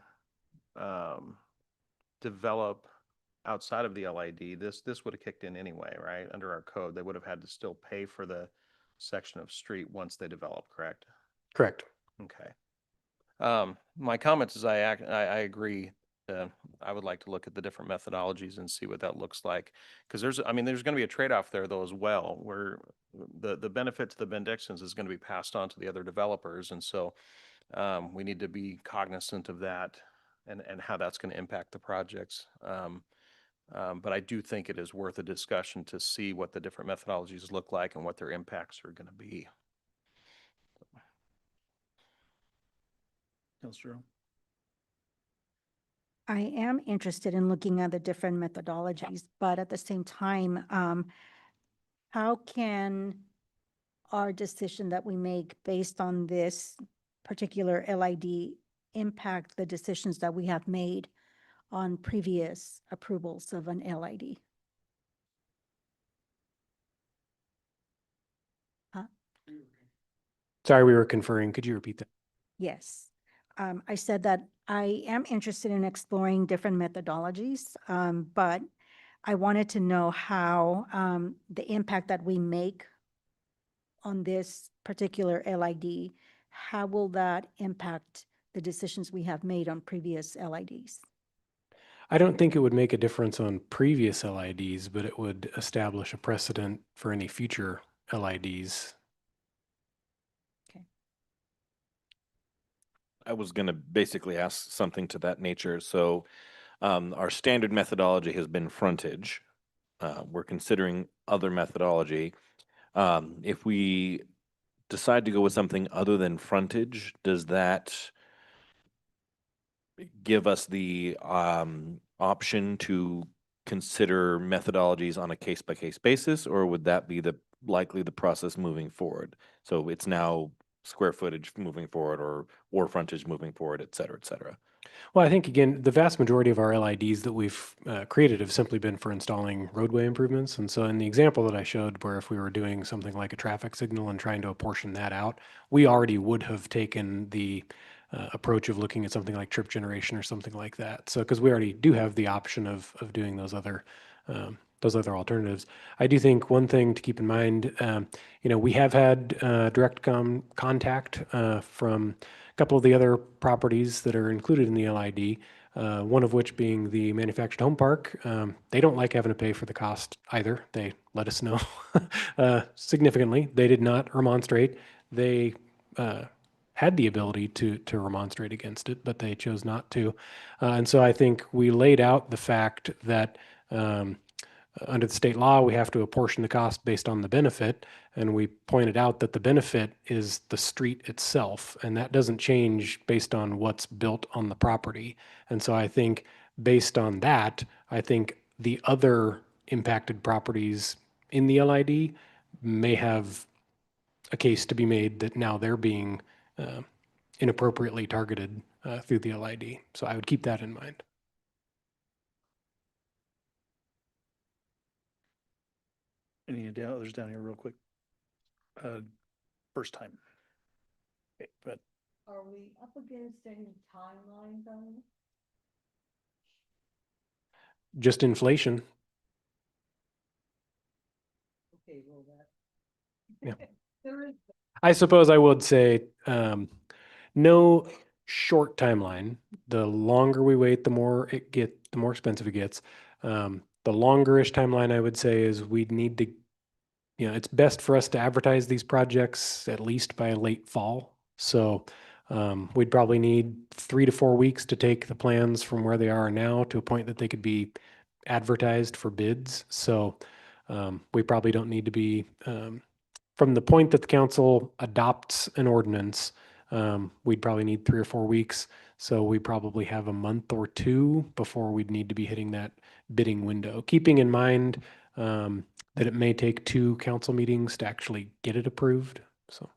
develop outside of the LID, this would have kicked in anyway, right? Under our code, they would have had to still pay for the section of street once they develop, correct? Correct. Okay. My comments is I agree. I would like to look at the different methodologies and see what that looks like. Because there's going to be a trade-off there though as well, where the benefit to the Ben Dixons is going to be passed on to the other developers. And so we need to be cognizant of that and how that's going to impact the projects. But I do think it is worth a discussion to see what the different methodologies look like and what their impacts are going to be. I am interested in looking at the different methodologies, but at the same time, how can our decision that we make based on this particular LID impact the decisions that we have made on previous approvals of an LID? Sorry, we were conferring. Could you repeat that? Yes. I said that I am interested in exploring different methodologies, but I wanted to know how the impact that we make on this particular LID, how will that impact the decisions we have made on previous LIDs? I don't think it would make a difference on previous LIDs, but it would establish a precedent for any future LIDs. I was going to basically ask something to that nature. So our standard methodology has been frontage. We're considering other methodology. If we decide to go with something other than frontage, does that give us the option to consider methodologies on a case-by-case basis, or would that be likely the process moving forward? So it's now square footage moving forward or frontage moving forward, et cetera, et cetera. Well, I think again, the vast majority of our LIDs that we've created have simply been for installing roadway improvements. And so in the example that I showed, where if we were doing something like a traffic signal and trying to apportion that out, we already would have taken the approach of looking at something like trip generation or something like that. So because we already do have the option of doing those other alternatives. I do think one thing to keep in mind, we have had direct contact from a couple of the other properties that are included in the LID, one of which being the manufactured home park. They don't like having to pay for the cost either. They let us know significantly. They did not remonstrate. They had the ability to remonstrate against it, but they chose not to. And so I think we laid out the fact that under the state law, we have to apportion the cost based on the benefit. And we pointed out that the benefit is the street itself, and that doesn't change based on what's built on the property. And so I think based on that, I think the other impacted properties in the LID may have a case to be made that now they're being inappropriately targeted through the LID. So I would keep that in mind. Any others down here real quick? First time. Okay, but Are we up against any timeline though? Just inflation. Okay, well, that. Yeah. There is. I suppose I would say no short timeline. The longer we wait, the more expensive it gets. The longerish timeline I would say is we'd need to, it's best for us to advertise these projects at least by late fall. So we'd probably need 3 to 4 weeks to take the plans from where they are now to a point that they could be advertised for bids. So we probably don't need to be from the point that the council adopts an ordinance, we'd probably need 3 or 4 weeks. So we probably have a month or two before we'd need to be hitting that bidding window, keeping in mind that it may take 2 council meetings to actually get it approved. So.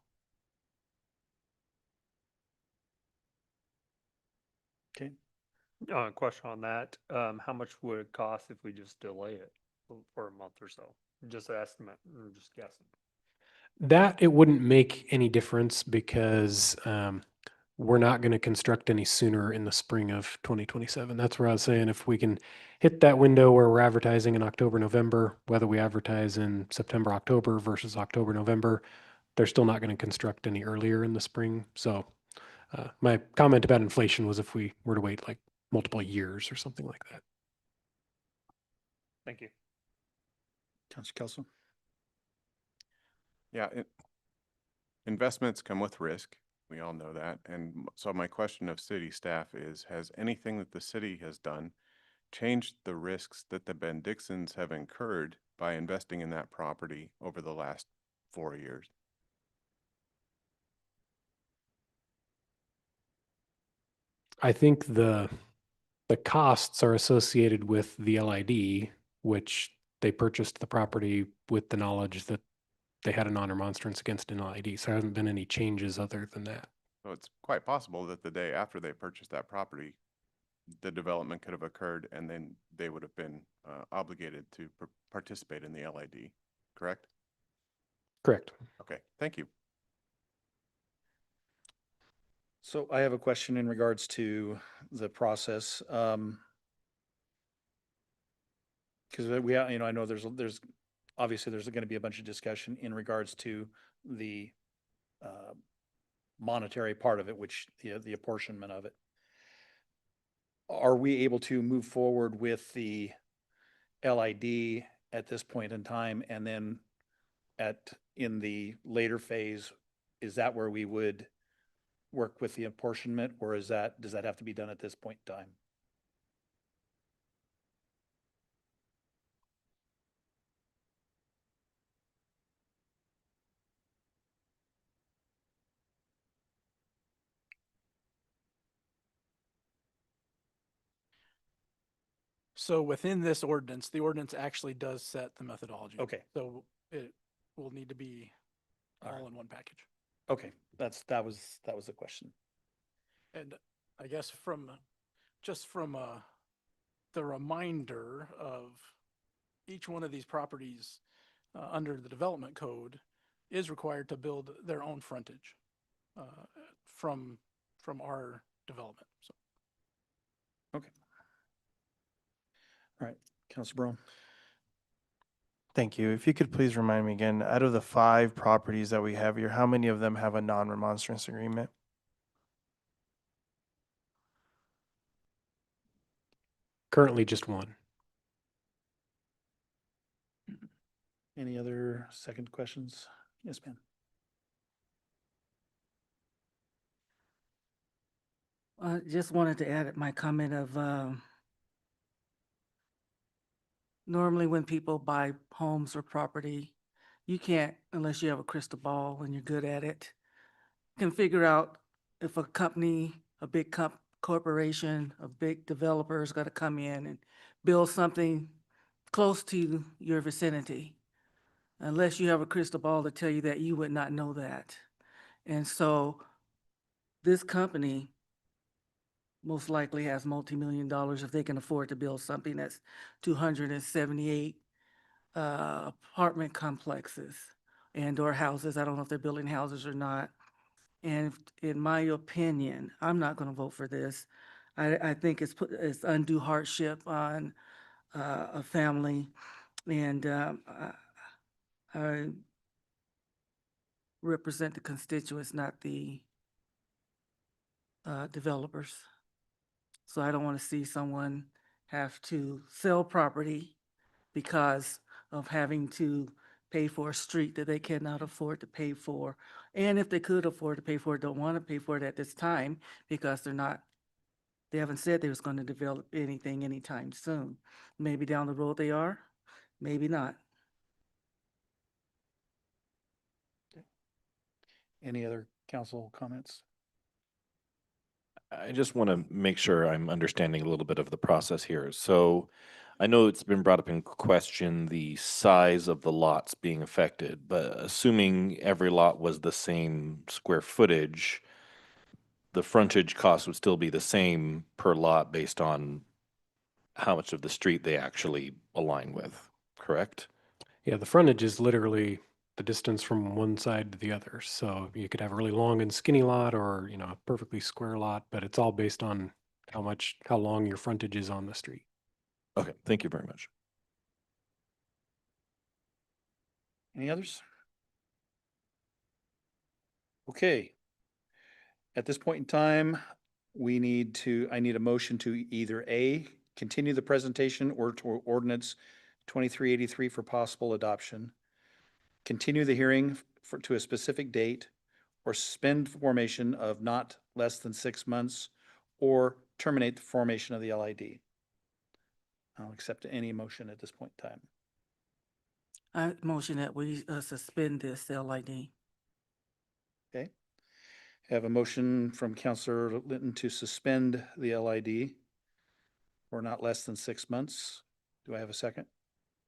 Okay. Question on that. How much would it cost if we just delay it for a month or so? Just an estimate, or just guessing. That it wouldn't make any difference because we're not going to construct any sooner in the spring of 2027. That's where I was saying if we can hit that window where we're advertising in October, November, whether we advertise in September, October versus October, November, they're still not going to construct any earlier in the spring. So my comment about inflation was if we were to wait like multiple years or something like that. Thank you. Councilor Kelso? Yeah, investments come with risk. We all know that. And so my question of city staff is, has anything that the city has done changed the risks that the Ben-Dixons have incurred by investing in that property over the last 4 years? I think the costs are associated with the LID, which they purchased the property with the knowledge that they had a non-remonstrance against an LID. So there hasn't been any changes other than that. So it's quite possible that the day after they purchased that property, the development could have occurred and then they would have been obligated to participate in the LID, correct? Correct. Okay, thank you. So I have a question in regards to the process. Because I know there's obviously there's going to be a bunch of discussion in regards to the monetary part of it, which the apportionment of it. Are we able to move forward with the LID at this point in time, and then in the later phase, is that where we would work with the apportionment, or does that have to be done at this point in time? So within this ordinance, the ordinance actually does set the methodology. Okay. So it will need to be All right. all in one package. Okay, that was the question. And I guess from just from the reminder of each one of these properties under the development code is required to build their own frontage from our development. So. Okay. All right, Councilor Brown. Thank you. If you could please remind me again, out of the 5 properties that we have here, how many of them have a non-remonstrance agreement? Currently just one. Any other second questions? Yes, ma'am. I just wanted to add my comment of, normally when people buy homes or property, you can't, unless you have a crystal ball and you're good at it, can figure out if a company, a big corporation, a big developer is gonna come in and build something close to your vicinity. Unless you have a crystal ball to tell you that, you would not know that. And so this company most likely has multi-million dollars if they can afford to build something that's 278 apartment complexes and or houses. I don't know if they're building houses or not. And in my opinion, I'm not going to vote for this. I think it's undue hardship on a family, and I represent the constituents, not the developers. So I don't want to see someone have to sell property because of having to pay for a street that they cannot afford to pay for. And if they could afford to pay for it, don't want to pay for it at this time because they haven't said they was going to develop anything anytime soon. Maybe down the road they are, maybe not. Any other council comments? I just want to make sure I'm understanding a little bit of the process here. So I know it's been brought up in question, the size of the lots being affected, but assuming every lot was the same square footage, the frontage cost would still be the same per lot based on how much of the street they actually align with, correct? Yeah, the frontage is literally the distance from one side to the other. So you could have a really long and skinny lot or, you know, a perfectly square lot, but it's all based on how long your frontage is on the street. Okay, thank you very much. Any others? Okay. At this point in time, I need a motion to either A, continue the presentation or to ordinance 2383 for possible adoption, continue the hearing to a specific date, or suspend formation of not less than 6 months, or terminate the formation of the LID. I'll accept any motion at this point in time. I motion that we suspend this LID. Okay. Have a motion from Councilor Linton to suspend the LID for not less than 6 months. Do I have a second?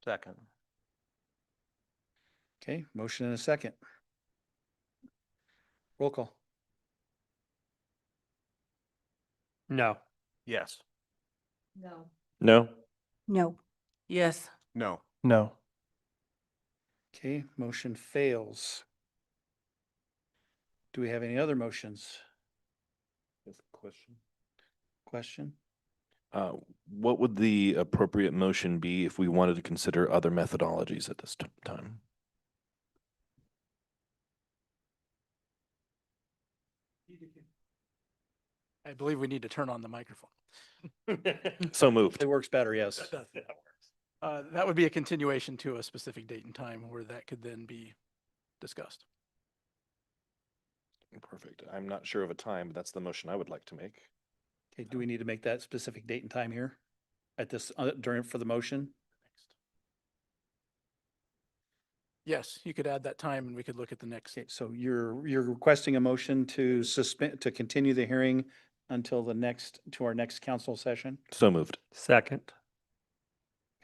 Second. Okay, motion and a second. Roll call. No. Yes. No. No? No. Yes. No. No. Okay, motion fails. Do we have any other motions? Question? What would the appropriate motion be if we wanted to consider other methodologies at this time? I believe we need to turn on the microphone. So moved. It works better, yes. That would be a continuation to a specific date and time where that could then be discussed. Perfect. I'm not sure of a time, but that's the motion I would like to make. Okay, do we need to make that specific date and time here at this, for the motion? Yes, you could add that time and we could look at the next. Okay, so you're requesting a motion to continue the hearing until to our next council session? So moved. Second.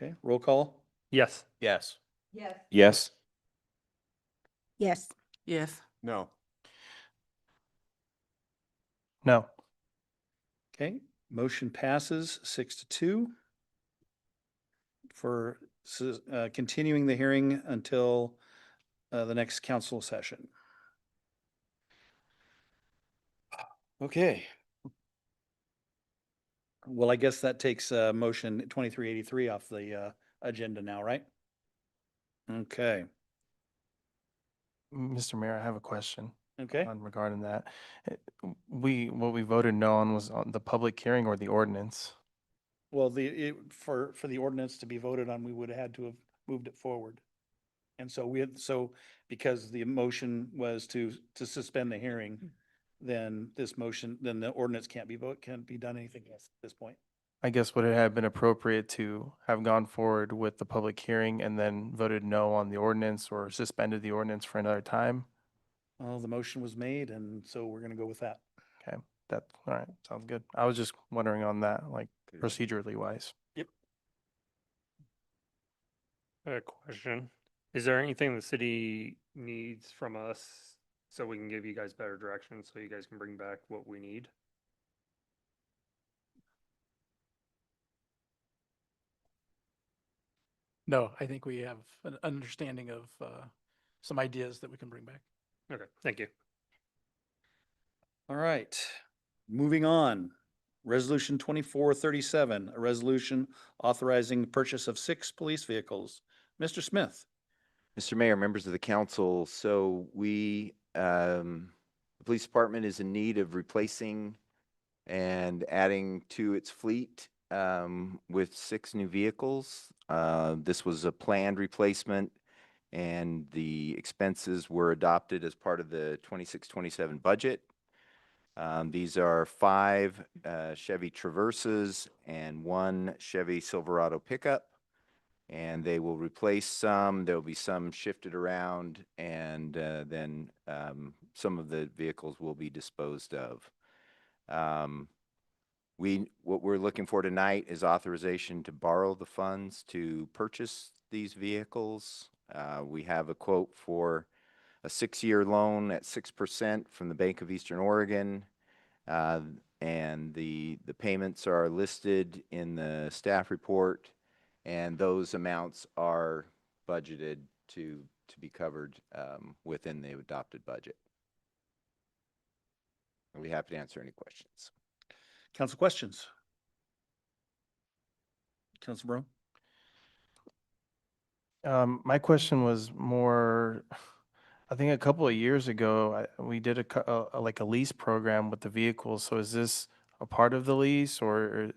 Okay, roll call? Yes. Yes. Yes. Yes? Yes. Yes. No. No. Okay, Motion passes 6-2 for continuing the hearing until the next council session. Okay. Well, I guess that takes motion 2383 off the agenda now, right? Okay. Mr. Mayor, I have a question. Okay. Regarding that. What we voted no on was on the public hearing or the ordinance. Well, for the ordinance to be voted on, we would have had to have moved it forward. And so because the motion was to suspend the hearing, then then the ordinance can't be done anything else at this point. I guess would it have been appropriate to have gone forward with the public hearing and then voted no on the ordinance or suspended the ordinance for another time? Well, the motion was made, and so we're gonna go with that. Okay, all right, sounds good. I was just wondering on that, like procedurally wise. Yep. A question. Is there anything the city needs from us so we can give you guys better direction so you guys can bring back what we need? No, I think we have an understanding of some ideas that we can bring back. Okay, thank you. All right, moving on. Resolution 2437, a resolution authorizing the purchase of 6 police vehicles. Mr. Smith. Mr. Mayor, members of the council, so the police department is in need of replacing and adding to its fleet with 6 new vehicles. This was a planned replacement, and the expenses were adopted as part of the 26-27 budget. These are 5 Chevy Traverses and 1 Chevy Silverado pickup, and they will replace some. There will be some shifted around, and then some of the vehicles will be disposed of. What we're looking for tonight is authorization to borrow the funds to purchase these vehicles. We have a quote for a 6-year loan at 6% from the Bank of Eastern Oregon. And the payments are listed in the staff report, and those amounts are budgeted to be covered within the adopted budget. I'll be happy to answer any questions. Council questions? Council Brown? My question was more, I think a couple of years ago, we did like a lease program with the vehicles. So is this a part of the lease or?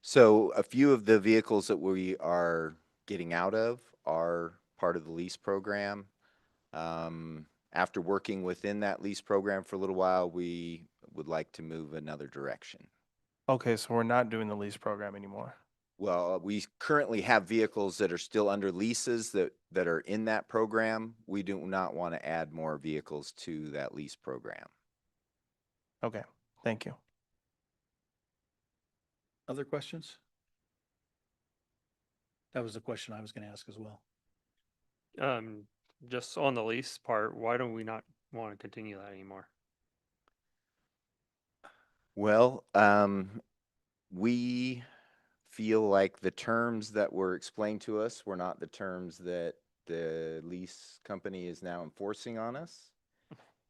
So a few of the vehicles that we are getting out of are part of the lease program. After working within that lease program for a little while, we would like to move another direction. Okay, so we're not doing the lease program anymore. Well, we currently have vehicles that are still under leases that are in that program. We do not want to add more vehicles to that lease program. Okay, thank you. Other questions? That was the question I was going to ask as well. Just on the lease part, why don't we not want to continue that anymore? Well, we feel like the terms that were explained to us were not the terms that the lease company is now enforcing on us.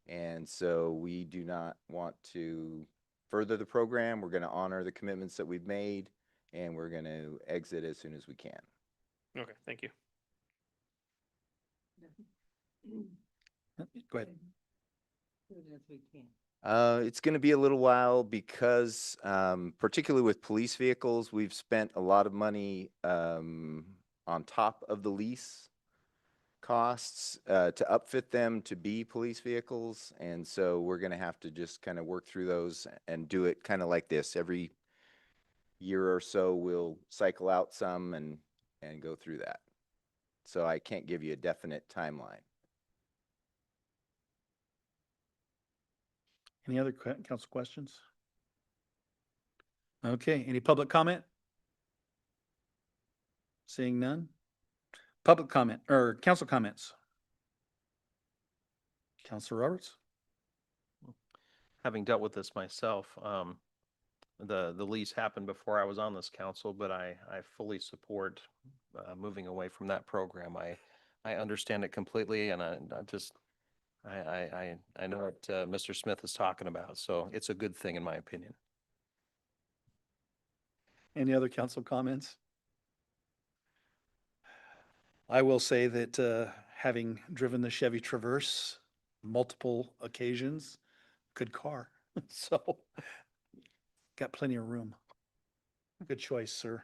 And so we do not want to further the program. We're going to honor the commitments that we've made, and we're going to exit as soon as we can. Okay, thank you. Go ahead. It's going to be a little while because, particularly with police vehicles, we've spent a lot of money on top of the lease costs to upfit them to be police vehicles. And so we're going to have to just kind of work through those and do it kind of like this. Every year or so, we'll cycle out some and go through that. So I can't give you a definite timeline. Any other council questions? Okay, any public comment? Seeing none? Public comment or council comments? Councilor Roberts? Having dealt with this myself, the lease happened before I was on this council, but I fully support moving away from that program. I understand it completely, and I know what Mr. Smith is talking about, so it's a good thing in my opinion. Any other council comments? I will say that having driven the Chevy Traverse multiple occasions, good car. So got plenty of room. Good choice, sir.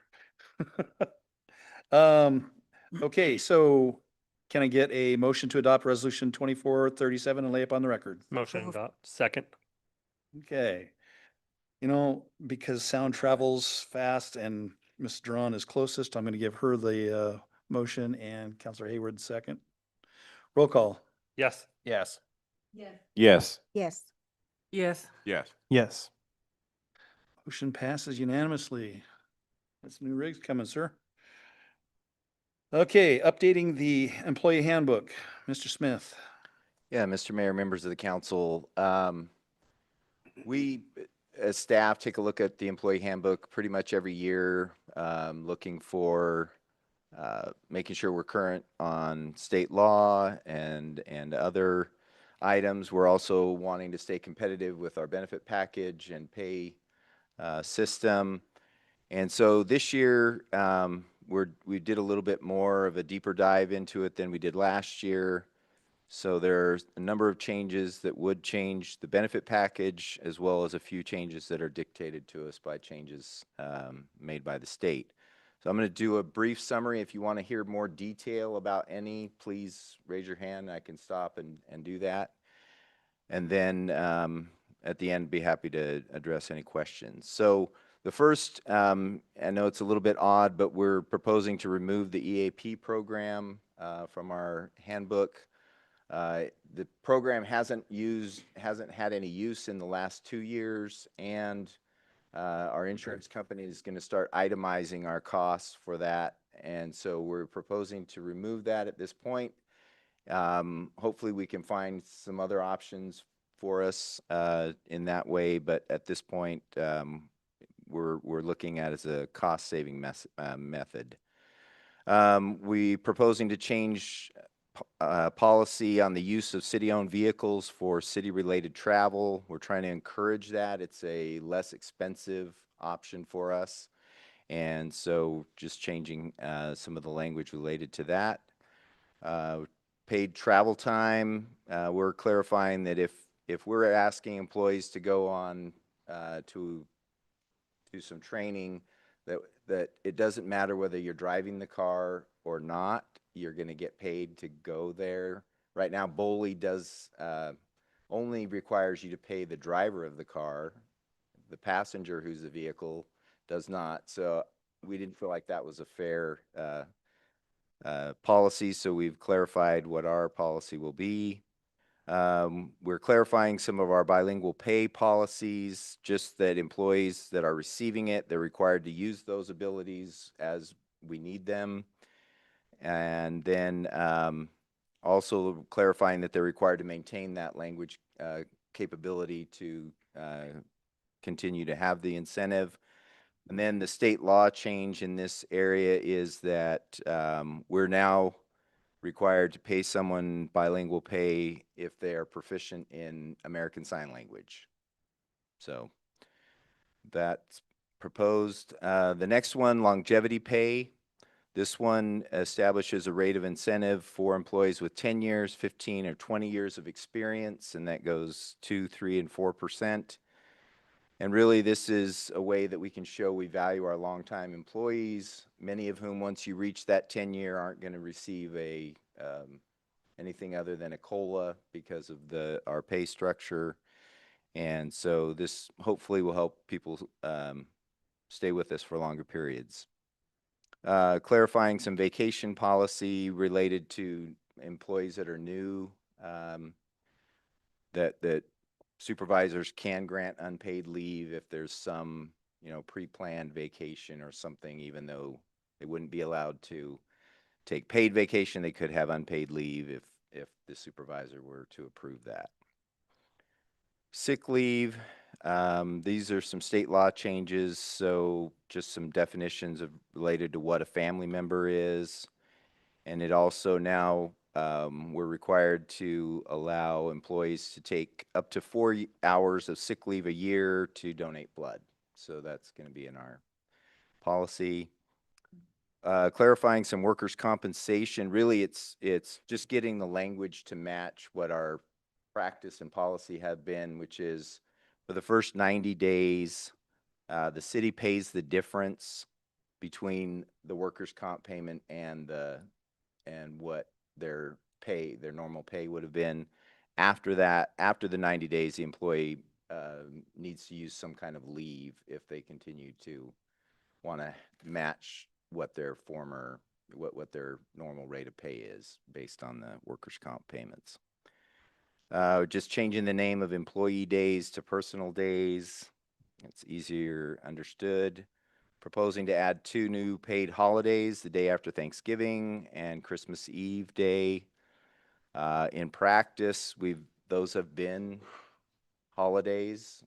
Okay, so can I get a motion to adopt resolution 2437 and lay up on the record? Motion to adopt. Second. Okay. You know, because sound travels fast and Ms. Duran is closest, I'm going to give her the motion and Counselor Hayward second. Roll call. Yes. Yes. Yes. Yes. Yes. Yes. Yes. Motion passes unanimously. That's new rigs coming, sir. Okay, updating the employee handbook. Mr. Smith. Yeah, Mr. Mayor, members of the council, we, as staff, take a look at the employee handbook pretty much every year, looking for, making sure we're current on state law and other items. We're also wanting to stay competitive with our benefit package and pay system. And so this year, we did a little bit more of a deeper dive into it than we did last year. So there's a number of changes that would change the benefit package, as well as a few changes that are dictated to us by changes made by the state. So I'm going to do a brief summary. If you want to hear more detail about any, please raise your hand. I can stop and do that. And then at the end, be happy to address any questions. So the first, I know it's a little bit odd, but we're proposing to remove the EAP program from our handbook. The program hasn't had any use in the last 2 years, and our insurance company is going to start itemizing our costs for that. And so we're proposing to remove that at this point. Hopefully we can find some other options for us in that way, but at this point, we're looking at it as a cost-saving method. We proposing to change policy on the use of city-owned vehicles for city-related travel. We're trying to encourage that. It's a less expensive option for us. And so just changing some of the language related to that. Paid travel time, we're clarifying that if we're asking employees to go on to some training, that it doesn't matter whether you're driving the car or not, you're going to get paid to go there. Right now, BOLI does only requires you to pay the driver of the car. The passenger who's the vehicle does not. So we didn't feel like that was a fair policy, so we've clarified what our policy will be. We're clarifying some of our bilingual pay policies, just that employees that are receiving it, they're required to use those abilities as we need them. And then also clarifying that they're required to maintain that language capability to continue to have the incentive. And then the state law change in this area is that we're now required to pay someone bilingual pay if they are proficient in American Sign Language. So that's proposed. The next one, longevity pay. This one establishes a rate of incentive for employees with 10 years, 15 or 20 years of experience, and that goes 2, 3, and 4%. And really, this is a way that we can show we value our longtime employees, many of whom, once you reach that 10-year, aren't going to receive anything other than a COLA because of our pay structure. And so this hopefully will help people stay with us for longer periods. Clarifying some vacation policy related to employees that are new, that supervisors can grant unpaid leave if there's some, pre-planned vacation or something, even though they wouldn't be allowed to take paid vacation, they could have unpaid leave if the supervisor were to approve that. Sick leave, These are some state law changes, so just some definitions of related to what a family member is. And it also now, we're required to allow employees to take up to 4 hours of sick leave a year to donate blood. So that's going to be in our policy. Clarifying some workers' compensation. Really, it's just getting the language to match what our practice and policy have been, which is for the first 90 days, the city pays the difference between the workers' comp payment and what their normal pay would have been. After that, after the 90 days, the employee needs to use some kind of leave if they continue to want to match what their what their normal rate of pay is based on the workers' comp payments. Just changing the name of employee days to personal days. It's easier understood. Proposing to add 2 new paid holidays, the day after Thanksgiving and Christmas Eve day. In practice, those have been holidays.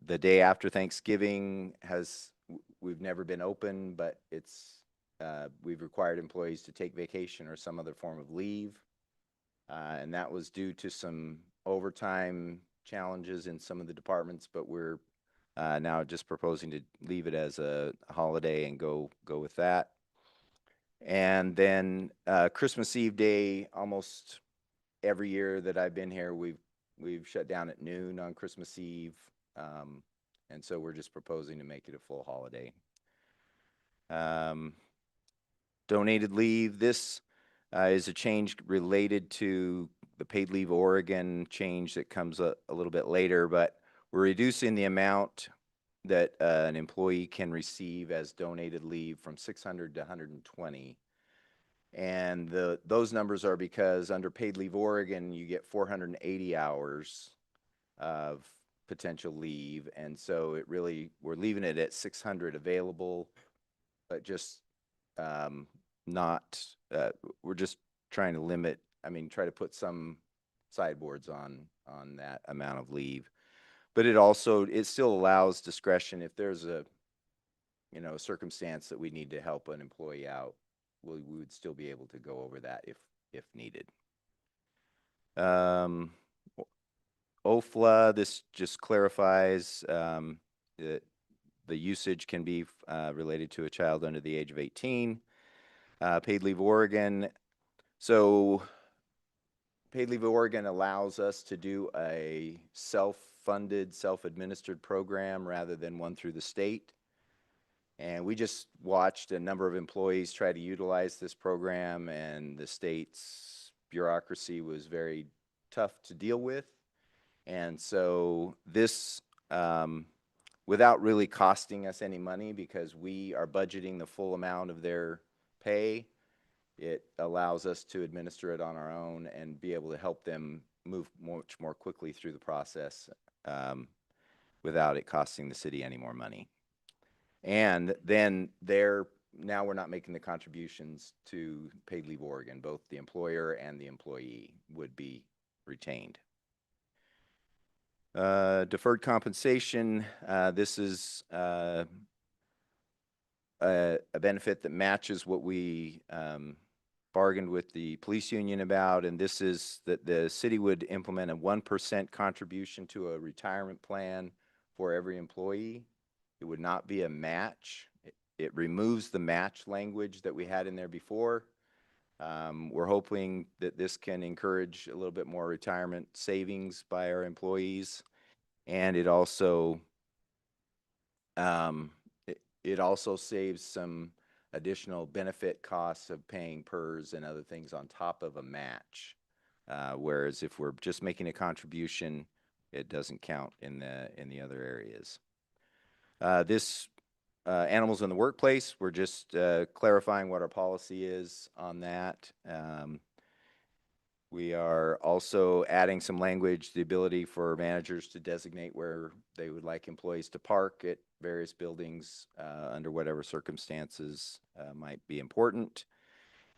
The day after Thanksgiving we've never been open, but we've required employees to take vacation or some other form of leave. And that was due to some overtime challenges in some of the departments, but we're now just proposing to leave it as a holiday and go with that. And then Christmas Eve day, almost every year that I've been here, we've shut down at noon on Christmas Eve. And so we're just proposing to make it a full holiday. Donated leave. This is a change related to the paid leave Oregon change that comes a little bit later, but we're reducing the amount that an employee can receive as donated leave from 600 to 120. And those numbers are because under paid leave Oregon, you get 480 hours of potential leave. And so we're leaving it at 600 available, but just we're just trying to limit, try to put some sideboards on that amount of leave. But it still allows discretion if there's a circumstance that we need to help an employee out. We would still be able to go over that if needed. OFLA, this just clarifies that the usage can be related to a child under the age of 18. Paid leave Oregon. So paid leave Oregon allows us to do a self-funded, self-administered program rather than one through the state. And we just watched a number of employees try to utilize this program, and the state's bureaucracy was very tough to deal with. And so this, without really costing us any money, because we are budgeting the full amount of their pay, it allows us to administer it on our own and be able to help them move much more quickly through the process without it costing the city any more money. And then now we're not making the contributions to paid leave Oregon. Both the employer and the employee would be retained. Deferred compensation. This is a benefit that matches what we bargained with the police union about, and this is that the city would implement a 1% contribution to a retirement plan for every employee. It would not be a match. It removes the match language that we had in there before. We're hoping that this can encourage a little bit more retirement savings by our employees, and it also saves some additional benefit costs of paying PERS and other things on top of a match. Whereas if we're just making a contribution, it doesn't count in the other areas. Animals in the workplace, we're just clarifying what our policy is on that. We are also adding some language, the ability for managers to designate where they would like employees to park at various buildings under whatever circumstances might be important.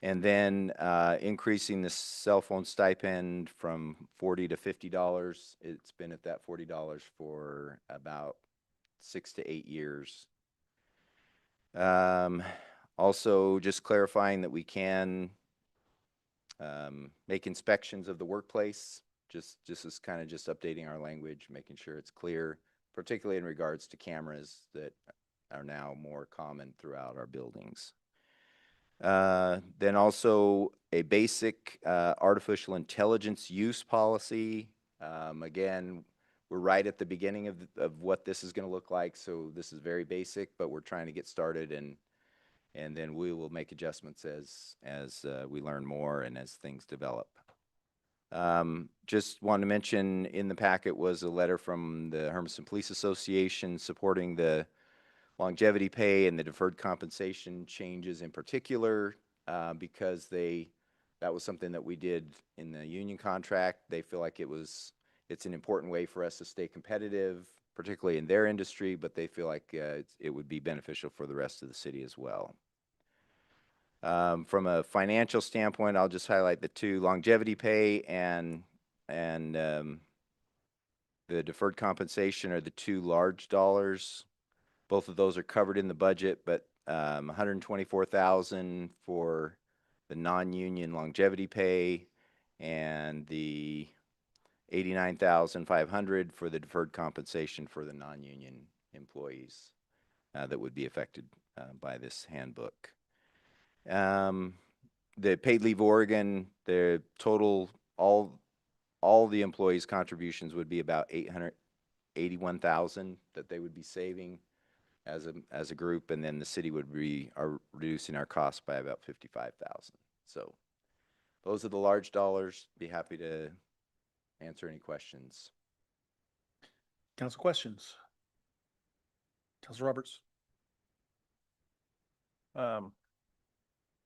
And then increasing the cell phone stipend from $40 to $50. It's been at that $40 for about 6 to 8 years. Also, just clarifying that we can make inspections of the workplace. Just as kind of just updating our language, making sure it's clear, particularly in regards to cameras that are now more common throughout our buildings. Then also a basic artificial intelligence use policy. Again, we're right at the beginning of what this is going to look like, so this is very basic, but we're trying to get started, and then we will make adjustments as we learn more and as things develop. Just want to mention in the packet was a letter from the Hermiston Police Association supporting the longevity pay and the deferred compensation changes in particular, because that was something that we did in the union contract. They feel like it's an important way for us to stay competitive, particularly in their industry, but they feel like it would be beneficial for the rest of the city as well. From a financial standpoint, I'll just highlight the two: longevity pay and the deferred compensation are the two large dollars. Both of those are covered in the budget, but $124,000 for the non-union longevity pay and the $89,500 for the deferred compensation for the non-union employees that would be affected by this handbook. The paid leave Oregon, the total, all the employees' contributions would be about $881,000 that they would be saving as a group, and then the city would be reducing our costs by about $55,000. So those are the large dollars. Be happy to answer any questions. Council questions? Council Roberts?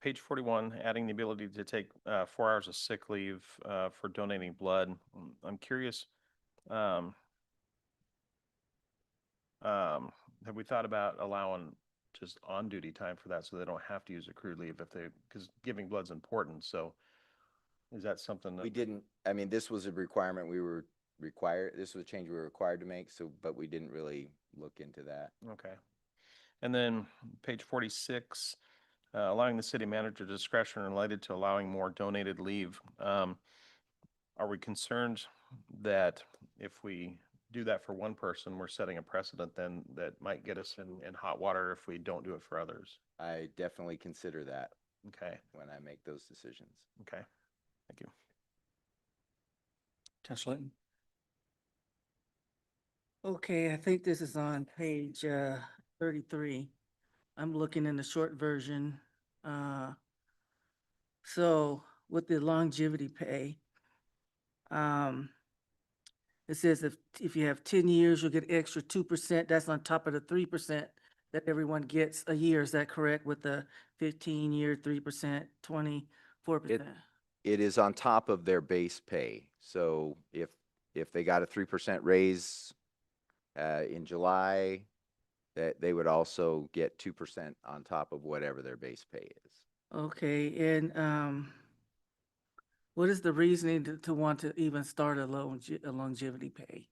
Page 41, adding the ability to take 4 hours of sick leave for donating blood. I'm curious, have we thought about allowing just on-duty time for that so they don't have to use accrued leave because giving blood's important, so is that something that? We didn't, I mean, this was a requirement this was a change we were required to make, but we didn't really look into that. Okay. And then page 46, allowing the city manager discretion related to allowing more donated leave. Are we concerned that if we do that for one person, we're setting a precedent then that might get us in hot water if we don't do it for others? I definitely consider that. Okay. When I make those decisions. Okay. Thank you. Councilor Linton? Okay, I think this is on page 33. I'm looking in the short version. So with the longevity pay, it says if you have 10 years, you'll get extra 2%. That's on top of the 3% that everyone gets a year. Is that correct? With the 15-year 3%, 24%? It is on top of their base pay. So if they got a 3% raise in July, that they would also get 2% on top of whatever their base pay is. Okay, and what is the reasoning to want to even start a longevity pay?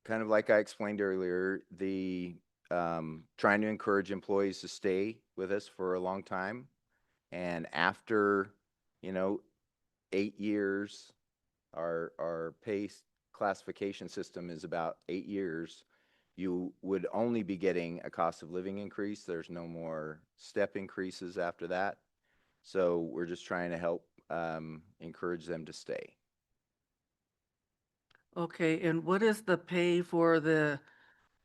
Kind of like I explained earlier, trying to encourage employees to stay with us for a long time. And after, 8 years, our pay classification system is about 8 years. You would only be getting a cost of living increase. There's no more step increases after that. So we're just trying to help encourage them to stay. Okay, and what is the pay for the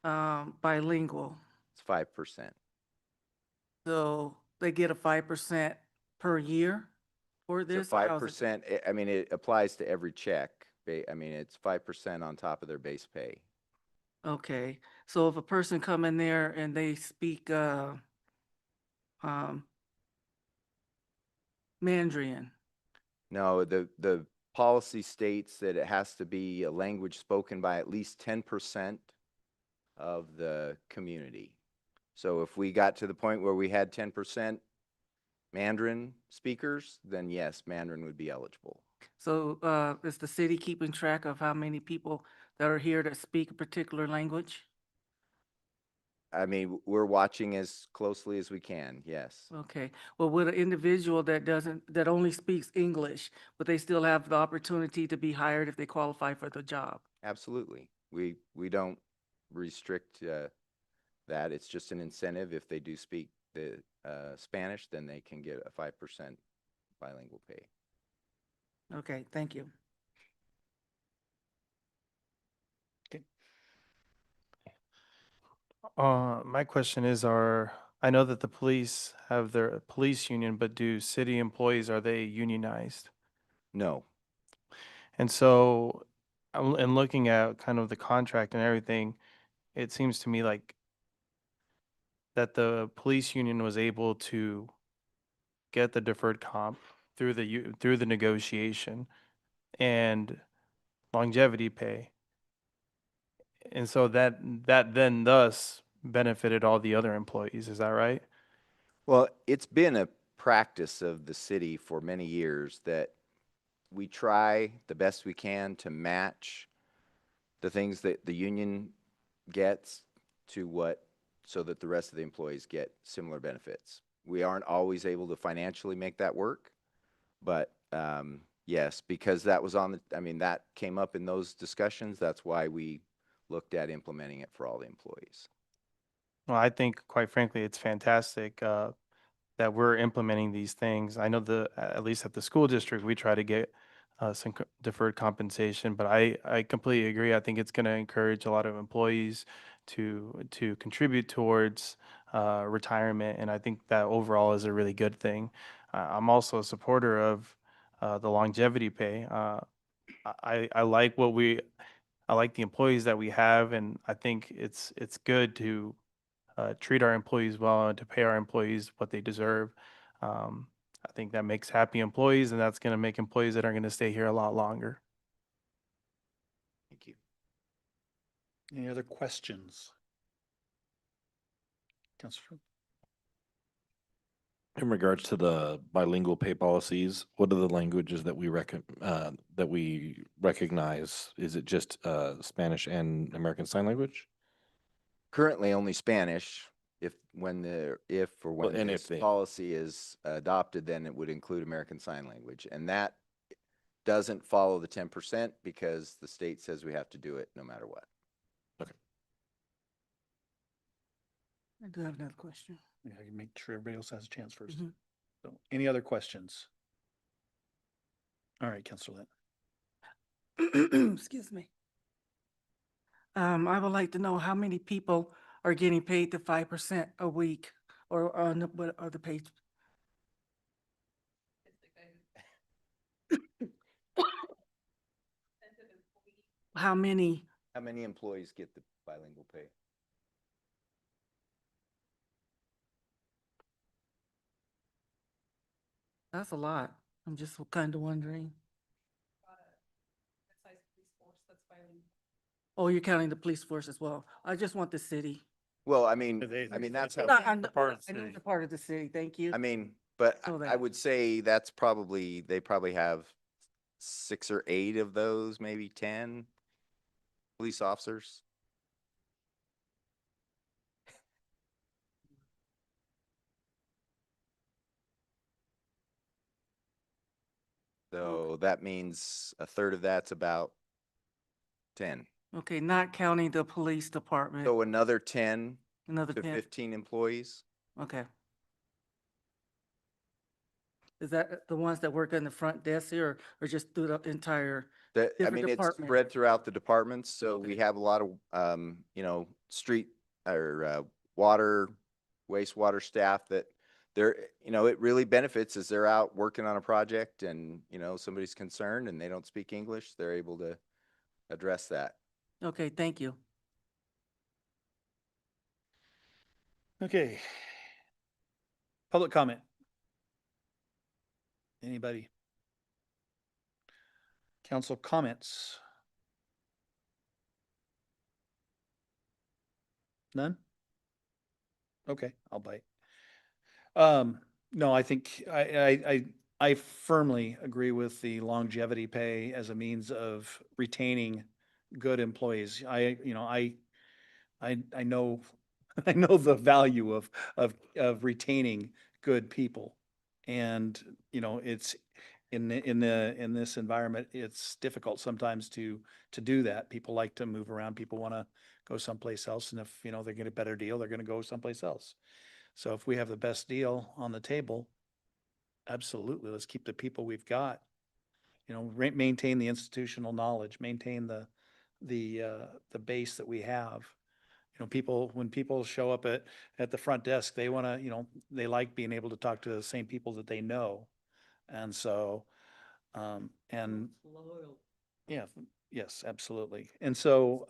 bilingual? It's 5%. So they get a 5% per year for this? So 5%, I mean, it applies to every check. I mean, it's 5% on top of their base pay. Okay, so if a person come in there and they speak Mandarin? No, the policy states that it has to be a language spoken by at least 10% of the community. So if we got to the point where we had 10%, Mandarin speakers, then yes, Mandarin would be eligible. So, is the city keeping track of how many people that are here that speak a particular language? I mean, we're watching as closely as we can, yes. Okay, well, would an individual that only speaks English, would they still have the opportunity to be hired if they qualify for the job? Absolutely. We don't restrict that. It's just an incentive. If they do speak the Spanish, then they can get a 5% bilingual pay. Okay, thank you. My question is, I know that the police have their police union, but do city employees, are they unionized? No. And so, in looking at kind of the contract and everything, it seems to me like that the police union was able to get the deferred comp through through the negotiation and longevity pay. And so that then thus benefited all the other employees. Is that right? Well, it's been a practice of the city for many years that we try the best we can to match the things that the union gets to what, so that the rest of the employees get similar benefits. We aren't always able to financially make that work, but yes, because that was that came up in those discussions. That's why we looked at implementing it for all the employees. Well, I think, quite frankly, it's fantastic that we're implementing these things. I know at least at the school district, we try to get some deferred compensation, but I completely agree. I think it's going to encourage a lot of employees to contribute towards retirement, and I think that overall is a really good thing. I'm also a supporter of the longevity pay. I like I like the employees that we have, and I think it's good to treat our employees well and to pay our employees what they deserve. I think that makes happy employees, and that's going to make employees that are going to stay here a lot longer. Thank you. Any other questions? Councilor? In regards to the bilingual pay policies, what are the languages that we recognize? Is it just Spanish and American Sign Language? Currently only Spanish. If when this policy is adopted, then it would include American Sign Language, and that doesn't follow the 10% because the state says we have to do it no matter what. Okay. I do have another question. Yeah, I can make sure everybody else has a chance first. Mhm. So, any other questions? All right, Councilor Lynn. Excuse me. I would like to know how many people are getting paid the 5% a week or on what other page? How many? How many employees get the bilingual pay? That's a lot. I'm just kind of wondering. Oh, you're counting the police force as well. I just want the city. Well, that's how. No, I know part of the I know city. the part of the city. Thank you. But So I that- would say they probably have 6 or 8 of those, maybe 10 police officers. So that means a third of that's about 10. Okay, not counting the police department. So another 10 Another to 10. 15 employees. Okay. Is that the ones that work in the front desk here or just through the entire? Different It's department. spread throughout the departments, so we have a lot of, street or wastewater staff that it really benefits as they're out working on a project and, somebody's concerned and they don't speak English, they're able to address that. Okay, thank you. Okay. Public comment. Anybody? Council comments? None? Okay, I'll bite. No, I think I firmly agree with the longevity pay as a means of retaining good employees. I know, I know the value of retaining good people. And, it's in this environment, it's difficult sometimes to do that. People like to move around. People want to go someplace else. And if, they get a better deal, they're going to go someplace else. So if we have the best deal on the table, absolutely, let's keep the people we've got. Maintain the institutional knowledge, maintain the base that we have. When people show up at the front desk, they want to, they like being able to talk to the same people that they know. And so, and yeah, yes, absolutely. And so,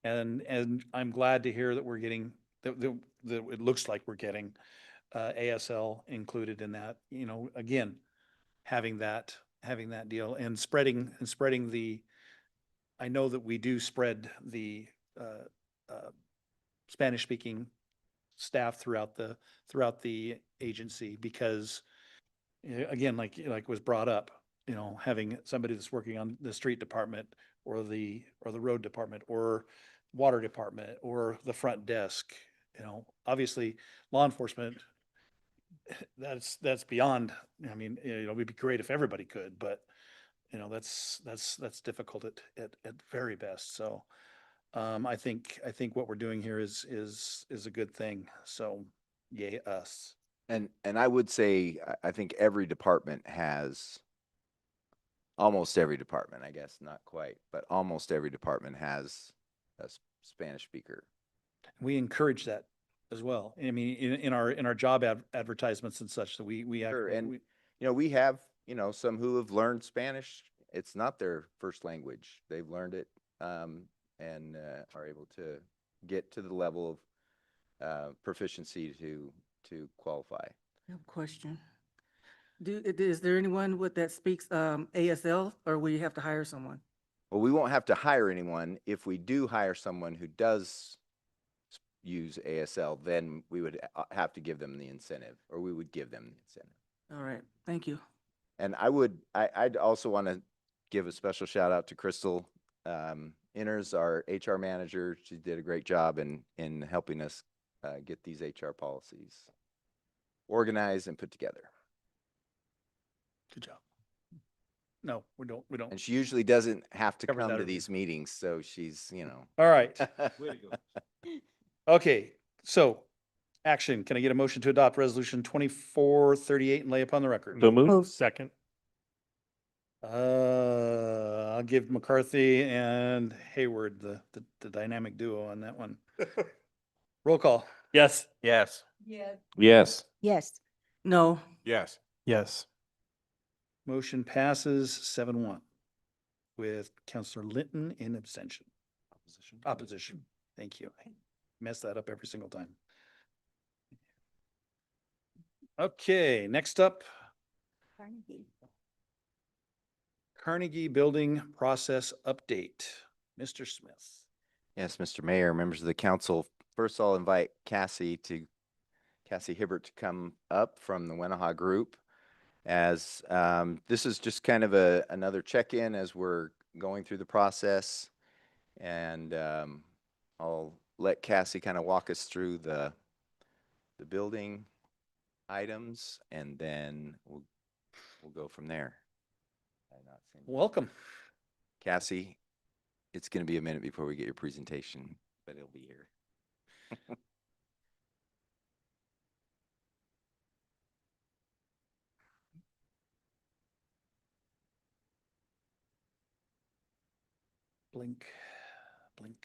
and I'm glad to hear that we're getting, that it looks like we're getting ASL included in that, again, having that deal and spreading the, I know that we do spread the Spanish speaking staff throughout the agency because again, like was brought up, having somebody that's working on the street department or the road department or water department or the front desk, obviously law enforcement, that's beyond, I mean, it'd be great if everybody could, but that's difficult at very best. So, I think what we're doing here is a good thing. So yay us. And I would say, I think every department has, almost every department, I guess, not quite, but almost every department has a Spanish speaker. We encourage that as well. I mean, in our job advertisements and such, that we Sure, and, we, we have, some who have learned Spanish. It's not their first language. They've learned it, and are able to get to the level of proficiency to qualify. I have a question. Is there anyone that speaks ASL, or we have to hire someone? Well, we won't have to hire anyone. If we do hire someone who does use ASL, then we would have to give them the incentive, or we would give them the incentive. All right, thank you. And I'd also want to give a special shout out to Crystal Inners, our HR manager. She did a great job in helping us get these HR policies organized and put together. good job. No, we don't. And she usually doesn't have to Covers come that to every- these meetings, so she's, All right. Okay, so action. Can I get a motion to adopt resolution 2438 and lay upon the record? So moved. Second. I'll give McCarthy and Hayward the dynamic duo on that one. Roll call. Yes. Yes. Yes. Yes. No. Yes. Yes. Motion passes 7-1 with Counselor Linton in abstention. Opposition. Thank you. I mess that up every single time. Okay, next up, Carnegie Building Process Update. Mr. Smith. Yes, Mr. Mayor, members of the council. First, I'll invite Cassie Hibbert to come up from the Wenaha Group, as this is just kind of another check-in as we're going through the process. And I'll let Cassie kind of walk us through the building items, and then we'll go from there. Welcome. Cassie, it's going to be a minute before we get your presentation, but it'll be here. Blink, blink.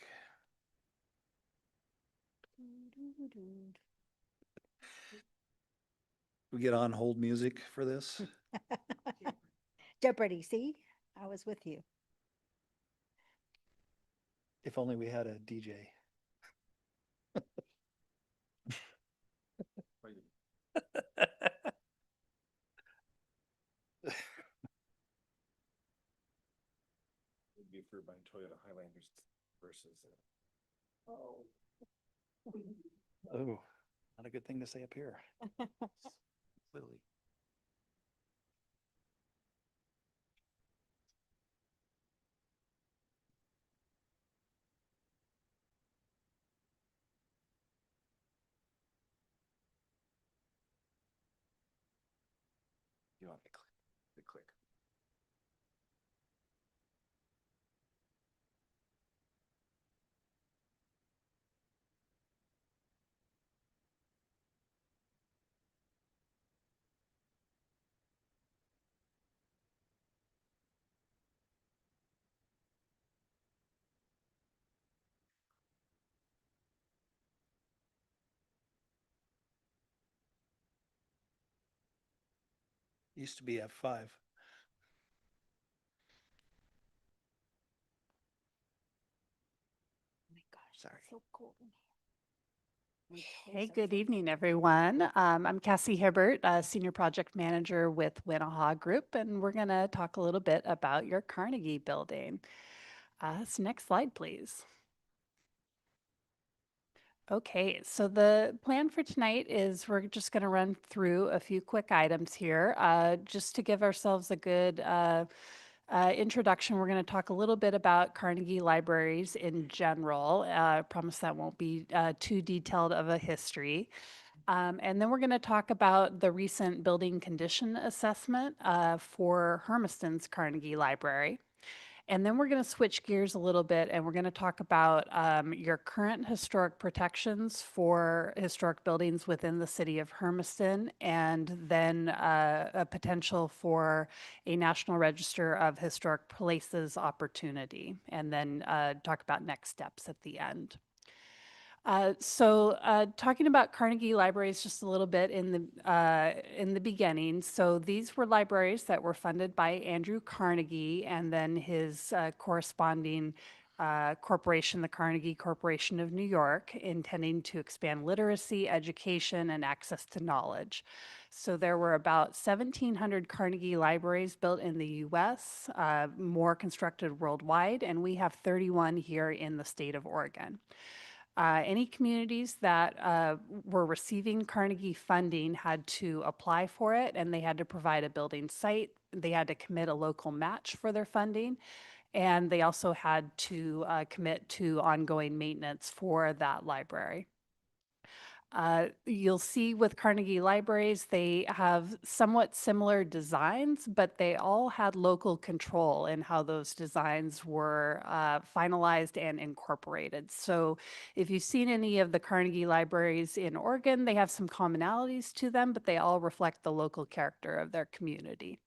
We get on hold music for this? Jeopardy, see? I was with you. If only we had a DJ. Be approved by Toyota Highlanders versus. Oh, not a good thing to say up here. Lily. You want the click? Used to be F5. Sorry. Hey, good evening, everyone. I'm Cassie Hibbert, Senior Project Manager with Winnahaw Group, and we're going to talk a little bit about your Carnegie building. So next slide, please. Okay, so the plan for tonight is we're just going to run through a few quick items here, just to give ourselves a good introduction. We're going to talk a little bit about Carnegie libraries in general. I promise that won't be too detailed of a history. And then we're going to talk about the recent building condition assessment for Hermiston's Carnegie Library. And then we're going to switch gears a little bit and we're going to talk about your current historic protections for historic buildings within the city of Hermiston, and then a potential for a National Register of Historic Places opportunity, and then talk about next steps at the end. Talking about Carnegie libraries just a little bit in the beginning. So these were libraries that were funded by Andrew Carnegie and then his corresponding corporation, the Carnegie Corporation of New York, intending to expand literacy, education, and access to knowledge. So there were about 1,700 Carnegie libraries built in the U.S., more constructed worldwide, and we have 31 here in the state of Oregon. Any communities that were receiving Carnegie funding had to apply for it, and they had to provide a building site. They had to commit a local match for their funding, and they also had to commit to ongoing maintenance for that library. You'll see with Carnegie libraries, they have somewhat similar designs, but they all had local control in how those designs were finalized and incorporated. So if you've seen any of the Carnegie libraries in Oregon, they have some commonalities to them, but they all reflect the local character of their community.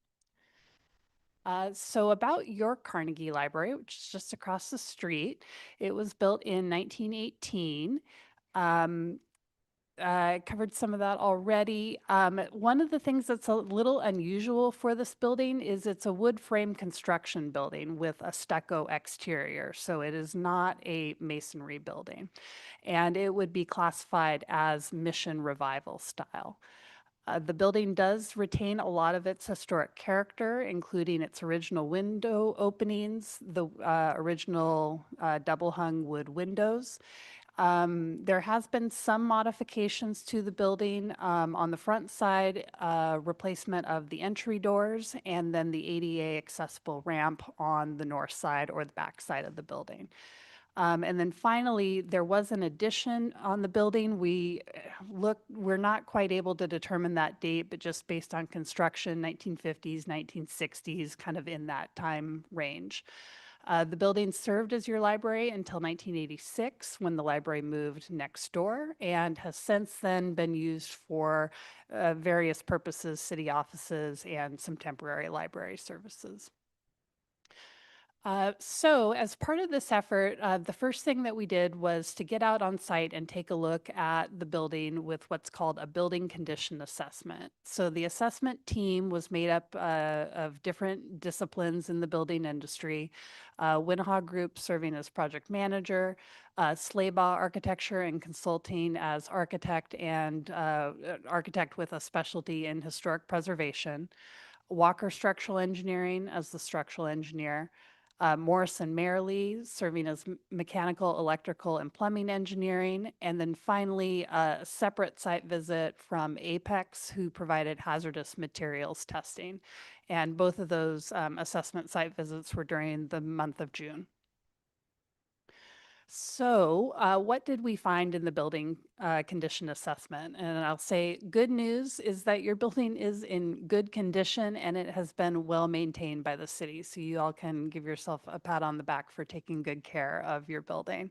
So about your Carnegie Library, which is just across the street, it was built in 1918. Covered some of that already. One of the things that's a little unusual for this building is it's a wood frame construction building with a stucco exterior. So it is not a masonry building. And it would be classified as mission revival style. The building does retain a lot of its historic character, including its original window openings, the original double hung wood windows. There has been some modifications to the building. On the front side, replacement of the entry doors, and then the ADA accessible ramp on the north side or the back side of the building. And then finally, there was an addition on the building. We're not quite able to determine that date, but just based on construction, 1950s, 1960s, kind of in that time range. The building served as your library until 1986, when the library moved next door, and has since then been used for various purposes, city offices, and some temporary library services. So as part of this effort, the first thing that we did was to get out on site and take a look at the building with what's called a building condition assessment. So the assessment team was made up of different disciplines in the building industry. Winnahaw Group serving as project manager, Slaybaugh Architecture and Consulting as architect and architect with a specialty in historic preservation, Walker Structural Engineering as the structural engineer, Morrison Merrily, serving as mechanical, electrical, and plumbing engineering. And then finally, a separate site visit from Apex, who provided hazardous materials testing. And both of those assessment site visits were during the month of June. So what did we find in the building condition assessment? And I'll say good news is that your building is in good condition and it has been well maintained by the city. So you all can give yourself a pat on the back for taking good care of your building.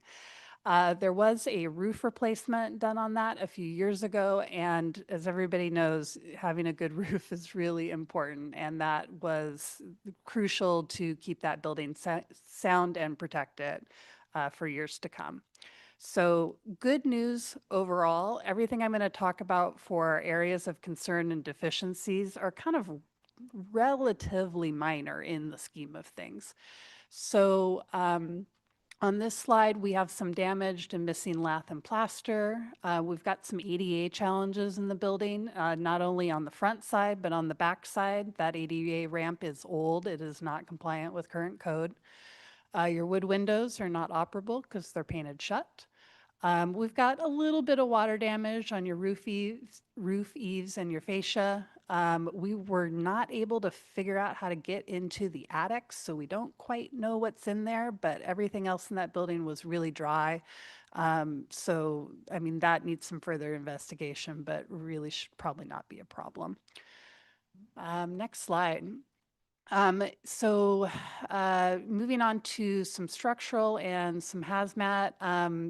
There was a roof replacement done on that a few years ago, and as everybody knows, having a good roof is really important, and that was crucial to keep that building sound and protect it for years to come. So good news overall. Everything I'm going to talk about for areas of concern and deficiencies are kind of relatively minor in the scheme of things. So on this slide, we have some damaged and missing lath and plaster. We've got some ADA challenges in the building, not only on the front side, but on the back side. That ADA ramp is old. It is not compliant with current code. Your wood windows are not operable because they're painted shut. We've got a little bit of water damage on your roof eaves and your fascia. We were not able to figure out how to get into the attics, so we don't quite know what's in there, but everything else in that building was really dry. So, I mean, that needs some further investigation, but really should probably not be a problem. Next slide. Moving on to some structural and some hazmat,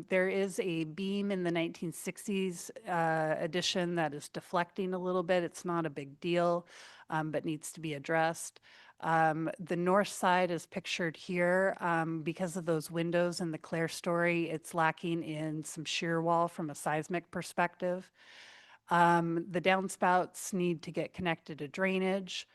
there is a beam in the 1960s addition that is deflecting a little bit. It's not a big deal, but needs to be addressed. The north side is pictured here. Because of those windows and the clerestory, it's lacking in some shear wall from a seismic perspective. The downspouts need to get connected to drainage.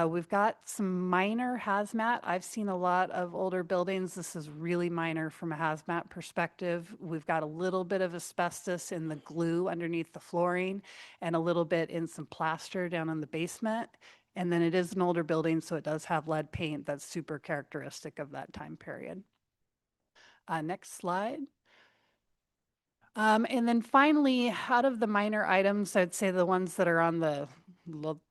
We've got some minor hazmat. I've seen a lot of older buildings. This is really minor from a hazmat perspective. We've got a little bit of asbestos in the glue underneath the flooring and a little bit in some plaster down in the basement. And then it is an older building, so it does have lead paint that's super characteristic of that time period. Next slide. And then finally, out of the minor items, I'd say the ones that are on the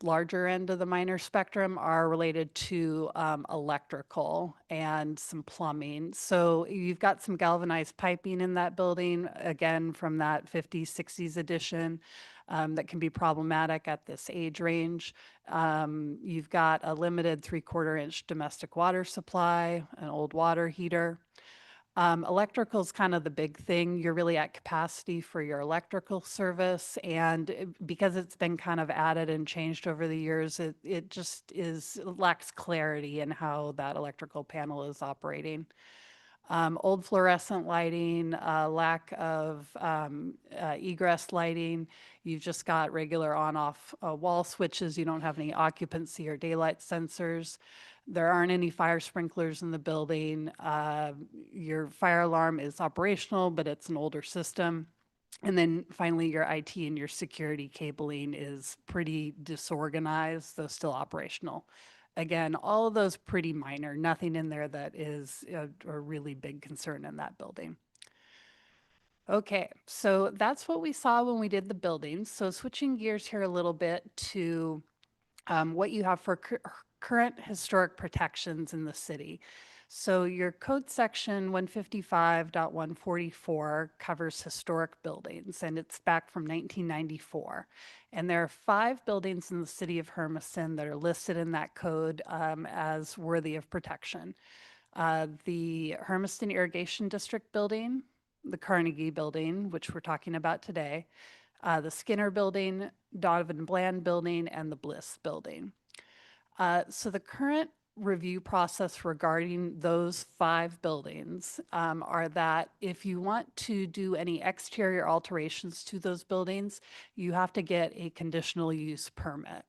larger end of the minor spectrum are related to electrical and some plumbing. So you've got some galvanized piping in that building, again, from that 50s, 60s edition. That can be problematic at this age range. You've got a limited 3/4 inch domestic water supply, an old water heater. Electrical is kind of the big thing. You're really at capacity for your electrical service. And because it's been kind of added and changed over the years, it just lacks clarity in how that electrical panel is operating. Old fluorescent lighting, lack of egress lighting. You've just got regular on-off wall switches. You don't have any occupancy or daylight sensors. There aren't any fire sprinklers in the building. Your fire alarm is operational, but it's an older system. And then finally, your IT and your security cabling is pretty disorganized, though still operational. Again, all of those pretty minor, nothing in there that is a really big concern in that building. Okay, so that's what we saw when we did the buildings. So switching gears here a little bit to what you have for current historic protections in the city. So your code section 155.144 covers historic buildings, and it's back from 1994. And there are 5 buildings in the city of Hermiston that are listed in that code as worthy of protection. The Hermiston Irrigation District building, the Carnegie building, which we're talking about today, the Skinner building, Donovan Bland building, and the Bliss building. So the current review process regarding those 5 buildings are that if you want to do any exterior alterations to those buildings, you have to get a conditional use permit.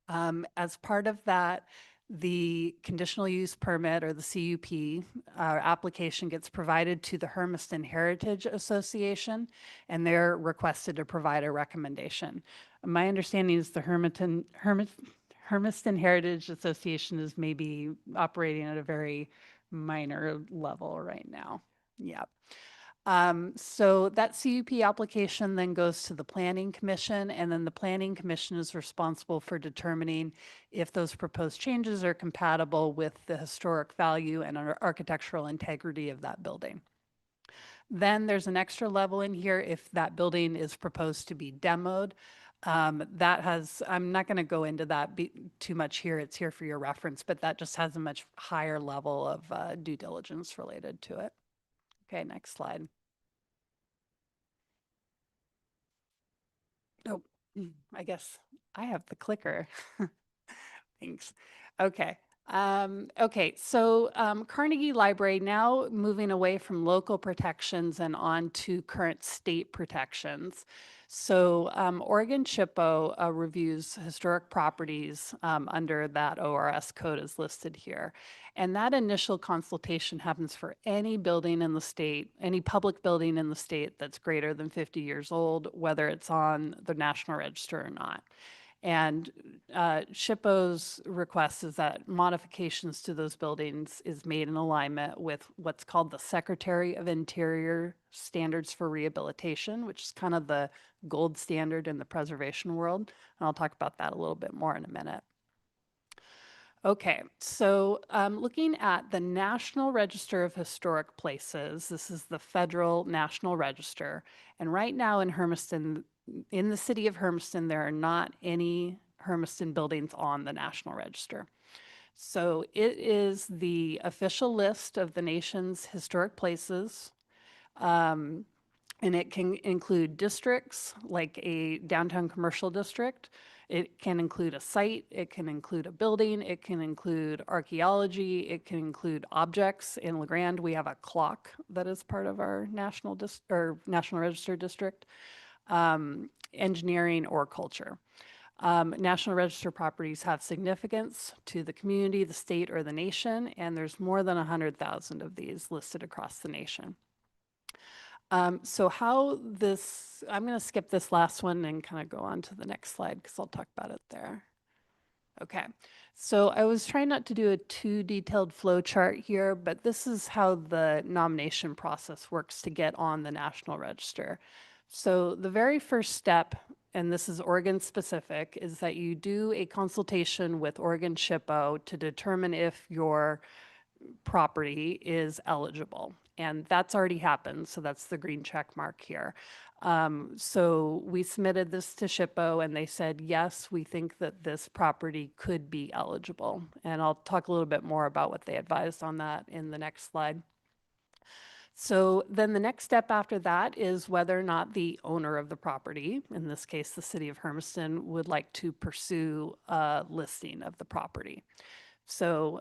As part of that, the conditional use permit, or the CUP, application gets provided to the Hermiston Heritage Association, and they're requested to provide a recommendation. My understanding is the Hermiston Heritage Association is maybe operating at a very minor level right now. Yep. So that CUP application then goes to the Planning Commission, and then the Planning Commission is responsible for determining if those proposed changes are compatible with the historic value and architectural integrity of that building. Then there's an extra level in here if that building is proposed to be demoed. I'm not going to go into that too much here. It's here for your reference, but that just has a much higher level of due diligence related to it. Okay, next slide. Oh, I guess I have the clicker. Thanks. Okay. So Carnegie Library now moving away from local protections and on to current state protections. So Oregon SHPO reviews historic properties under that ORS code is listed here. And that initial consultation happens for any building in the state, any public building in the state that's greater than 50 years old, whether it's on the National Register or not. And SHPO's request is that modifications to those buildings is made in alignment with what's called the Secretary of Interior Standards for Rehabilitation, which is kind of the gold standard in the preservation world. And I'll talk about that a little bit more in a minute. Okay, so looking at the National Register of Historic Places, this is the federal National Register. And right now in Hermiston, in the city of Hermiston, there are not any Hermiston buildings on the National Register. So it is the official list of the nation's historic places. And it can include districts like a downtown commercial district. It can include a site, it can include a building, it can include archaeology, it can include objects. In La Grande, we have a clock that is part of our National Register district, engineering or culture. National Register properties have significance to the community, the state, or the nation, and there's more than 100,000 of these listed across the nation. So how this, I'm going to skip this last one and kind of go on to the next slide because I'll talk about it there. Okay, so I was trying not to do a too detailed flow chart here, but this is how the nomination process works to get on the National Register. So the very first step, and this is Oregon specific, is that you do a consultation with Oregon SHPO to determine if your property is eligible. And that's already happened, so that's the green check mark here. So we submitted this to SHPO and they said, yes, we think that this property could be eligible. And I'll talk a little bit more about what they advised on that in the next slide. So then the next step after that is whether or not the owner of the property, in this case the city of Hermiston, would like to pursue a listing of the property. So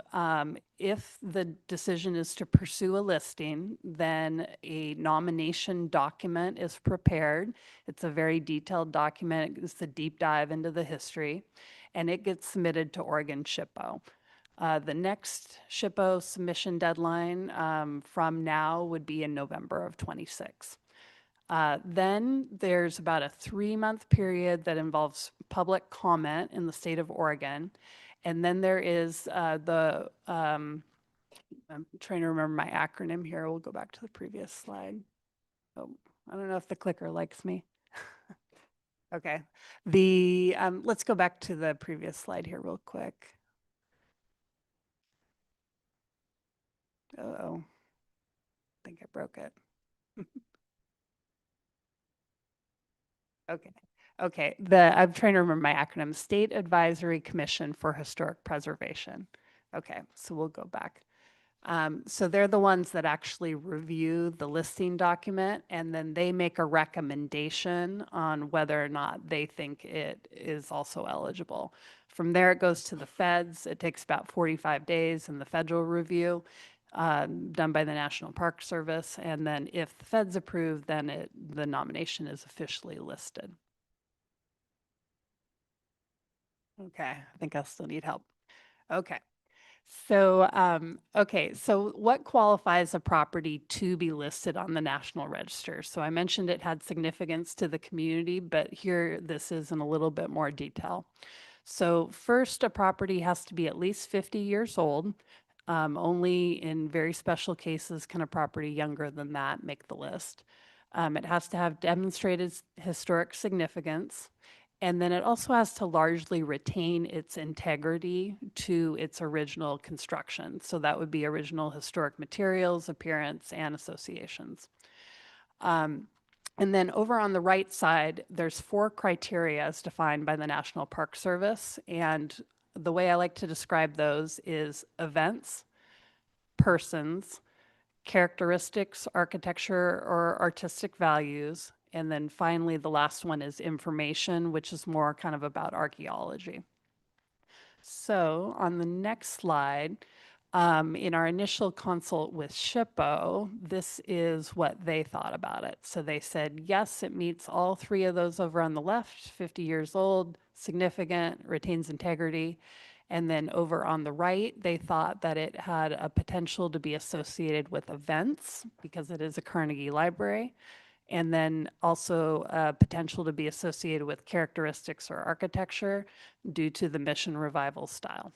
if the decision is to pursue a listing, then a nomination document is prepared. It's a very detailed document. It's a deep dive into the history, and it gets submitted to Oregon SHPO. The next SHPO submission deadline from now would be in November of 26. Then there's about a 3-month period that involves public comment in the state of Oregon. And then there is I'm trying to remember my acronym here. We'll go back to the previous slide. Oh, I don't know if the clicker likes me. Okay. Let's go back to the previous slide here real quick. Uh-oh. I think I broke it. Okay. Okay, I'm trying to remember my acronym, State Advisory Commission for Historic Preservation. Okay, so we'll go back. So they're the ones that actually review the listing document, and then they make a recommendation on whether or not they think it is also eligible. From there, it goes to the feds. It takes about 45 days in the federal review done by the National Park Service. And then if the feds approve, then the nomination is officially listed. Okay, I think I'll still need help. Okay. So, so what qualifies a property to be listed on the National Register? So I mentioned it had significance to the community, but here this is in a little bit more detail. So first, a property has to be at least 50 years old. Only in very special cases can a property younger than that make the list. It has to have demonstrated historic significance. And then it also has to largely retain its integrity to its original construction. So that would be original historic materials, appearance, and associations. And then over on the right side, there's 4 criteria as defined by the National Park Service. And the way I like to describe those is events, persons, characteristics, architecture or artistic values, and then finally the last one is information, which is more kind of about archaeology. So on the next slide, in our initial consult with SHPO, this is what they thought about it. So they said, yes, it meets all 3 of those over on the left, 50 years old, significant, retains integrity. And then over on the right, they thought that it had a potential to be associated with events because it is a Carnegie Library. And then also potential to be associated with characteristics or architecture due to the mission revival style.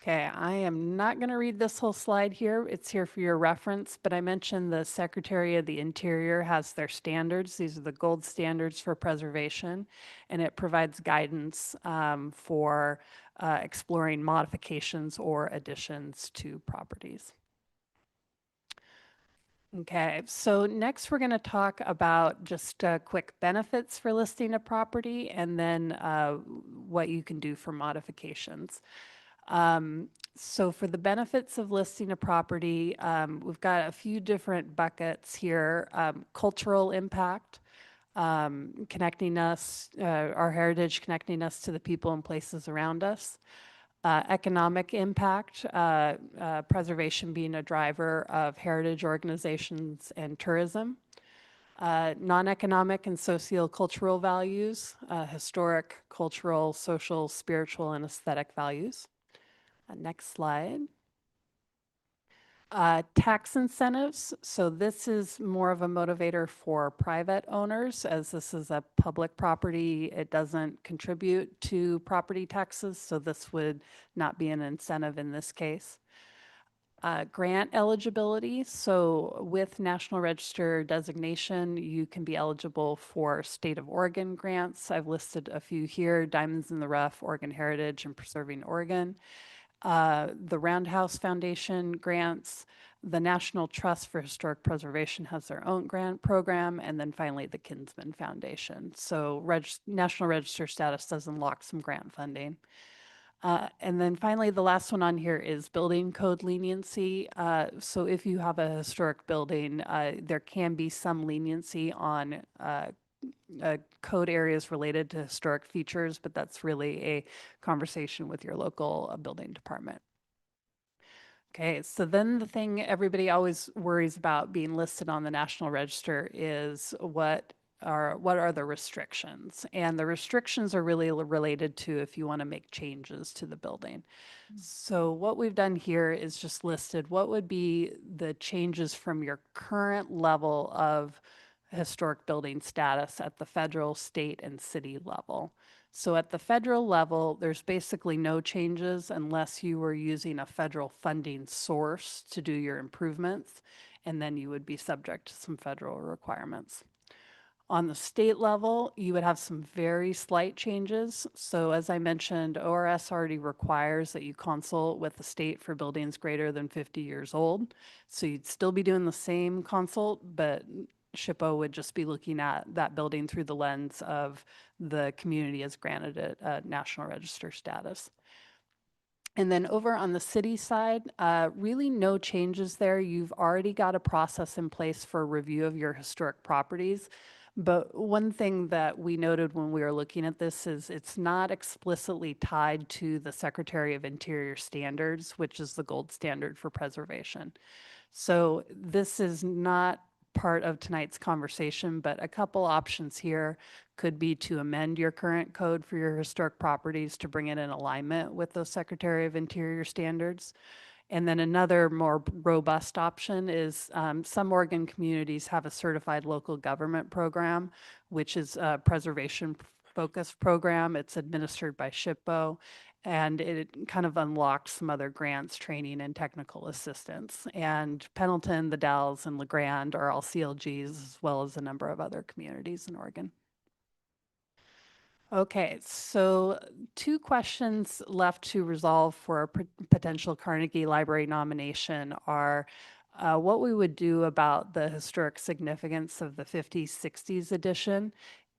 Okay, I am not going to read this whole slide here. It's here for your reference, but I mentioned the Secretary of the Interior has their standards. These are the gold standards for preservation, and it provides guidance for exploring modifications or additions to properties. Okay, so next we're going to talk about just quick benefits for listing a property and then what you can do for modifications. So for the benefits of listing a property, we've got a few different buckets here. Cultural impact, connecting us, our heritage connecting us to the people and places around us. Economic impact, preservation being a driver of heritage organizations and tourism. Non-economic and socio-cultural values, historic, cultural, social, spiritual, and aesthetic values. Next slide. Tax incentives. So this is more of a motivator for private owners, as this is a public property. It doesn't contribute to property taxes, so this would not be an incentive in this case. Grant eligibility. So with National Register designation, you can be eligible for State of Oregon grants. I've listed a few here: Diamonds in the Rough, Oregon Heritage, and Preserving Oregon. The Roundhouse Foundation grants, the National Trust for Historic Preservation has their own grant program, and then finally the Kinsman Foundation. So National Register status does unlock some grant funding. And then finally, the last one on here is building code leniency. So if you have a historic building, there can be some leniency on code areas related to historic features, but that's really a conversation with your local building department. Okay, so then the thing everybody always worries about being listed on the National Register is what are the restrictions? And the restrictions are really related to if you want to make changes to the building. So what we've done here is just listed what would be the changes from your current level of historic building status at the federal, state, and city level. So at the federal level, there's basically no changes unless you were using a federal funding source to do your improvements, and then you would be subject to some federal requirements. On the state level, you would have some very slight changes. So as I mentioned, ORS already requires that you consult with the state for buildings greater than 50 years old. So you'd still be doing the same consult, but SHPO would just be looking at that building through the lens of the community has granted it a National Register status. And then over on the city side, really no changes there. You've already got a process in place for review of your historic properties. But one thing that we noted when we were looking at this is it's not explicitly tied to the Secretary of Interior standards, which is the gold standard for preservation. So this is not part of tonight's conversation, but a couple options here could be to amend your current code for your historic properties to bring it in alignment with those Secretary of Interior standards. And then another more robust option is some Oregon communities have a certified local government program, which is preservation Focus program. It's administered by SHPO, and it kind of unlocked some other grants, training, and technical assistance. And Pendleton, the Dalles, and LeGrand are all CLGs, as well as a number of other communities in Oregon. Okay, so 2 questions left to resolve for a potential Carnegie Library nomination are what we would do about the historic significance of the 50s, 60s edition.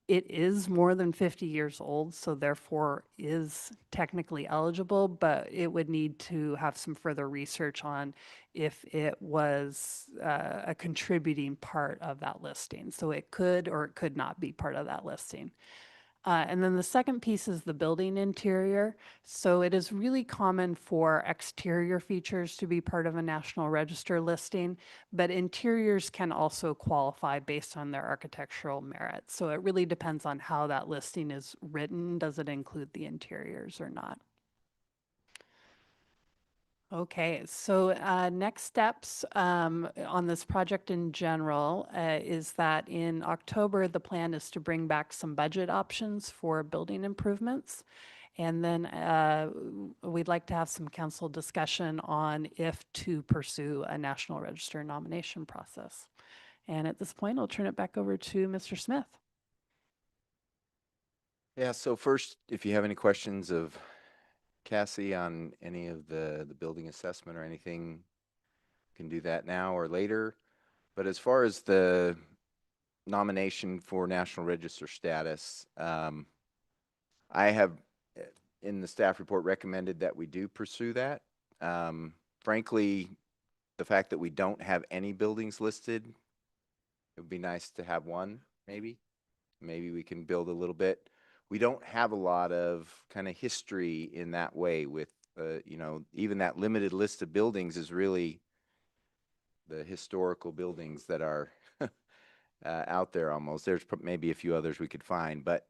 It is more than 50 years old, so therefore is technically eligible, but it would need to have some further research on if it was a contributing part of that listing. So it could or it could not be part of that listing. And then the second piece is the building interior. So it is really common for exterior features to be part of a National Register listing, but interiors can also qualify based on their architectural merit. So it really depends on how that listing is written. Does it include the interiors or not? Okay, so next steps on this project in general is that in October, the plan is to bring back some budget options for building improvements. And then we'd like to have some council discussion on if to pursue a National Register nomination process. And at this point, I'll turn it back over to Mr. Smith. Yeah, so first, if you have any questions of Cassie on any of the building assessment or anything, can do that now or later. But as far as the nomination for National Register status, I have in the staff report recommended that we do pursue that. Frankly, the fact that we don't have any buildings listed, it would be nice to have one, maybe. Maybe we can build a little bit. We don't have a lot of kind of history in that way with, you know, even that limited list of buildings is really the historical buildings that are out there almost. There's maybe a few others we could find, but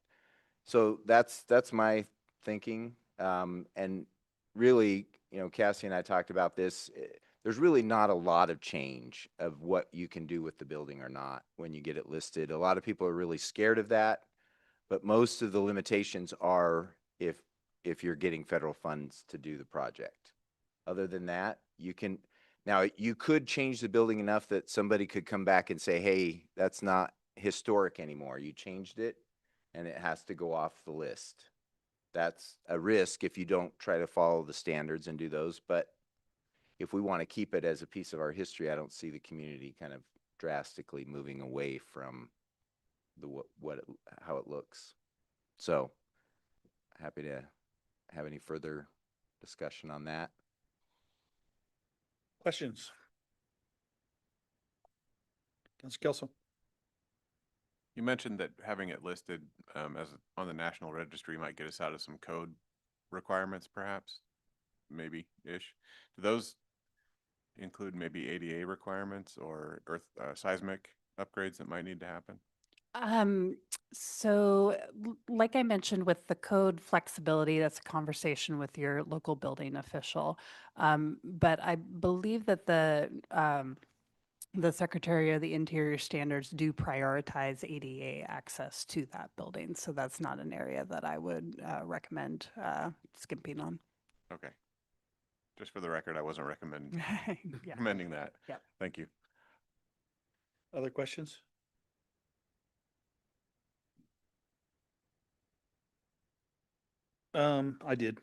so that's my thinking. And really, you know, Cassie and I talked about this. There's really not a lot of change of what you can do with the building or not when you get it listed. A lot of people are really scared of that. But most of the limitations are if you're getting federal funds to do the project. Other than that, you can, now you could change the building enough that somebody could come back and say, hey, that's not historic anymore. You changed it and it has to go off the list. That's a risk if you don't try to follow the standards and do those. But if we want to keep it as a piece of our history, I don't see the community kind of drastically moving away from how it looks. So happy to have any further discussion on that. Questions? Councilor Kelso. You mentioned that having it listed as on the National Registry might get us out of some code requirements, perhaps, maybe-ish. Do those include maybe ADA requirements or earth seismic upgrades that might need to happen? So like I mentioned with the code flexibility, that's a conversation with your local building official. But I believe that the Secretary of the Interior Standards do prioritize ADA access to that building. So that's not an area that I would recommend skimping on. Okay. Just for the record, I wasn't recommending Yeah. recommending that. Yep. Thank you. Other questions? I did.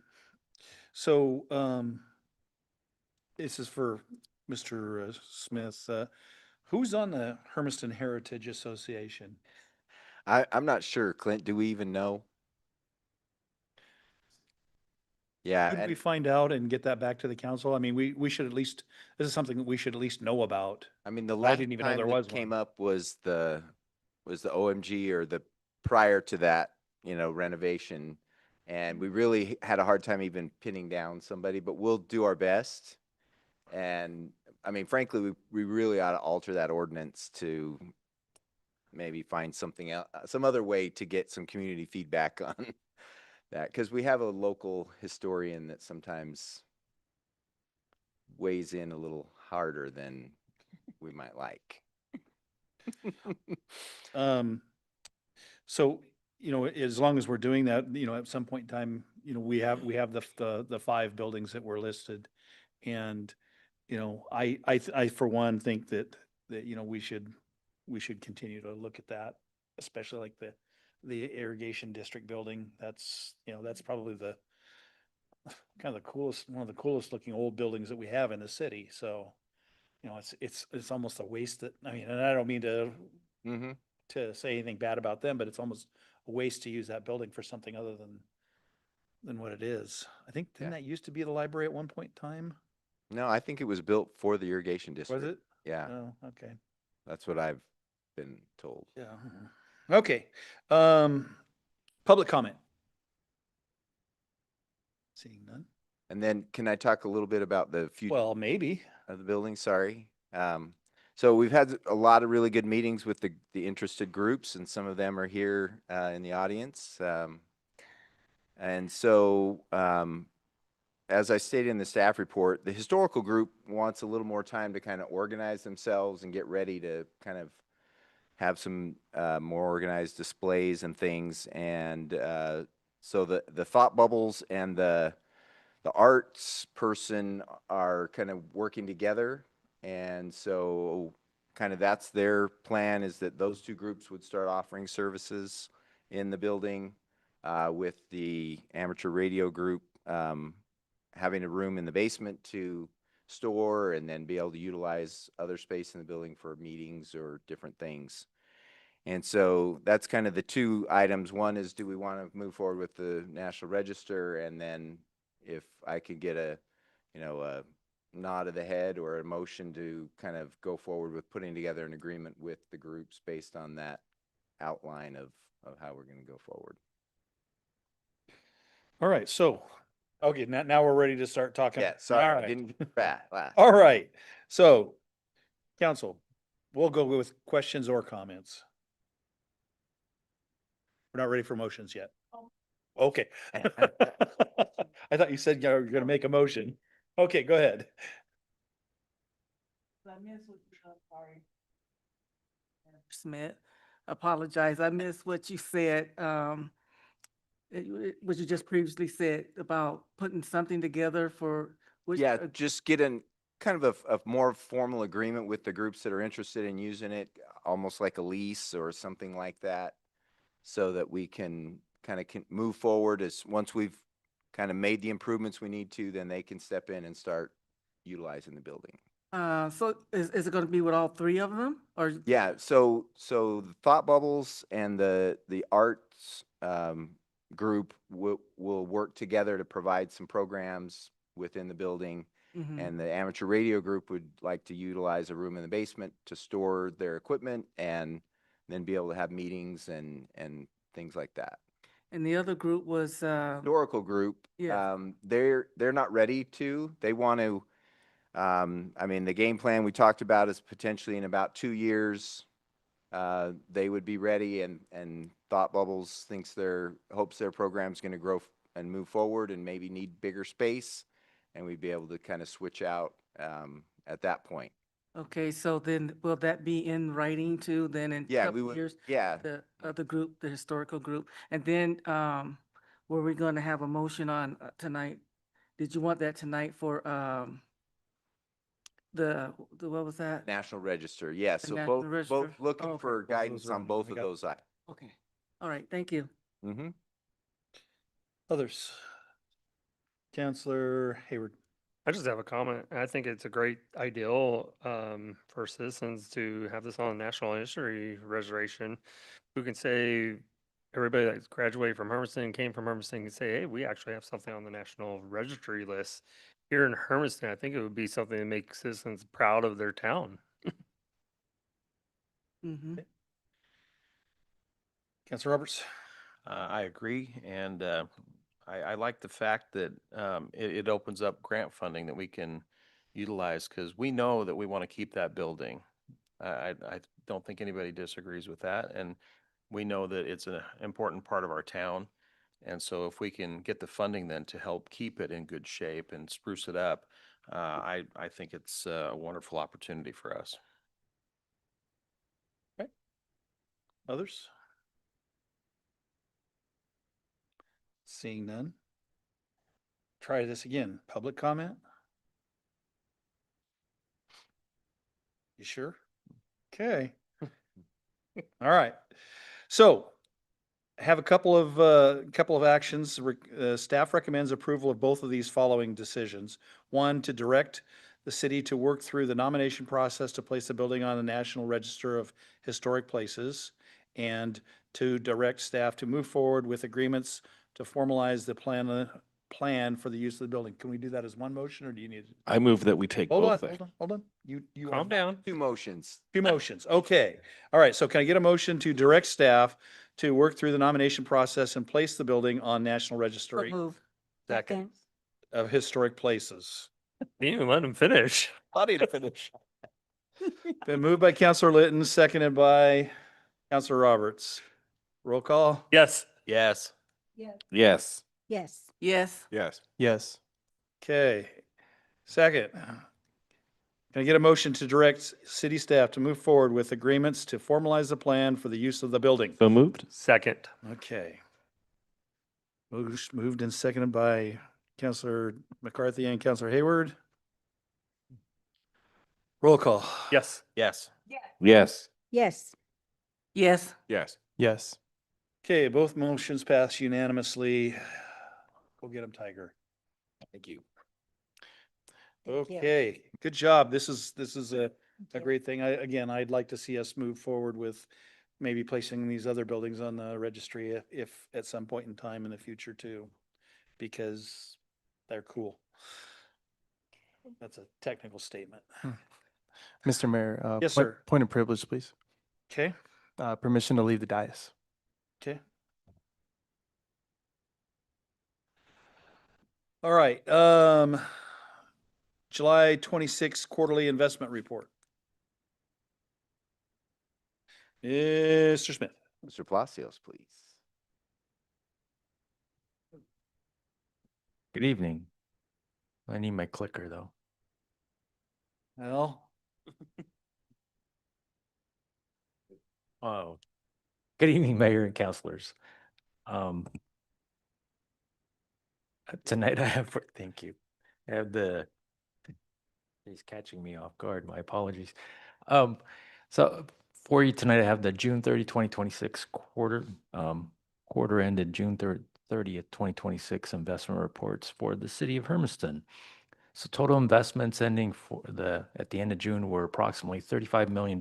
So, this is for Mr. Smith. Who's on the Hermiston Heritage Association? I'm not sure, Clint, do we even know? Yeah, Could we find out and get that back to the council? I mean, we should at least, this is something that we should at least know about. I mean, the I last didn't even know time there that was came one. up was the OMG or the prior to that, you know, renovation. And we really had a hard time even pinning down somebody, but we'll do our best. And I mean, frankly, we really ought to alter that ordinance to maybe find something else, some other way to get some community feedback on that. Because we have a local historian that sometimes weighs in a little harder than we might like. So you know, as long as we're doing that, you know, at some point in time, you know, we have the 5 buildings that were listed. And, you know, I for one think that, you know, we should continue to look at that, especially like the irrigation district building. That's, you know, that's probably the kind of the coolest, one of the coolest looking old buildings that we have in the city. So, you know, it's almost a waste that, I mean, and I don't mean to Mm-hmm. to say anything bad about them, but it's almost a waste to use that building for something other than what it is. I think, didn't Yeah. that used to be the library at one point in time? No, I think it was built for the irrigation Was district. it? Yeah, Oh, okay. that's what I've been told. Yeah. Okay. Public comment. Seeing none. And then can I talk a little bit about the future Well, maybe. of the building? Sorry. So we've had a lot of really good meetings with the interested groups, and some of them are here in the audience. And so, as I stated in the staff report, the historical group wants a little more time to kind of organize themselves and get ready to kind of have some more organized displays and things. And so the thought bubbles and the arts person are kind of working together. And so kind of that's their plan, is that those two groups would start offering services in the building, with the amateur radio group having a room in the basement to store and then be able to utilize other space in the building for meetings or different things. And so that's kind of the two items. One is, do we want to move forward with the National Register? And then if I could get a, you know, a nod of the head or a motion to kind of go forward with putting together an agreement with the groups based on that outline of how we're going to go forward. All right. So, okay, now we're ready to start talking. Yeah, sorry, All I right. didn't fat. All right. So, council, we'll go with questions or comments. We're not ready for motions yet. Okay. I thought you said you were going to make a motion. Okay, go ahead. Sorry. Smith, apologize. I missed what you said, what you just previously said about putting something together for. Yeah, just get in kind of a more formal agreement with the groups that are interested in using it, almost like a lease or something like that, so that we can kind of move forward. As once we've kind of made the improvements we need to, then they can step in and start utilizing the building. So is it going to be with all 3 of them, or? Yeah, so the thought bubbles and the arts group will work together to provide some programs within the building. Mhm. And the amateur radio group would like to utilize a room in the basement to store their equipment and then be able to have meetings and things like that. And the other group was, Historical group, yeah. they're not ready to. They want to, I mean, the game plan we talked about is potentially in about 2 years, they would be ready, and Thought Bubbles hopes their program's going to grow and move forward and maybe need bigger space, and we'd be able to kind of switch out at that point. Okay, so then will that be in writing too, then in a Yeah, we couple would, years? yeah. The other group, the historical group, and then, were we going to have a motion on tonight? Did you want that tonight for, the, what was that? National Register, yeah, The so National both Register? looking Oh, okay. for guidance on both of those items. Okay, all right, thank you. Mm-hmm. Others. Counselor Hayward. I just have a comment. I think it's a great ideal for citizens to have this on the National History Reservation. Who can say, everybody that's graduated from Hermiston, came from Hermiston, can say, hey, we actually have something on the National Registry list here in Hermiston. I think it would be something to make citizens proud of their town. Mm-hmm. Counselor Roberts. I agree, and I like the fact that it opens up grant funding that we can utilize, because we know that we want to keep that building. I don't think anybody disagrees with that, and we know that it's an important part of our town. And so if we can get the funding then to help keep it in good shape and spruce it up, I think it's a wonderful opportunity for us. Okay. Others? Seeing none. Try this again. Public comment? You sure? Okay. All right. So have a couple of actions. Staff recommends approval of both of these following decisions. One, to direct the city to work through the nomination process to place the building on the National Register of Historic Places, and to direct staff to move forward with agreements to formalize the plan for the use of the building. Can we do that as one motion, or do you need? I move that we take Hold on, both. hold on. You Calm are- down. Two motions. Two motions. Okay. All right. So can I get a motion to direct staff to work through the nomination process and place the building on National So Registry move. Second. of Historic Places? You didn't let him finish. I need to finish. Been moved by Counselor Litton, seconded by Counselor Roberts. Roll call. Yes. Yes. Yes. Yes. Yes. Yes. Yes. Okay. Second. Can I get a motion to direct city staff to move forward with agreements to formalize the plan for the use of the building? So moved? Second. Okay. Moved and seconded by Counselor McCarthy and Counselor Hayward. Roll call. Yes. Yes. Yes. Yes. Yes. Yes. Yes. Okay, both motions pass unanimously. Go get them, Tiger. Thank you. Thank you. Okay, good job. This is a great thing. I'd like to see us move forward with maybe placing these other buildings on the registry if at some point in time in the future too, because they're cool. That's a technical statement. Mr. Mayor. Yes, sir. Point of privilege, please. Okay, Permission to leave the dais. okay. All right, July 26th quarterly investment report. Mr. Smith. Mr. Palacios, please. Good evening. I need my clicker though. Well, Oh, good evening, Mayor and councilors. Tonight I have, thank you. I have he's catching me off guard. My apologies. So for you tonight, I have the June 30, 2026 quarter ended June 30th, 2026 investment reports for the city of Hermiston. So total investments ending at the end of June were approximately $35 million,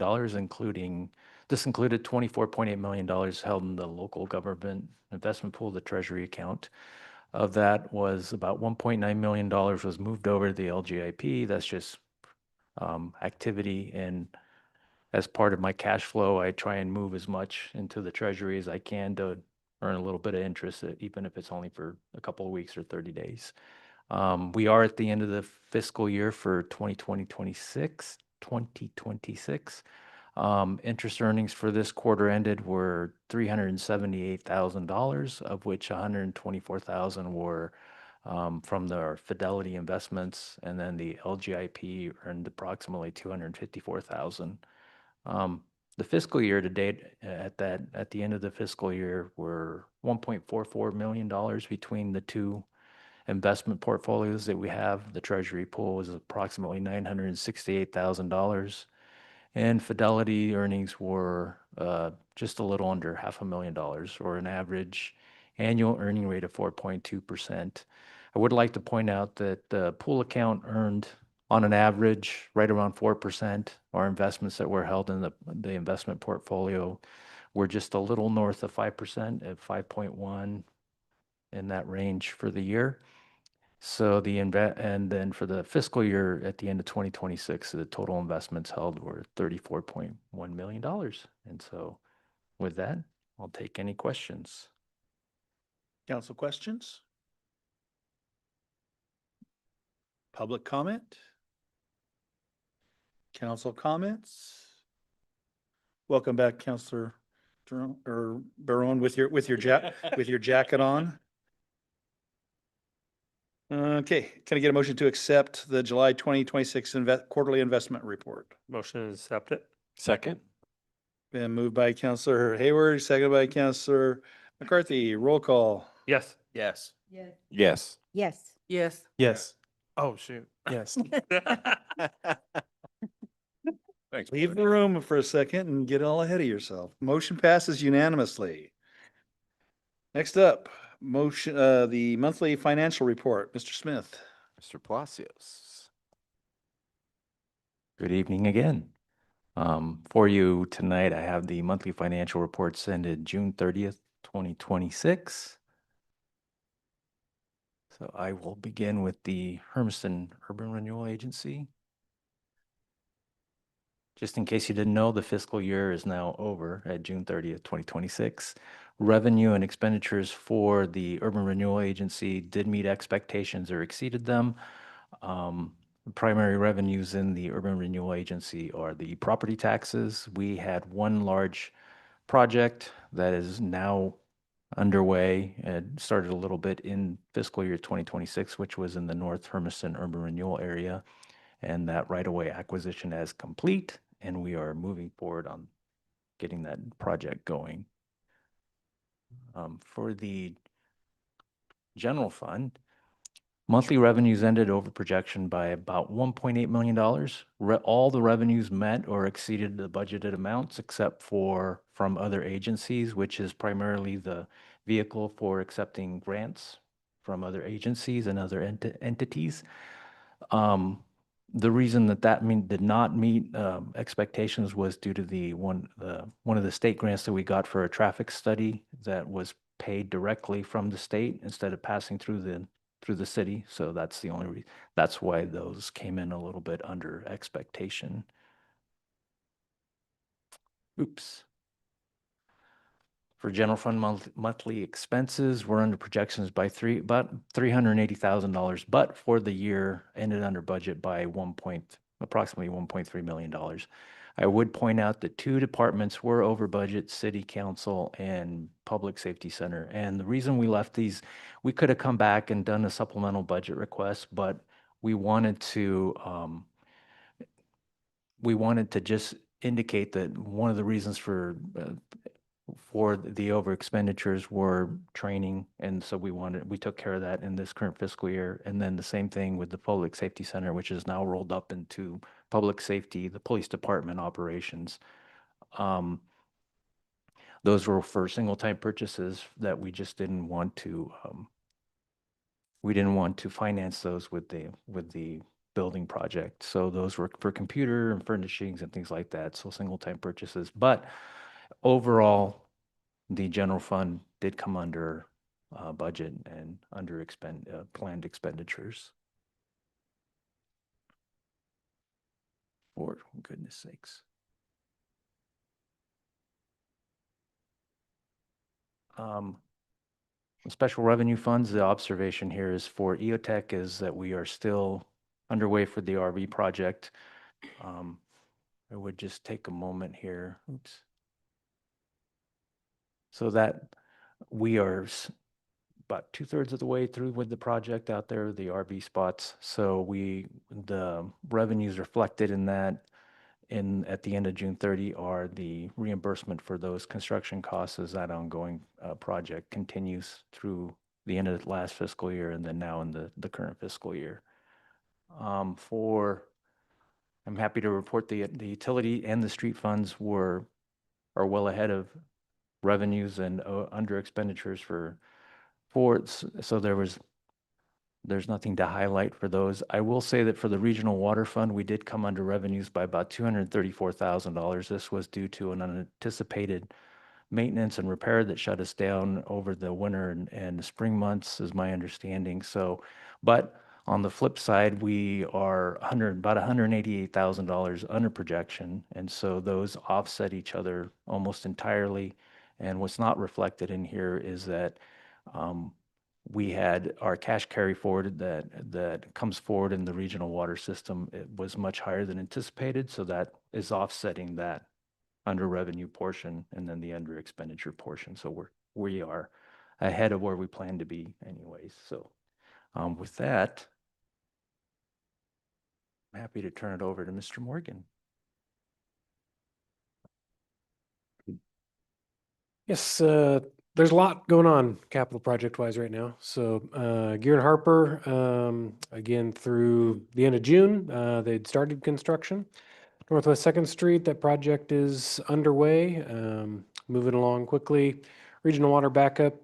this included $24.8 million held in the local government investment pool, the treasury account. Of that was about $1.9 million was moved over to the LGIP. That's just activity, and as part of my cash flow, I try and move as much into the treasury as I can to earn a little bit of interest, even if it's only for a couple of weeks or 30 days. We are at the end of the fiscal year for 2026. Interest earnings for this quarter ended were $378,000, of which $124,000 were from their Fidelity investments, and then the LGIP earned approximately $254,000. The fiscal year to date at the end of the fiscal year were $1.44 million between the two investment portfolios that we have. The treasury pool is approximately $968,000, and Fidelity earnings were just a little under $500,000, or an average annual earning rate of 4.2%. I would like to point out that the pool account earned on an average right around 4%. Our investments that were held in the investment portfolio were just a little north of 5% at 5.1, in that range for the year. So and then for the fiscal year at the end of 2026, the total investments held were $34.1 million. And so with that, I'll take any questions. council questions? Public comment? Council comments? Welcome back, Counselor Barone, with your jacket on. Okay, can I get a motion to accept the July 2026 quarterly investment report? Motion to accept it. Second? Been moved by Counselor Hayward, seconded by Counselor McCarthy. Roll call. Yes. Yes. Yes. Yes. Yes. Yes. Oh, shoot. Yes. Thanks. Leave the room for a second and get all ahead of yourself. Motion passes unanimously. Next up, the monthly financial report, Mr. Smith. Mr. Palacios. Good evening again. For you tonight, I have the monthly financial reports ended June 30th, 2026. So I will begin with the Hermiston Urban Renewal Agency. Just in case you didn't know, the fiscal year is now over at June 30th, 2026. Revenue and expenditures for the Urban Renewal Agency did meet expectations or exceeded them. The primary revenues in the Urban Renewal Agency are the property taxes. We had one large project that is now underway and started a little bit in fiscal year 2026, which was in the North Hermiston Urban Renewal area. And that right-of-way acquisition is complete, and we are moving forward on getting that project going. For the general fund, monthly revenues ended over projection by about $1.8 million. All the revenues met or exceeded the budgeted amounts except for from other agencies, which is primarily the vehicle for accepting grants from other agencies and other entities. The reason that did not meet expectations was due to one of the state grants that we got for a traffic study that was paid directly from the state instead of passing through the city. So that's the only that's why those came in a little bit under expectation. Oops. For general fund monthly expenses, we're under projections by about $380,000, but for the year ended under budget by approximately $1.3 million. I would point out that two departments were over budget: City Council and Public Safety Center. And the reason we left these, we could have come back and done a supplemental budget request, but we wanted to just indicate that one of the reasons for the over expenditures were training, and so we took care of that in this current fiscal year. And then the same thing with the Public Safety Center, which is now rolled up into public safety, the police department operations. Those were for single-time purchases that we just didn't want to finance those with the building project. So those were for computer and furnishings and things like that, so single-time purchases. But overall, the general fund did come under budget and under planned expenditures. For goodness sakes. Special revenue funds, the observation here is for EOTech is that we are still underway for the RV project. I would just take a moment here. Oops. So that we are about 2/3 of the way through with the project out there, the RV spots. So the revenues reflected in that at the end of June 30 are the reimbursement for those construction costs as that ongoing project continues through the end of the last fiscal year and then now in the current fiscal year. I'm happy to report the utility and the street funds are well ahead of revenues and under expenditures so there's nothing to highlight for those. I will say that for the regional water fund, we did come under revenues by about $234,000. This was due to an unanticipated maintenance and repair that shut us down over the winter and the spring months, is my understanding. But on the flip side, we are about $188,000 under projection, and so those offset each other almost entirely. And what's not reflected in here is that we had our cash carry forward that comes forward in the regional water system. It was much higher than anticipated, so that is offsetting that under revenue portion and then the under expenditure portion. So we are ahead of where we plan to be anyways. So with that, I'm happy to turn it over to Mr. Morgan. Yes, the there's a lot going on capital project wise right now. So Gear and Harper, again through the end of June, they'd started construction. Northwest Second Street, that project is underway, moving along quickly. Regional water backup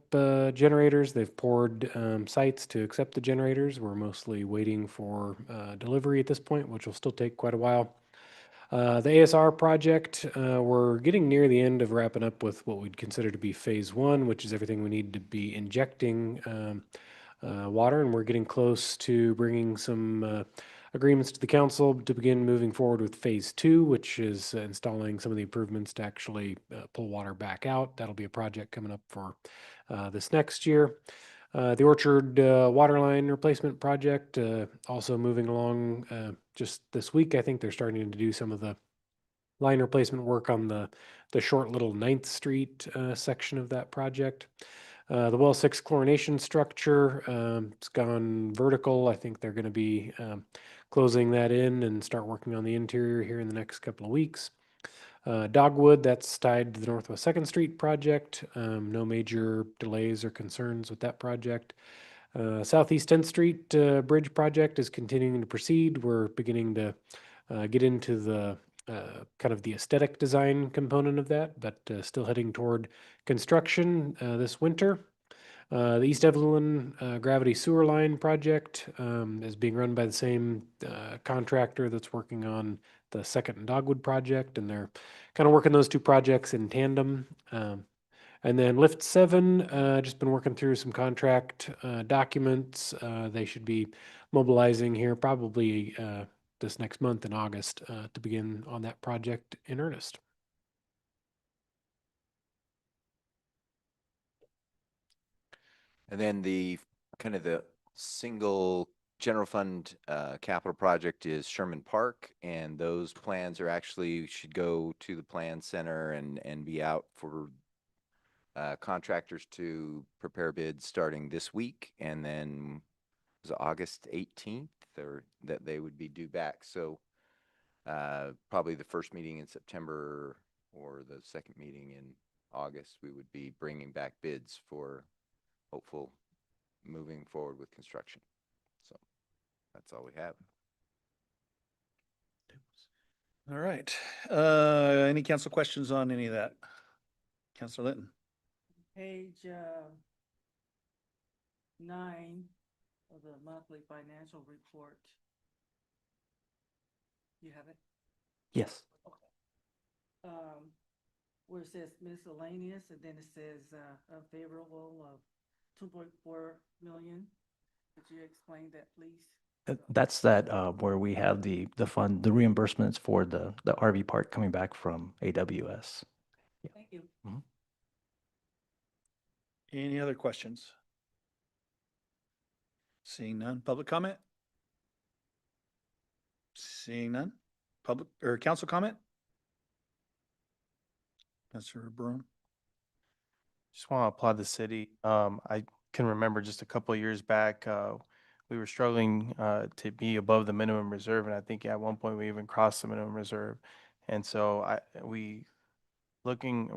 generators, they've poured sites to accept the generators. We're mostly waiting for delivery at this point, which will still take quite a while. The ASR project, we're getting near the end of wrapping up with what we'd consider to be phase one, which is everything we need to be injecting water, and we're getting close to bringing some agreements to the council to begin moving forward with phase two, which is installing some of the improvements to actually pull water back out. That'll be a project coming up for this next year. The Orchard water line replacement project also moving along just this week. I think they're starting to do some of the line replacement work on the short little 9th Street section of that project. The well 6 chlorination structure, it's gone vertical. I think they're going to be closing that in and start working on the interior here in the next couple of weeks. Dogwood, that's tied to the Northwest 2nd Street project. No major delays or concerns with that project. Southeast 10th Street bridge project is continuing to proceed. We're beginning to get into the kind of the aesthetic design component of that, but still heading toward construction this winter. The East Evelyn Gravity Sewer Line project is being run by the same contractor that's working on the Second and Dogwood project, and they're kind of working those two projects in tandem. And then Lift 7, just been working through some contract documents. They should be mobilizing here probably this next month in August to begin on that project in earnest. And then the kind of the single general fund capital project is Sherman Park, and those plans are actually should go to the plan center and be out for contractors to prepare bids starting this week, and then it was August 18th or that they would be due back. So probably the first meeting in September or the second meeting in August, we would be bringing back bids for hopeful moving forward with construction. So that's all we have. All right. Any council questions on any of that? Councilor Linton. Page 9 of the monthly financial report. You have it? Yes. Where it says miscellaneous, and then it says unfavorable of 2.4 million. Could you explain that, please? That's that where we have the fund, the reimbursements for the RV park coming back from AWS. Thank you. Mhm. Any other questions? Seeing none. Public comment? Seeing none. Public or council comment? Councilor Brown. Just want to applaud the city. I can remember just a couple of years back, we were struggling to be above the minimum reserve, and I think at one point we even crossed the minimum reserve. And so we're looking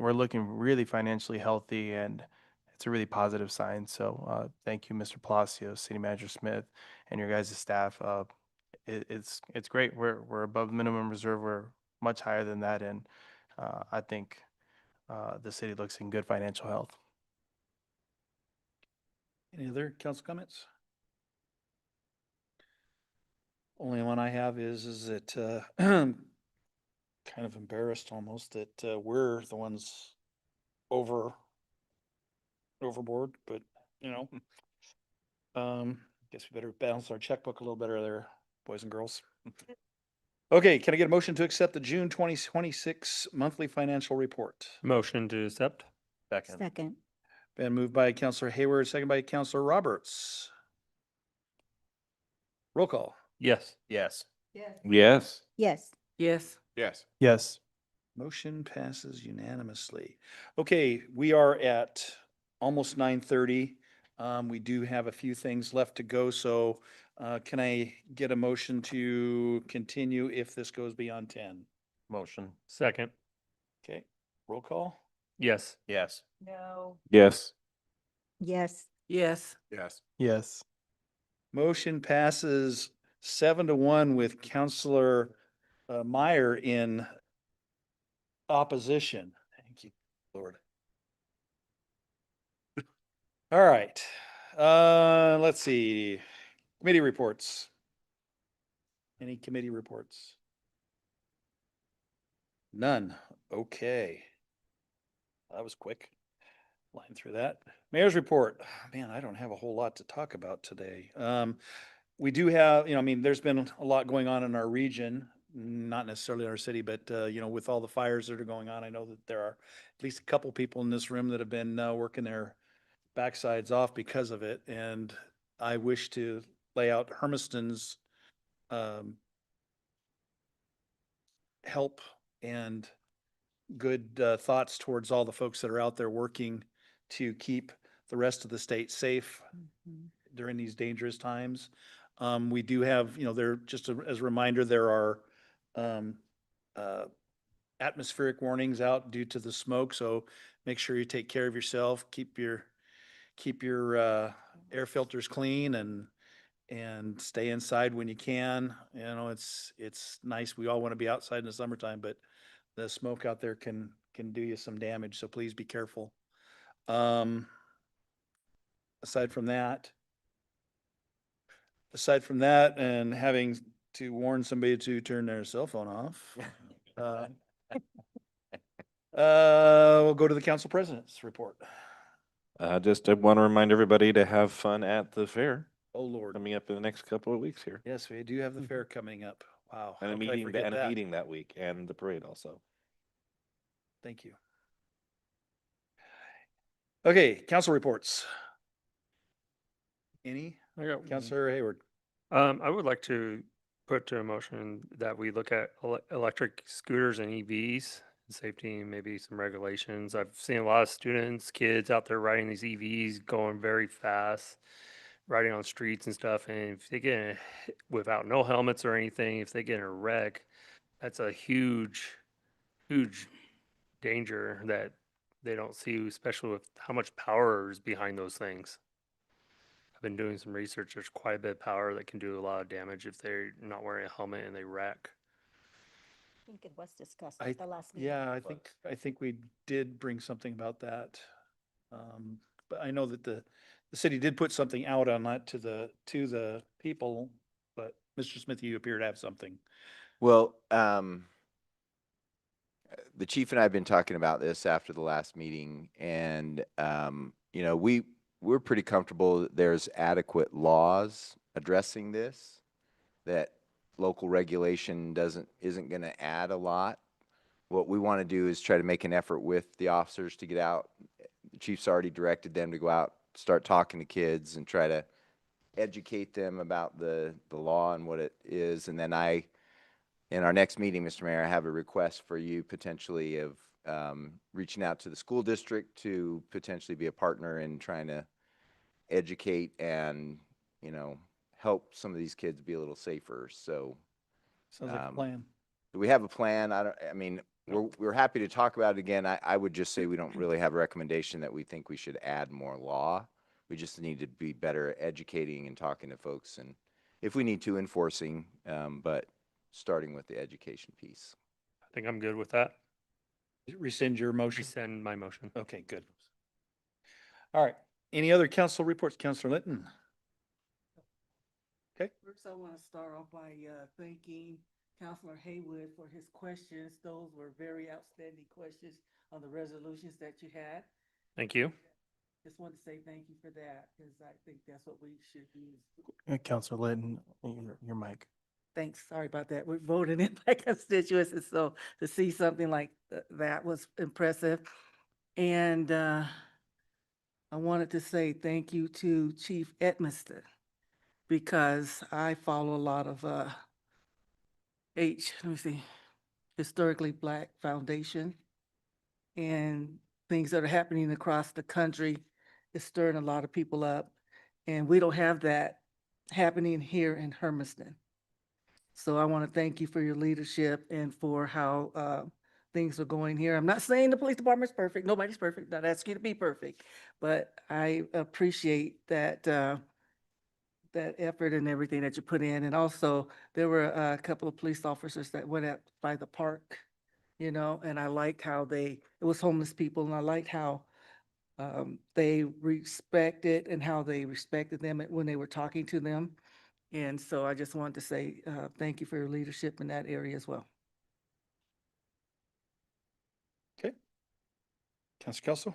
really financially healthy, and it's a really positive sign. So thank you, Mr. Palacio, City Manager Smith, and your guys' staff. It's great. We're above the minimum reserve. We're much higher than that, and I think the city looks in good financial health. Any other council comments? Only one I have is that kind of embarrassed almost that we're the ones overboard, but you know, guess we better balance our checkbook a little better there, boys and girls. Okay, can I get a motion to accept the June 2026 monthly financial report? Motion to accept. Second. Been moved by Councilor Hayward, second by Councilor Roberts. Roll call. Yes. Yes. Yes. Yes. Yes. Yes. Yes. Motion passes unanimously. Okay, we are at almost 9:30. We do have a few things left to go, so can I get a motion to continue if this goes beyond 10? Motion. Second. Okay, roll call. Yes. Yes. No. Yes. Yes. Yes. Yes. Yes. Motion passes 7-1 with Counselor Meyer in opposition. Thank you, Lord. All right, let's see. Committee reports. Any committee reports? None. Okay. That was quick. Line through that. Mayor's report. Man, I don't have a whole lot to talk about today. We do have, I mean, there's been a lot going on in our region, not necessarily in our city, but, with all the fires that are going on, I know that there are at least a couple people in this room that have been working their backsides off because of it. And I wish to lay out Hermiston's help and good thoughts towards all the folks that are out there working to keep the rest of the state safe during these dangerous times. We do have, there, just as a reminder, there are atmospheric warnings out due to the smoke, so make sure you take care of yourself, keep your air filters clean, and stay inside when you can. It's nice. We all want to be outside in the summertime, but the smoke out there can do you some damage, so please be careful. Aside from that, and having to warn somebody to turn their cell phone off, we'll go to the council president's report. Just want to remind everybody to have fun at the fair Oh, Lord. coming up in the next couple of weeks here. Yes, we do have the fair coming up. Wow. And how a could I meeting, forget and a that? meeting that week, and the parade also. Thank you. Okay, council reports. Any? I got one. Councilor Hayward. I would like to put to a motion that we look at electric scooters and EVs, and safety and maybe some regulations. I've seen a lot of students, kids out there riding these EVs, going very fast, riding on streets and stuff. And if they get without no helmets or anything, if they get in a wreck, that's a huge, huge danger that they don't see, especially with how much power is behind those things. I've been doing some research. There's quite a bit of power that can do a lot of damage if they're not wearing a helmet and they wreck. I think it was discussed at the last meeting. Yeah, I think we did bring something about that. But I know that the city did put something out on that to the people, but Mr. Smith, you appear to have something. Well, the chief and I have been talking about this after the last meeting, and we're pretty comfortable that there's adequate laws addressing this, that local regulation isn't going to add a lot. What we want to do is try to make an effort with the officers to get out. The chief's already directed them to go out, start talking to kids, and try to educate them about the law and what it is. And then in our next meeting, Mr. Mayor, I have a request for you potentially of reaching out to the school district to potentially be a partner in trying to educate and, help some of these kids be a little safer. So Sounds like a plan. do we have a plan? We're happy to talk about it again. I would just say we don't really have a recommendation that we think we should add more law. We just need to be better at educating and talking to folks, and if we need to, enforcing, but starting with the education piece. I think I'm good with that. Rescind your motion. Rescind my motion. Okay, good. All right. Any other council reports? Councilor Linton? Okay. First, I want to start off by thanking Councilor Haywood for his questions. Those were very outstanding questions on the resolutions that you had. Thank you. Just want to say thank you for that, because I think that's what we should use. Councilor Litton, your mic. Thanks. Sorry about that. We're voting in my constituents, and so to see something like that was impressive. And I wanted to say thank you to Chief Hermiston, because I follow a lot of Historically Black Foundation, and things that are happening across the country is stirring a lot of people up. And we don't have that happening here in Hermiston. So I want to thank you for your leadership and for how things are going here. I'm not saying the police department's perfect. Nobody's perfect. Not asking you to be perfect, but I appreciate that, that effort and everything that you put in. And also, there were a couple of police officers that went out by the park, you know, and I liked how it was homeless people, and I liked how they respected and how they respected them when they were talking to them. And so I just wanted to say, thank you for your leadership in that area as well. Okay. Councilor Kelso?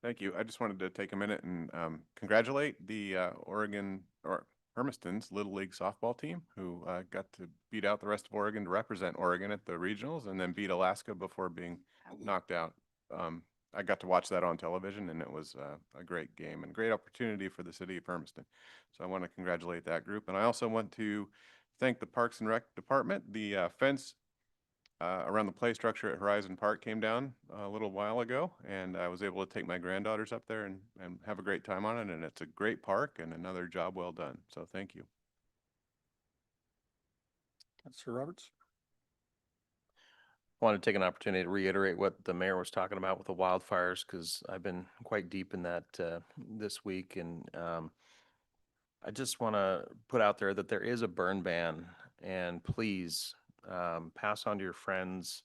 Thank you. I just wanted to take a minute and congratulate the Oregon or Hermiston's Little League softball team who got to beat out the rest of Oregon to represent Oregon at the regionals and then beat Alaska before being knocked out. I got to watch that on television, and it was a great game and a great opportunity for the city of Hermiston. So I want to congratulate that group. And I also want to thank the Parks and Rec Department. The fence around the play structure at Horizon Park came down a little while ago, and I was able to take my granddaughters up there and have a great time on it. And it's a great park and another job well done. So thank you. Councilor Roberts? Want to take an opportunity to reiterate what the mayor was talking about with the wildfires, because I've been quite deep in that this week. And I just want to put out there that there is a burn ban, and please pass on to your friends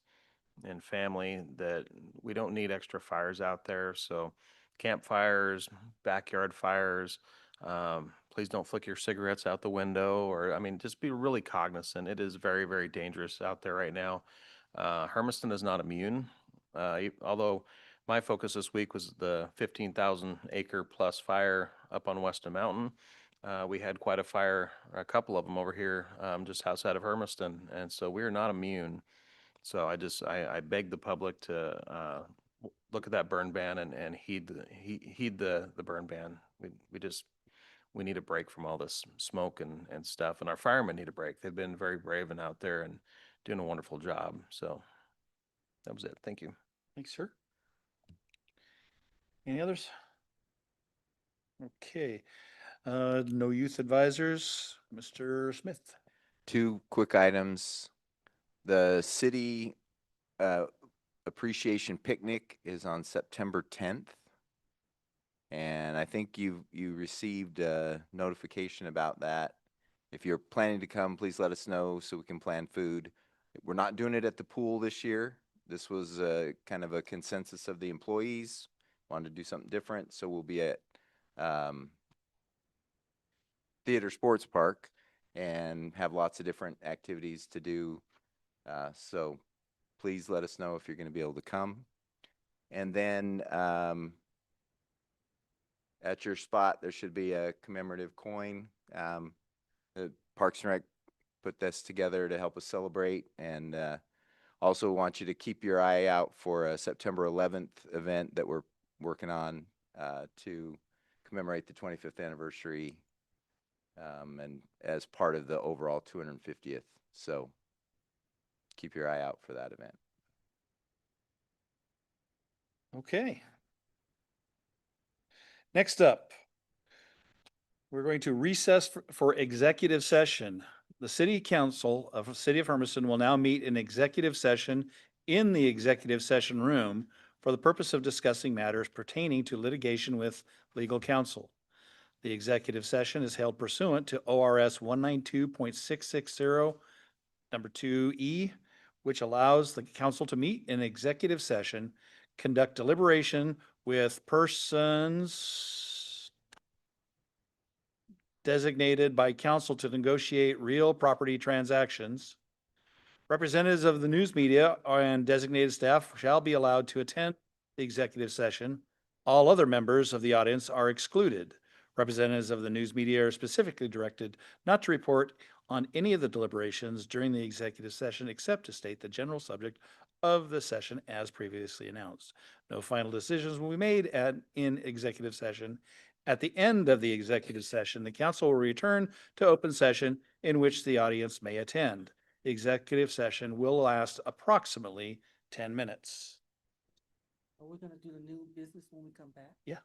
and family that we don't need extra fires out there. So campfires, backyard fires, please don't flick your cigarettes out the window, or, I mean, just be really cognizant. It is very, very dangerous out there right now. Hermiston is not immune, although my focus this week was the 15,000 acre plus fire up on Weston Mountain. We had quite a fire, a couple of them over here just outside of Hermiston, and so we're not immune. So I beg the public to look at that burn ban and heed the burn ban. We need a break from all this smoke and stuff, and our firemen need a break. They've been very brave and out there and doing a wonderful job. So that was it. Thank you. Thanks, sir. Any others? Okay. No youth advisors. Mr. Smith? Two quick items. The city appreciation picnic is on September 10th. And I think you received a notification about that. If you're planning to come, please let us know so we can plan food. We're not doing it at the pool this year. This was kind of a consensus of the employees. Wanted to do something different, so we'll be at Theater Sports Park and have lots of different activities to do. So please let us know if you're going to be able to come. And then at your spot, there should be a commemorative coin. The Parks and Rec put this together to help us celebrate, and also want you to keep your eye out for a September 11th event that we're working on to commemorate the 25th anniversary and as part of the overall 250th. So keep your eye out for that event. Okay. Next up, we're going to recess for executive session. The City Council of the City of Hermiston will now meet in executive session in the executive session room for the purpose of discussing matters pertaining to litigation with legal counsel. The executive session is held pursuant to ORS 192.660, number 2E, which allows the council to meet in executive session, conduct deliberation with persons designated by council to negotiate real property transactions. Representatives of the news media and designated staff shall be allowed to attend the executive session. All other members of the audience are excluded. Representatives of the news media are specifically directed not to report on any of the deliberations during the executive session except to state the general subject of the session as previously announced. No final decisions will be made in executive session. At the end of the executive session, the council will return to open session in which the audience may attend. The executive session will last approximately 10 minutes. Are we gonna do the new business when we come back? Yeah.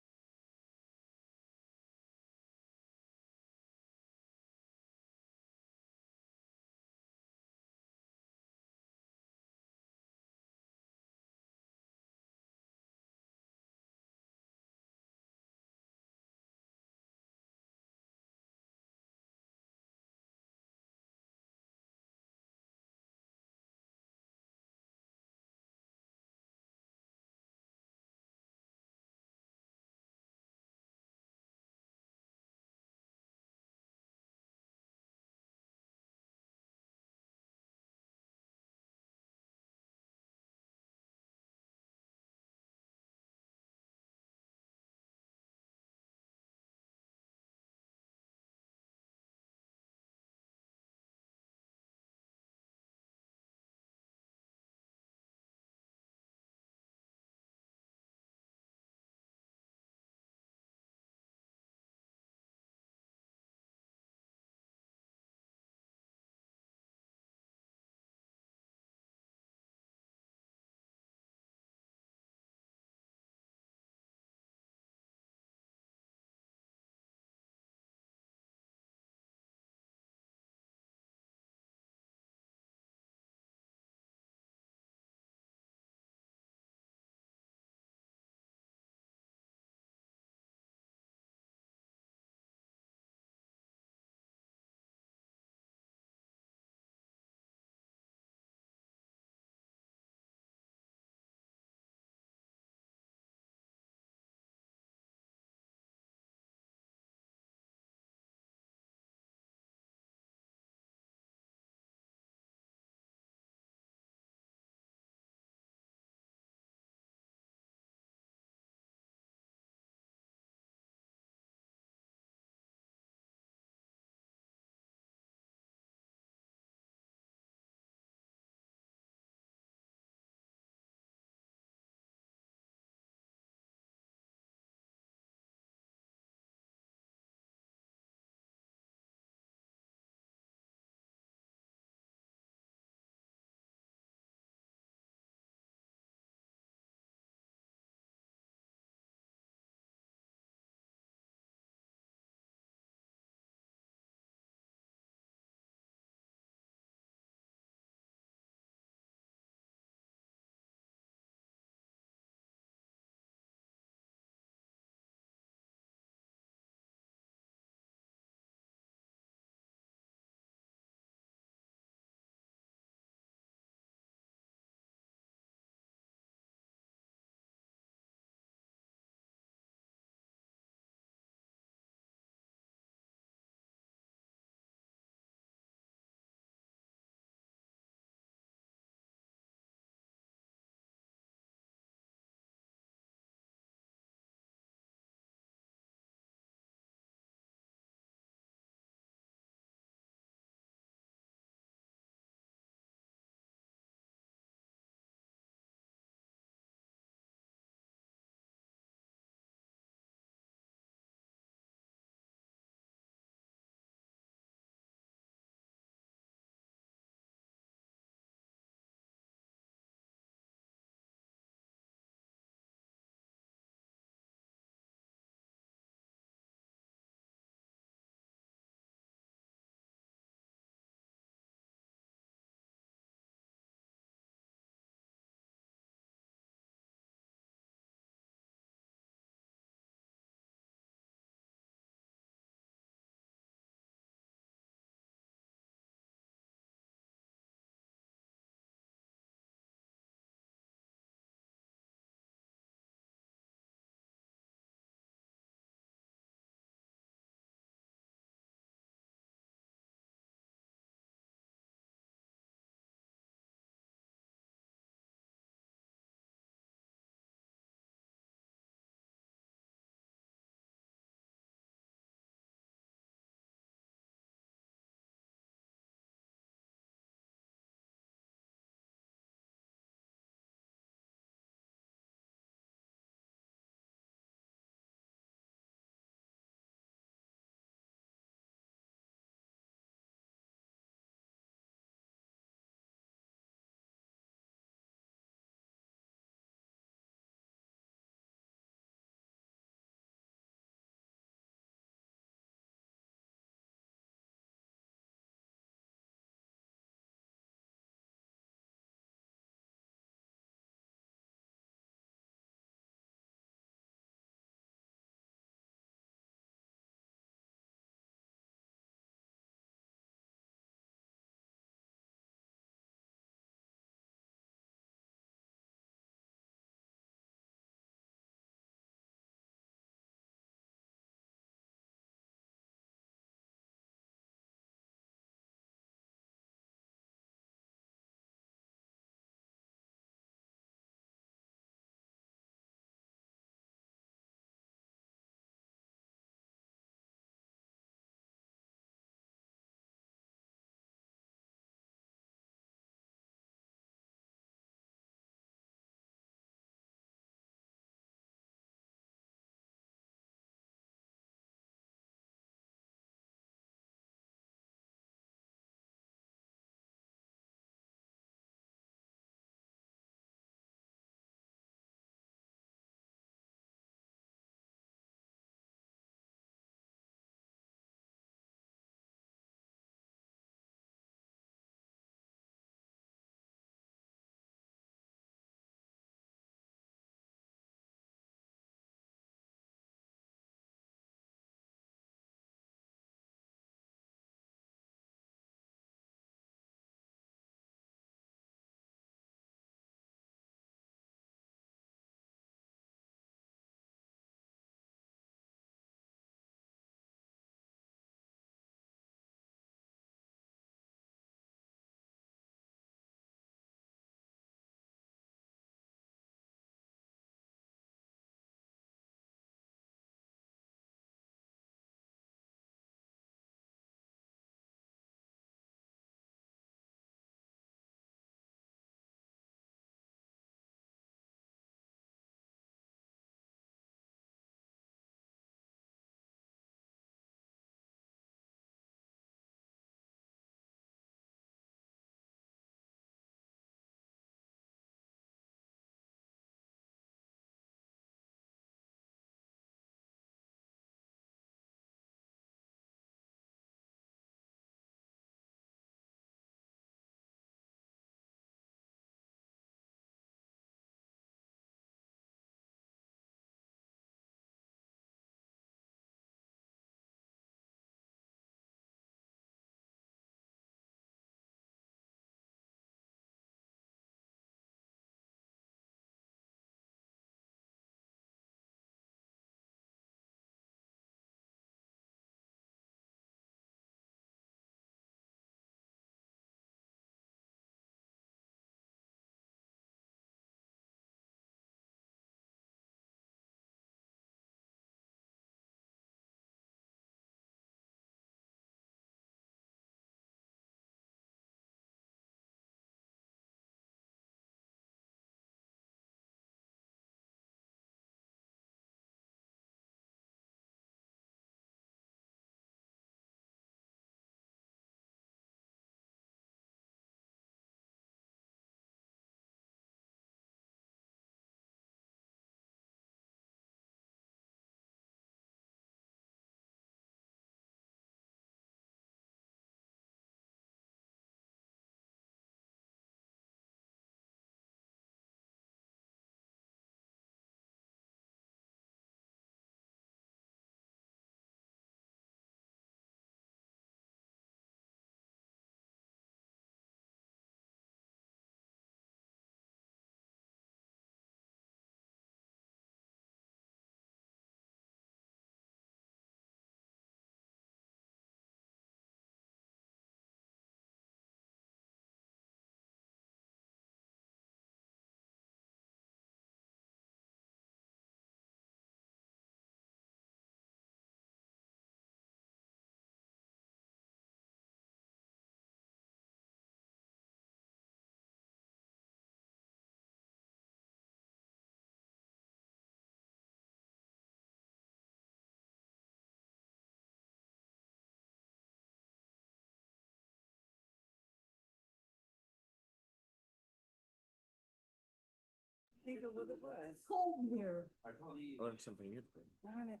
Cold here. I learned something new. Darn it.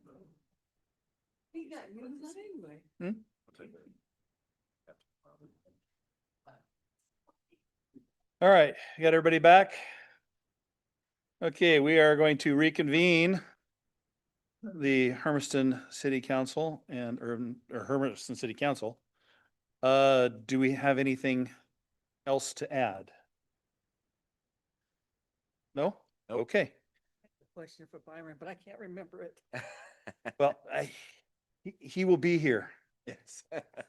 He got used that anyway. All right, you got everybody back? Okay, we are going to reconvene the Hermiston City Council and Hermiston City Council. Do we have anything else to add? No? Okay. Question for Byron, but I can't remember it. Well, he will be here. Yes.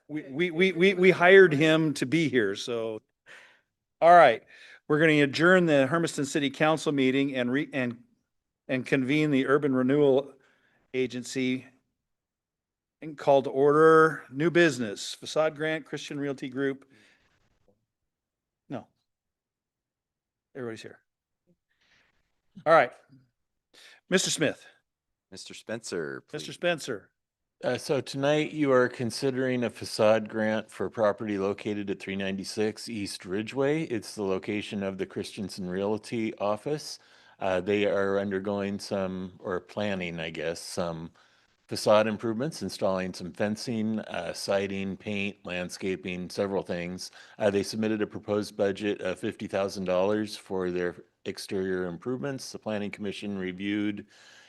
We hired him to be here, so. All right, we're going to adjourn the Hermiston City Council meeting and convene the Urban Renewal Agency and call to order new business, facade grant, Christian Realty Group. No. Everybody's here. All right. Mr. Smith, Mr. Spencer, Mr. please. Spencer. So tonight you are considering a facade grant for property located at 396 East Ridgeway. It's the location of the Christensen Realty office. They are undergoing or planning, I guess, some facade improvements, installing some fencing, siding, paint, landscaping, several things. They submitted a proposed budget of $50,000 for their exterior improvements. The Planning Commission reviewed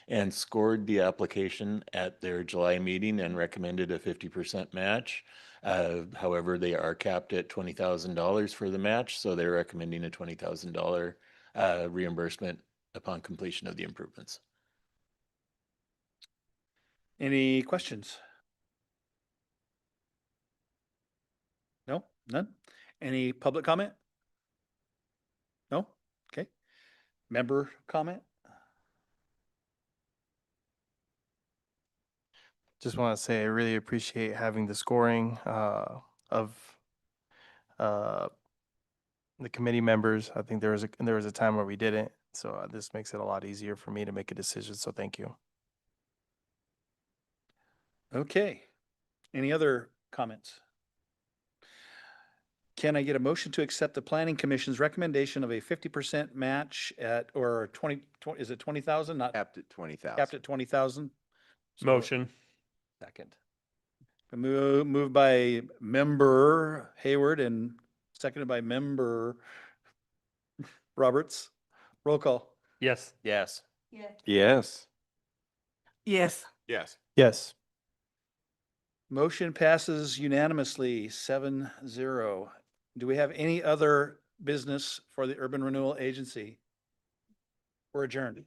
and scored the application at their July meeting and recommended a 50% match. However, they are capped at $20,000 for the match, so they're recommending a $20,000 reimbursement upon completion of the improvements. Any questions? No, none? Any public comment? No? Okay. Member comment? Just want to say I really appreciate having the scoring of the committee members. I think there was a time where we didn't, so this makes it a lot easier for me to make a decision. So thank you. Okay. Any other comments? Can I get a motion to accept the Planning Commission's recommendation of a 50% match or 20, is it 20,000? Not Capped at 20,000. capped at 20,000? Motion. Second. Moved by member Hayward and seconded by member Roberts. Roll call. Yes. Yes. Yes. Yes. Yes. Yes. Motion passes unanimously 7-0. Do we have any other business for the Urban Renewal Agency? We're adjourned.